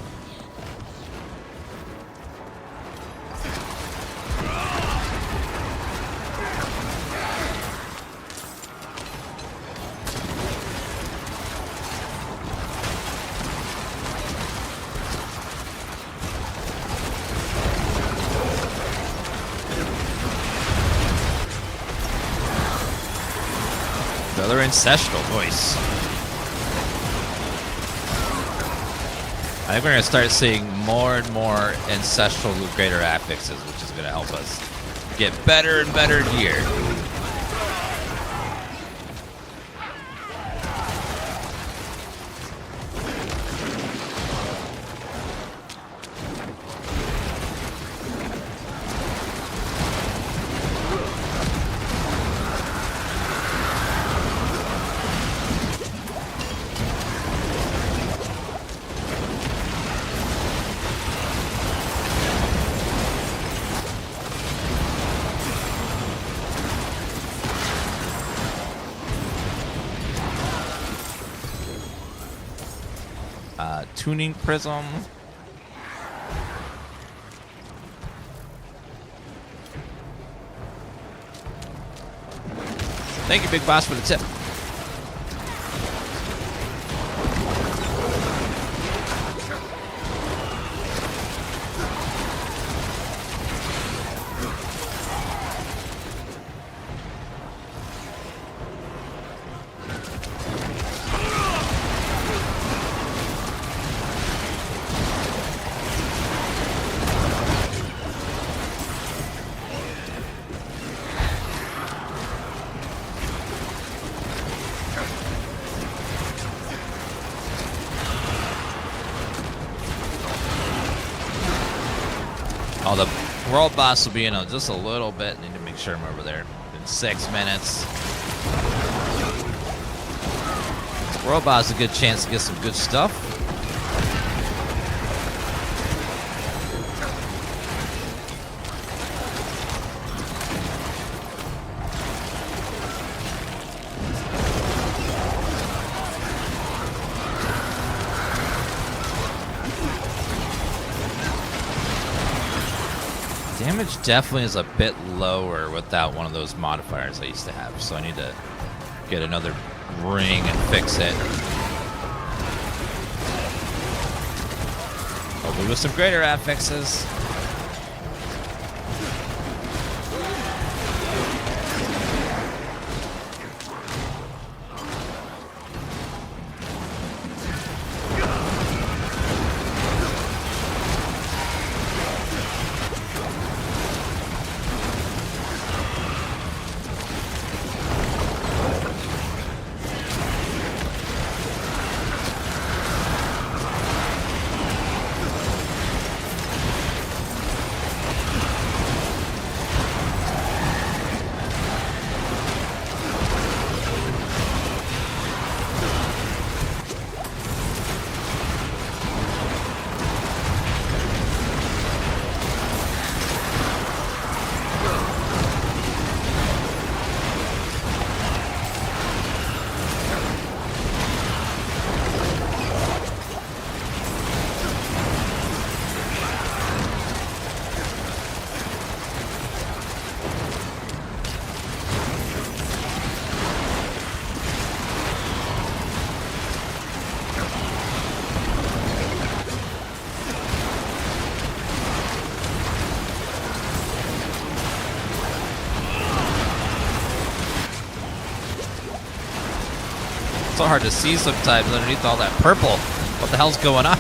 The other ancestral voice. I think we're going to start seeing more and more ancestral greater affixes, which is going to help us get better and better gear. Tuning prism. Thank you, Big Boss, for the tip. Oh, the world boss will be in just a little bit. Need to make sure I'm over there in 6 minutes. World boss is a good chance to get some good stuff. Damage definitely is a bit lower without one of those modifiers I used to have, so I need to get another ring and fix it. Hopefully with some greater affixes. So hard to see sometimes underneath all that purple. What the hell's going on?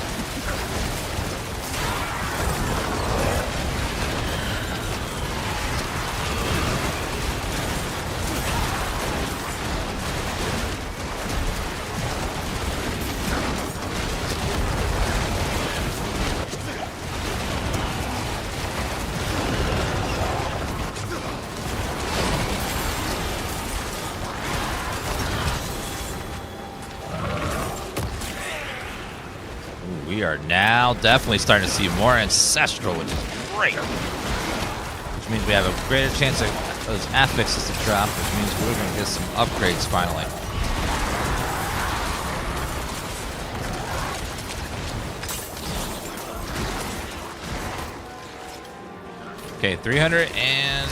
We are now definitely starting to see more ancestral, which is great. Which means we have a greater chance of those affixes to drop, which means we're going to get some upgrades finally. Okay, 300 and...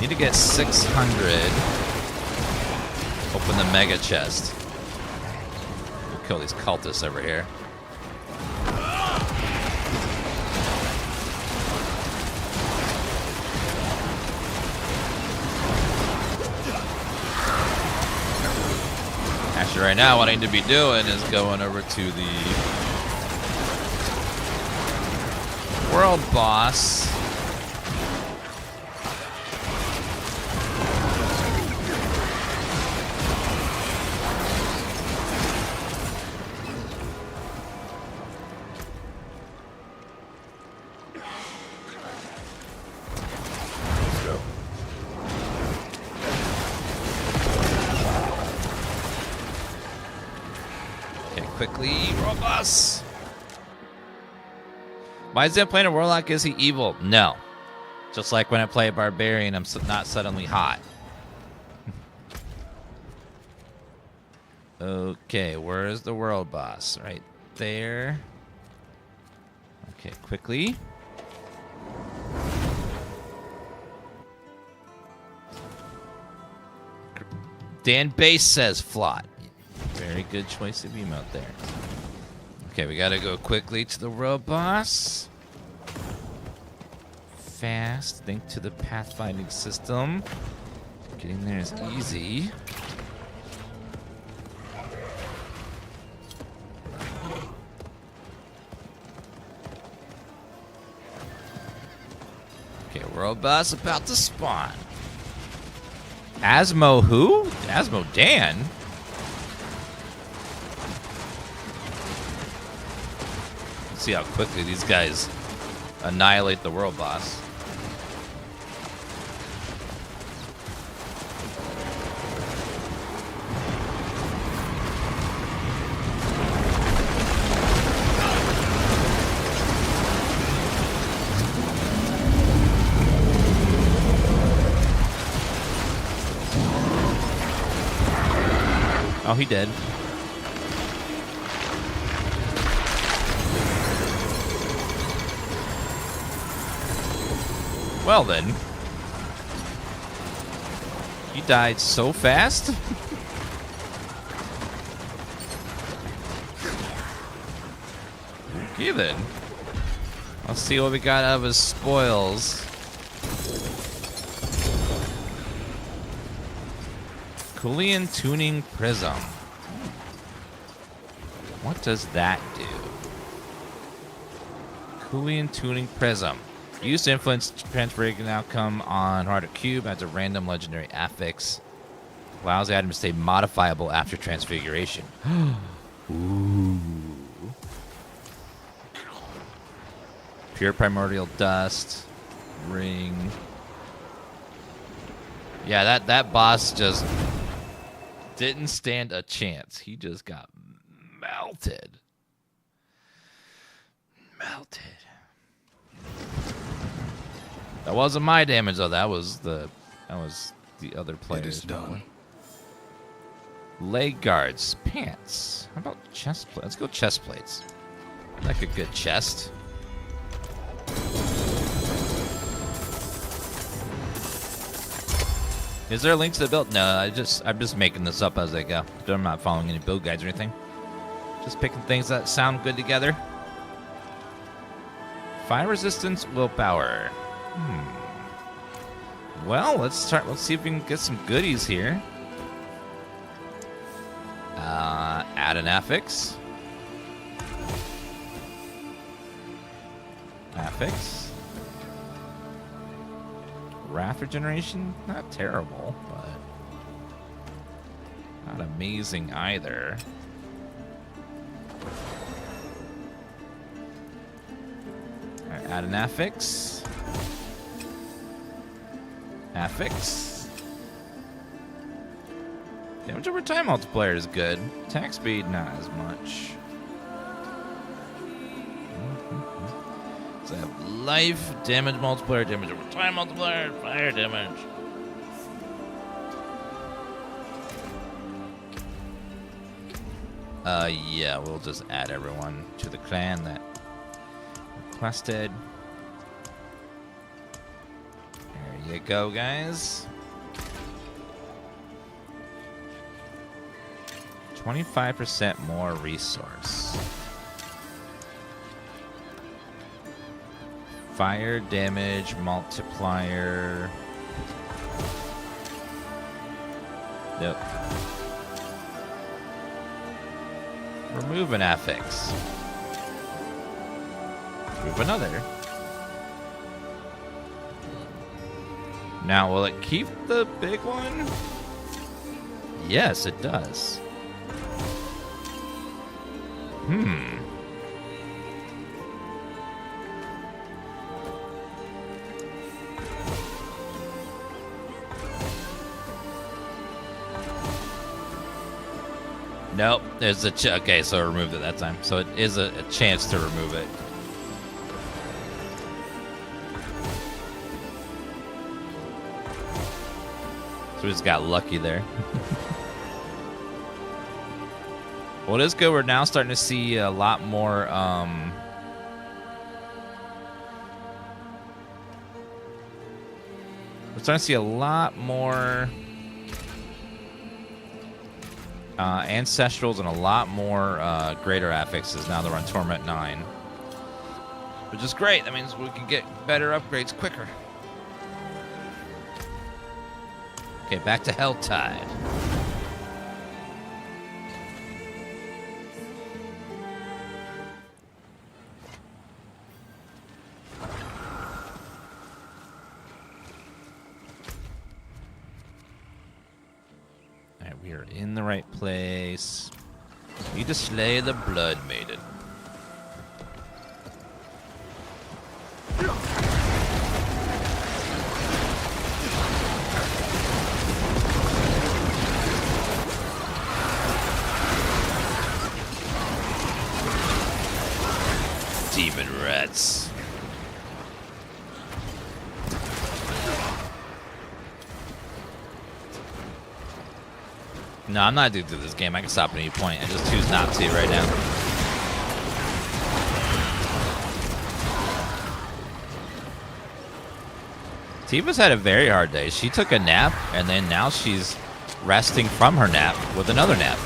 Need to get 600. Open the mega chest. Kill these cultists over here. Actually, right now, what I need to be doing is going over to the world boss. Quickly, robots. Why is it playing a warlock? Is he evil? No. Just like when I play a barbarian, I'm not suddenly hot. Okay, where's the world boss? Right there. Okay, quickly. Dan Base says Flot. Very good choice of emote there. Okay, we gotta go quickly to the world boss. Fast. Think to the pathfinding system. Getting there is easy. Okay, world boss about to spawn. Asmo who? Asmo Dan? See how quickly these guys annihilate the world boss. Oh, he did. Well then. He died so fast? Okay then. Let's see what we got out of his spoils. Kulian Tuning Prism. What does that do? Kulian Tuning Prism. Use to influence transferring outcome on Heart of Cube as a random legendary affix. Allows the item to stay modifiable after transfiguration. Ooh. Pure Primordial Dust. Ring. Yeah, that boss just didn't stand a chance. He just got melted. Melted. That wasn't my damage though. That was the other players. It is done. Leg guards, pants. How about chest plates? Let's go chest plates. I like a good chest. Is there a link to the build? No, I'm just making this up as I go. I'm not following any build guides or anything. Just picking things that sound good together. Fire resistance, willpower. Well, let's start. Let's see if we can get some goodies here. Add an affix. Affix. Wrath regeneration, not terrible, but not amazing either. Alright, add an affix. Affix. Damage over time multiplier is good. Attack speed, not as much. So I have life, damage multiplier, damage over time multiplier, fire damage. Yeah, we'll just add everyone to the clan that requested. There you go, guys. 25% more resource. Fire damage multiplier. Nope. Remove an affix. Remove another. Now, will it keep the big one? Yes, it does. Nope, there's a okay, so I removed it that time. So it is a chance to remove it. So we just got lucky there. Well, it is good. We're now starting to see a lot more. We're starting to see a lot more ancestrals and a lot more greater affixes now that we're on Torment 9. Which is great. That means we can get better upgrades quicker. Okay, back to Helltide. Alright, we are in the right place. Need to slay the Blood Maiden. demon rats. No, I'm not addicted to this game. I can stop at any point. I just choose not to right now. Tifa's had a very hard day. She took a nap, and then now she's resting from her nap with another nap.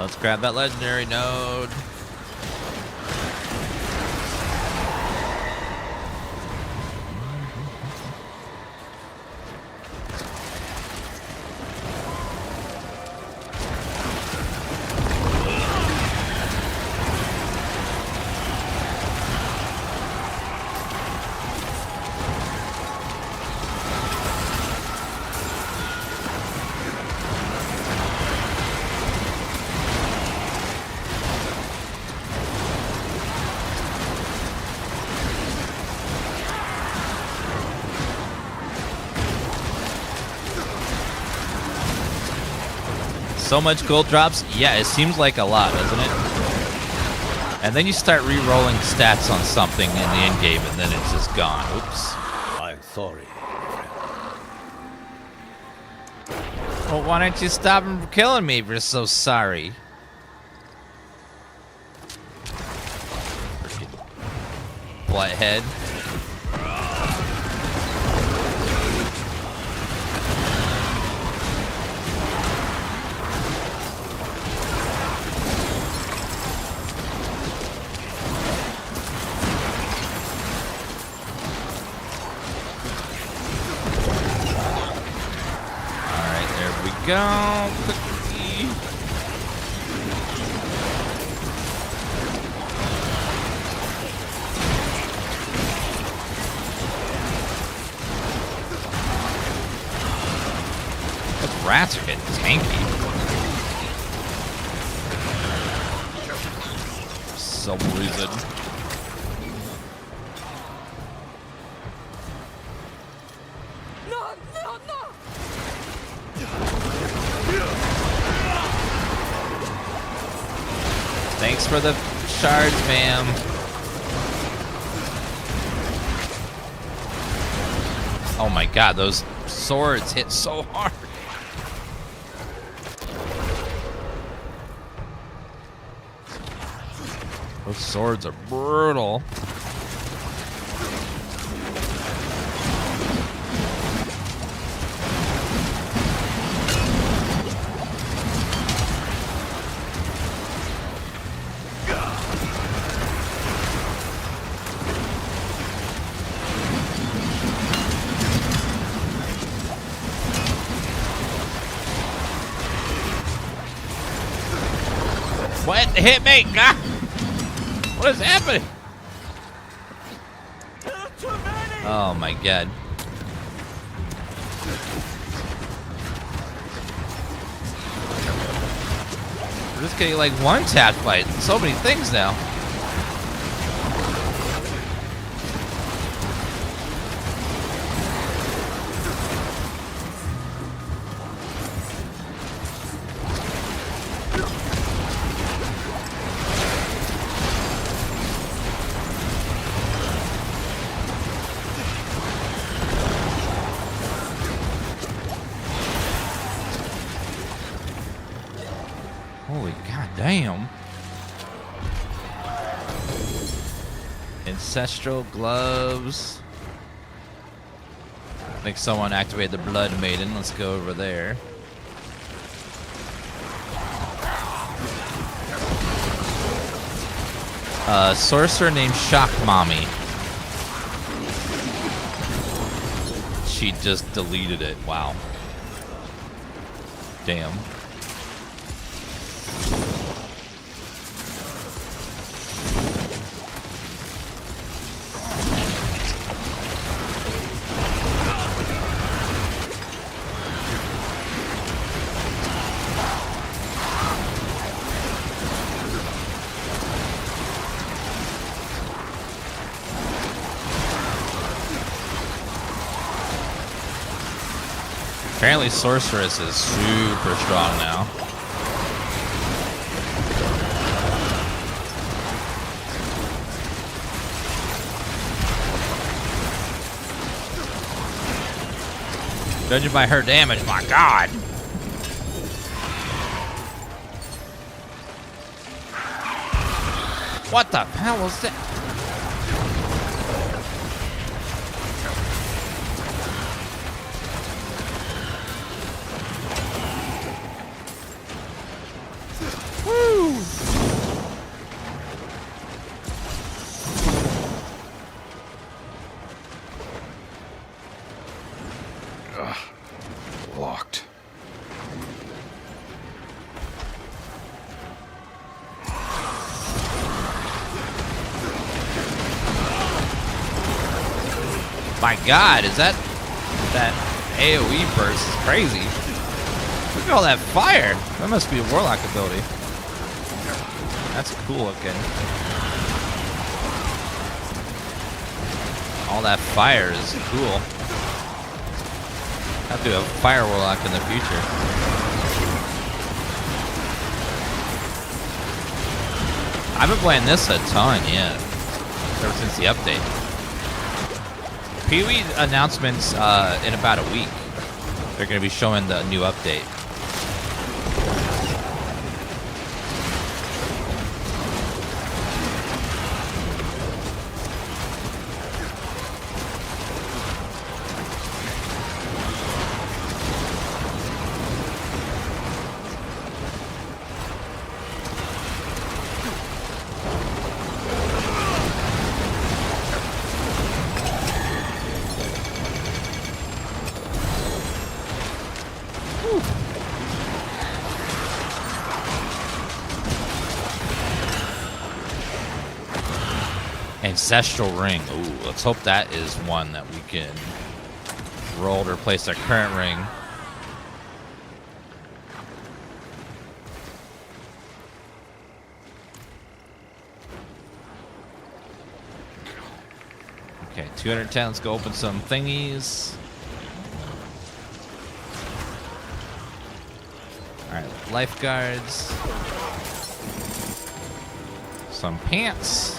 Let's grab that legendary node. So much gold drops? Yeah, it seems like a lot, doesn't it? And then you start re-rolling stats on something in the endgame, and then it's just gone. Oops. I'm sorry. Well, why don't you stop him from killing me if you're so sorry? Freaking butthead. Go quickly. Those rats are getting tanky. For some reason. Thanks for the shards, ma'am. Oh my god, those swords hit so hard. Those swords are brutal. What? Hit me! God! What is happening? Oh my god. We're just getting like one tap fight. So many things now. Holy goddamn. Ancestral gloves. I think someone activated the Blood Maiden. Let's go over there. A sorcerer named Shock Mommy. She just deleted it. Wow. Damn. Apparently Sorceress is super strong now. Judging by her damage, my god! What the hell was that? Woo! Locked. My god, is that AoE burst is crazy. Look at all that fire. That must be a Warlock ability. That's cool looking. All that fire is cool. Have to do a fire Warlock in the future. I've been playing this a ton, yeah. Ever since the update. Pee-wee announcements in about a week. They're going to be showing the new update. Ancestral Ring. Ooh, let's hope that is one that we can roll to replace our current ring. Okay, 210. Let's go open some thingies. Alright, lifeguards. Some pants.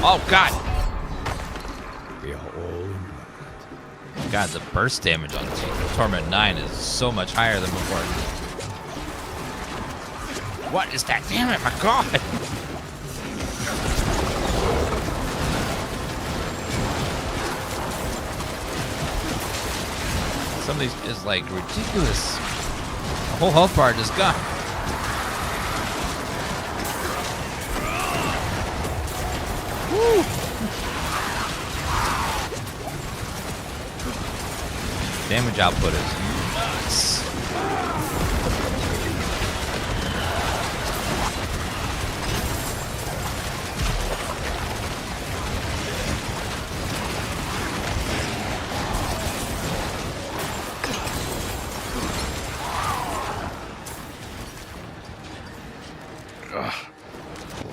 Oh, God. We are all in. God, the burst damage on Torment 9 is so much higher than before. What is that? Damn it, my God. Some of these is like ridiculous. The whole health bar just gone. Woo. Damage output is nuts.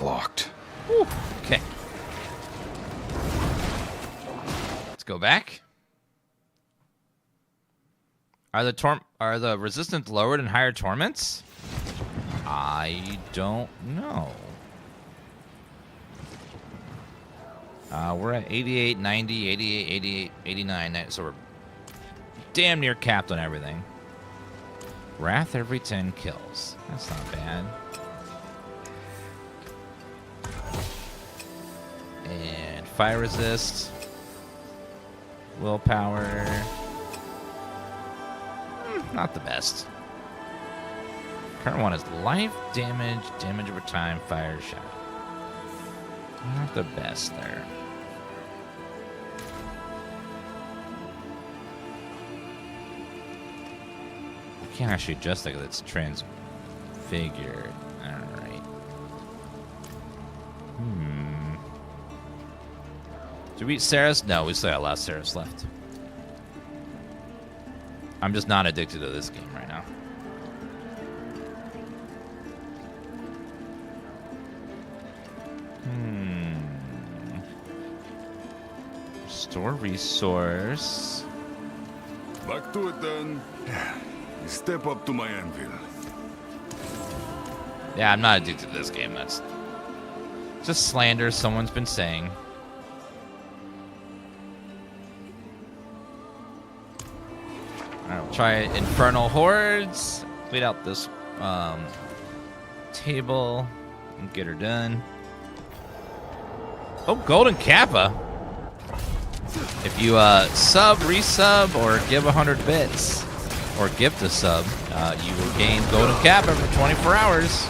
Locked. Woo. Okay. Let's go back. Are the resistance lowered in higher torments? I don't know. We're at 88, 90, 88, 88, 89. So we're damn near capped on everything. Wrath every 10 kills. That's not bad. And fire resist. Willpower. Not the best. Current one is life damage, damage over time, fire shot. Not the best there. You can't actually adjust it because it's transfigured. Alright. Did we eat Saris? No, we still got a lot of Saris left. I'm just not addicted to this game right now. Restore resource. Back to it then. Step up to my anvil. Yeah, I'm not addicted to this game. That's just slander someone's been saying. Alright, we'll try Infernal Hordes. Clean out this table and get her done. Oh, Golden Kappa. If you sub, resub, or give 100 bits, or gift a sub, you will gain Golden Kappa for 24 hours.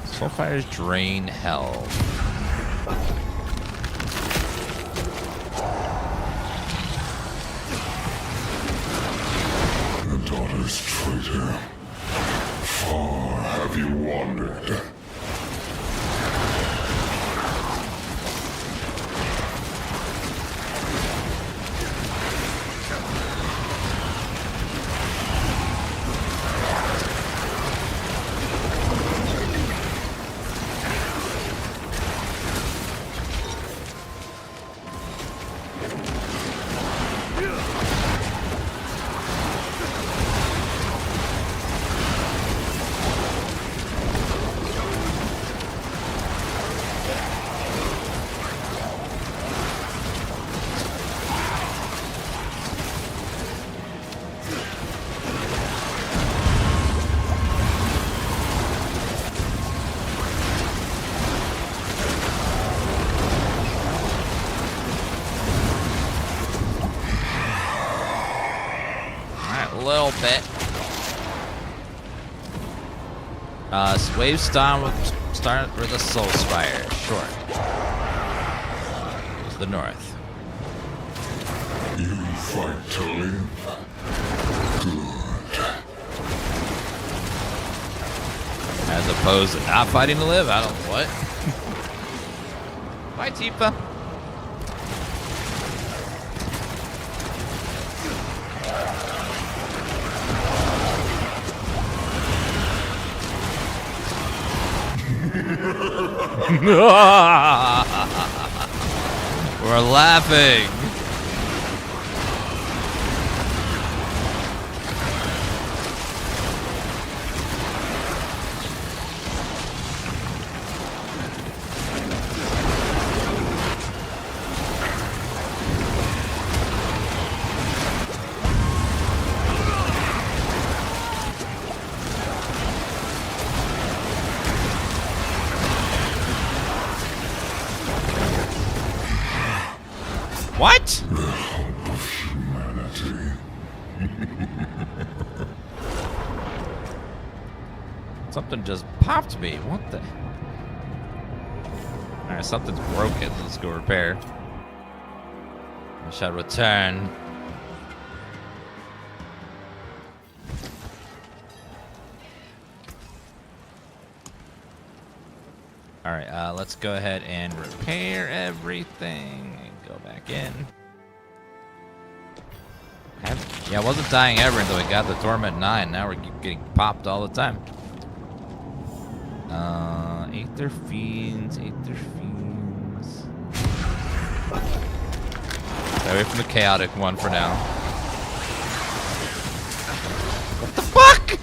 Soulfire's drain hell. The daughter's traitor. Far have you wandered? Little bit. Wave start with a soul spire. Sure. To the north. You fight to live. Good. As opposed to not fighting to live. I don't know what. Bye, Tifa. We're laughing. What? The hope of humanity. Something just popped me. What the? Alright, something's broken. Let's go repair. I shall return. Alright, let's go ahead and repair everything and go back in. Yeah, I wasn't dying ever until we got the Torment 9. Now we're getting popped all the time. Aether Fiends. Stay away from the chaotic one for now. What the fuck?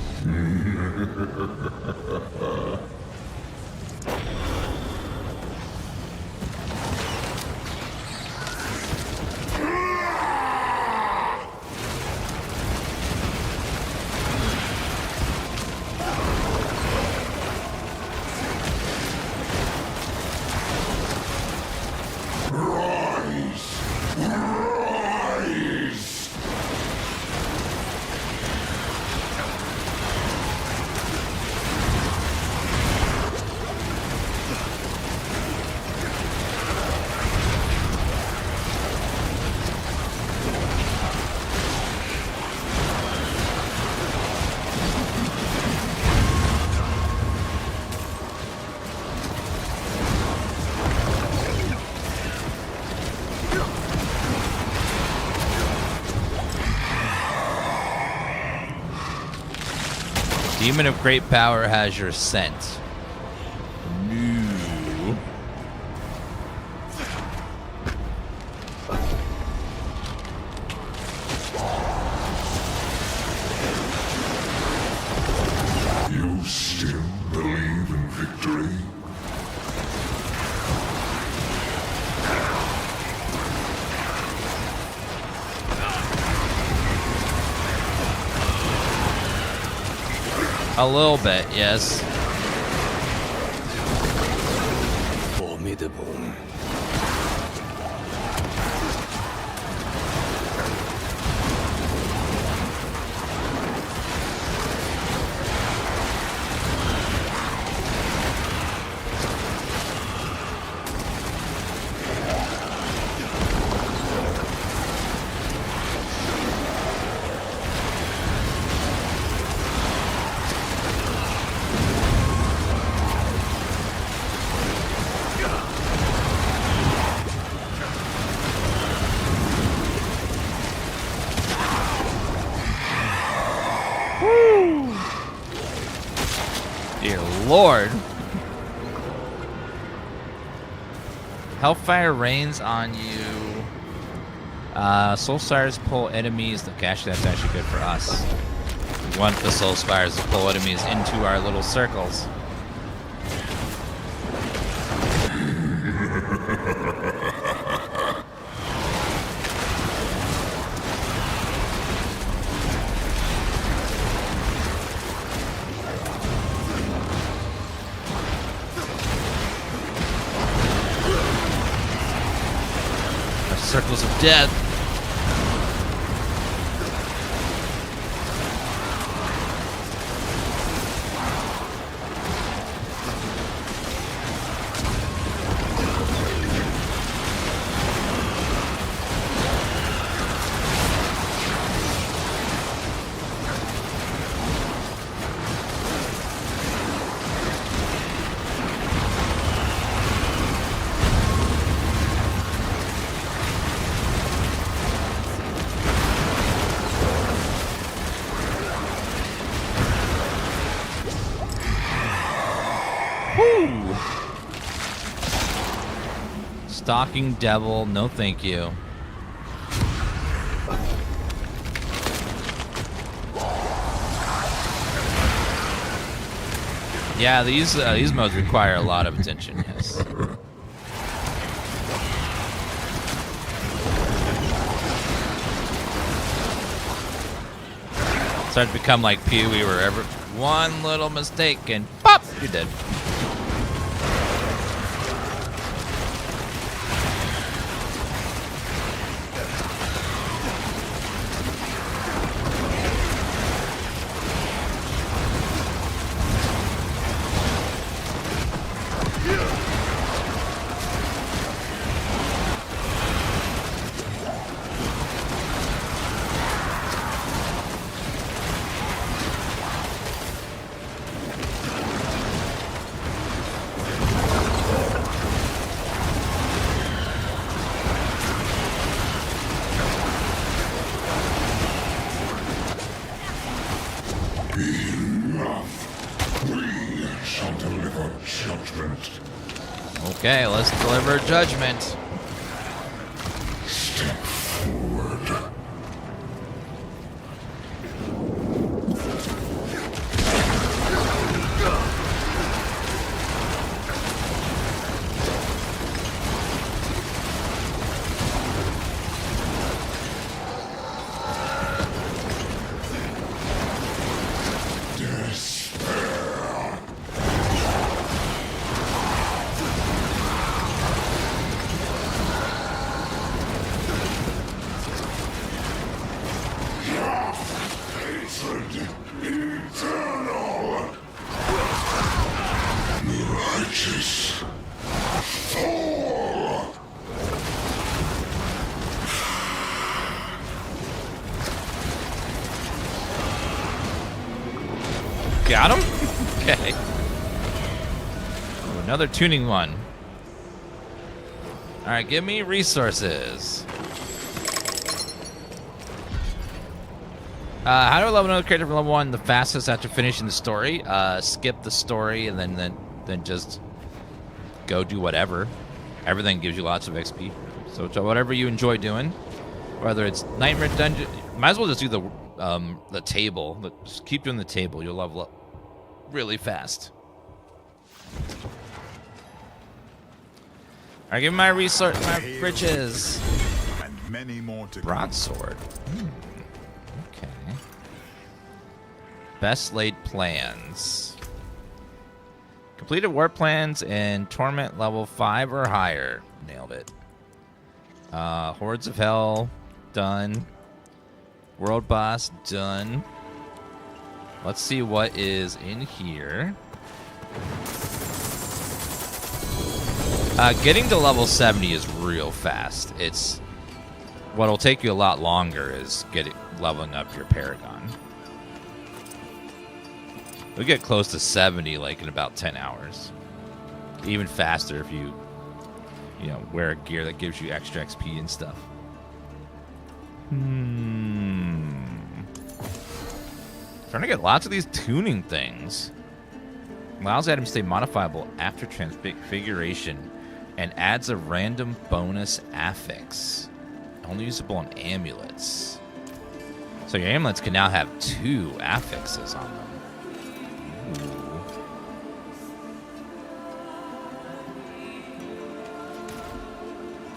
Demon of great power has your scent. No. You still believe in victory? A little bit, yes. Formidable. Dear Lord. Hellfire rains on you. Soulspires pull enemies. Actually, that's actually good for us. We want the Soulspires to pull enemies into our little circles. Circles of death. Stalking devil, no thank you. Yeah, these modes require a lot of attention, yes. Start to become like Pee-wee, where ever one little mistake and pop, you're dead. Okay, let's deliver judgment. Step forward. Another tuning one. All right, give me resources. How do I level another character from level 1 the fastest after finishing the story? Skip the story and then just go do whatever. Everything gives you lots of XP. So whatever you enjoy doing, whether it's Nightmare Dungeon, might as well just do the table. Just keep doing the table. You'll level up really fast. All right, give me my resource, my riches. And many more to come. Broadsword. Okay. Best laid plans. Completed war plans in Torment level 5 or higher. Nailed it. Hordes of Hell, done. World boss, done. Let's see what is in here. Getting to level 70 is real fast. It's what'll take you a lot longer is leveling up your Paragon. You'll get close to 70 like in about 10 hours. Even faster if you wear a gear that gives you extra XP and stuff. Trying to get lots of these tuning things. Allows items to stay modifiable after transfiguration and adds a random bonus affix. Only usable on amulets. So your amulets can now have 2 affixes on them. Ooh.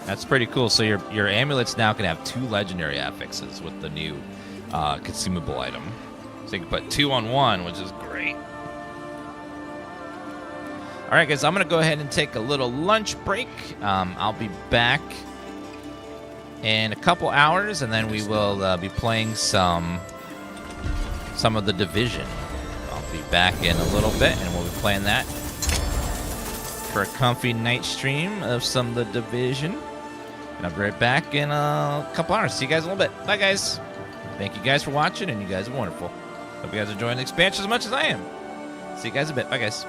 That's pretty cool. So your amulets now can have 2 legendary affixes with the new consumable item. So you can put 2 on 1, which is great. All right, guys, I'm going to go ahead and take a little lunch break. I'll be back in a couple hours, and then we will be playing some of The Division. I'll be back in a little bit, and we'll be playing that for a comfy night stream of some of The Division. And I'll be right back in a couple hours. See you guys in a little bit. Bye, guys. Thank you guys for watching, and you guys are wonderful. Hope you guys are enjoying the expansion as much as I am. See you guys in a bit. Bye, guys.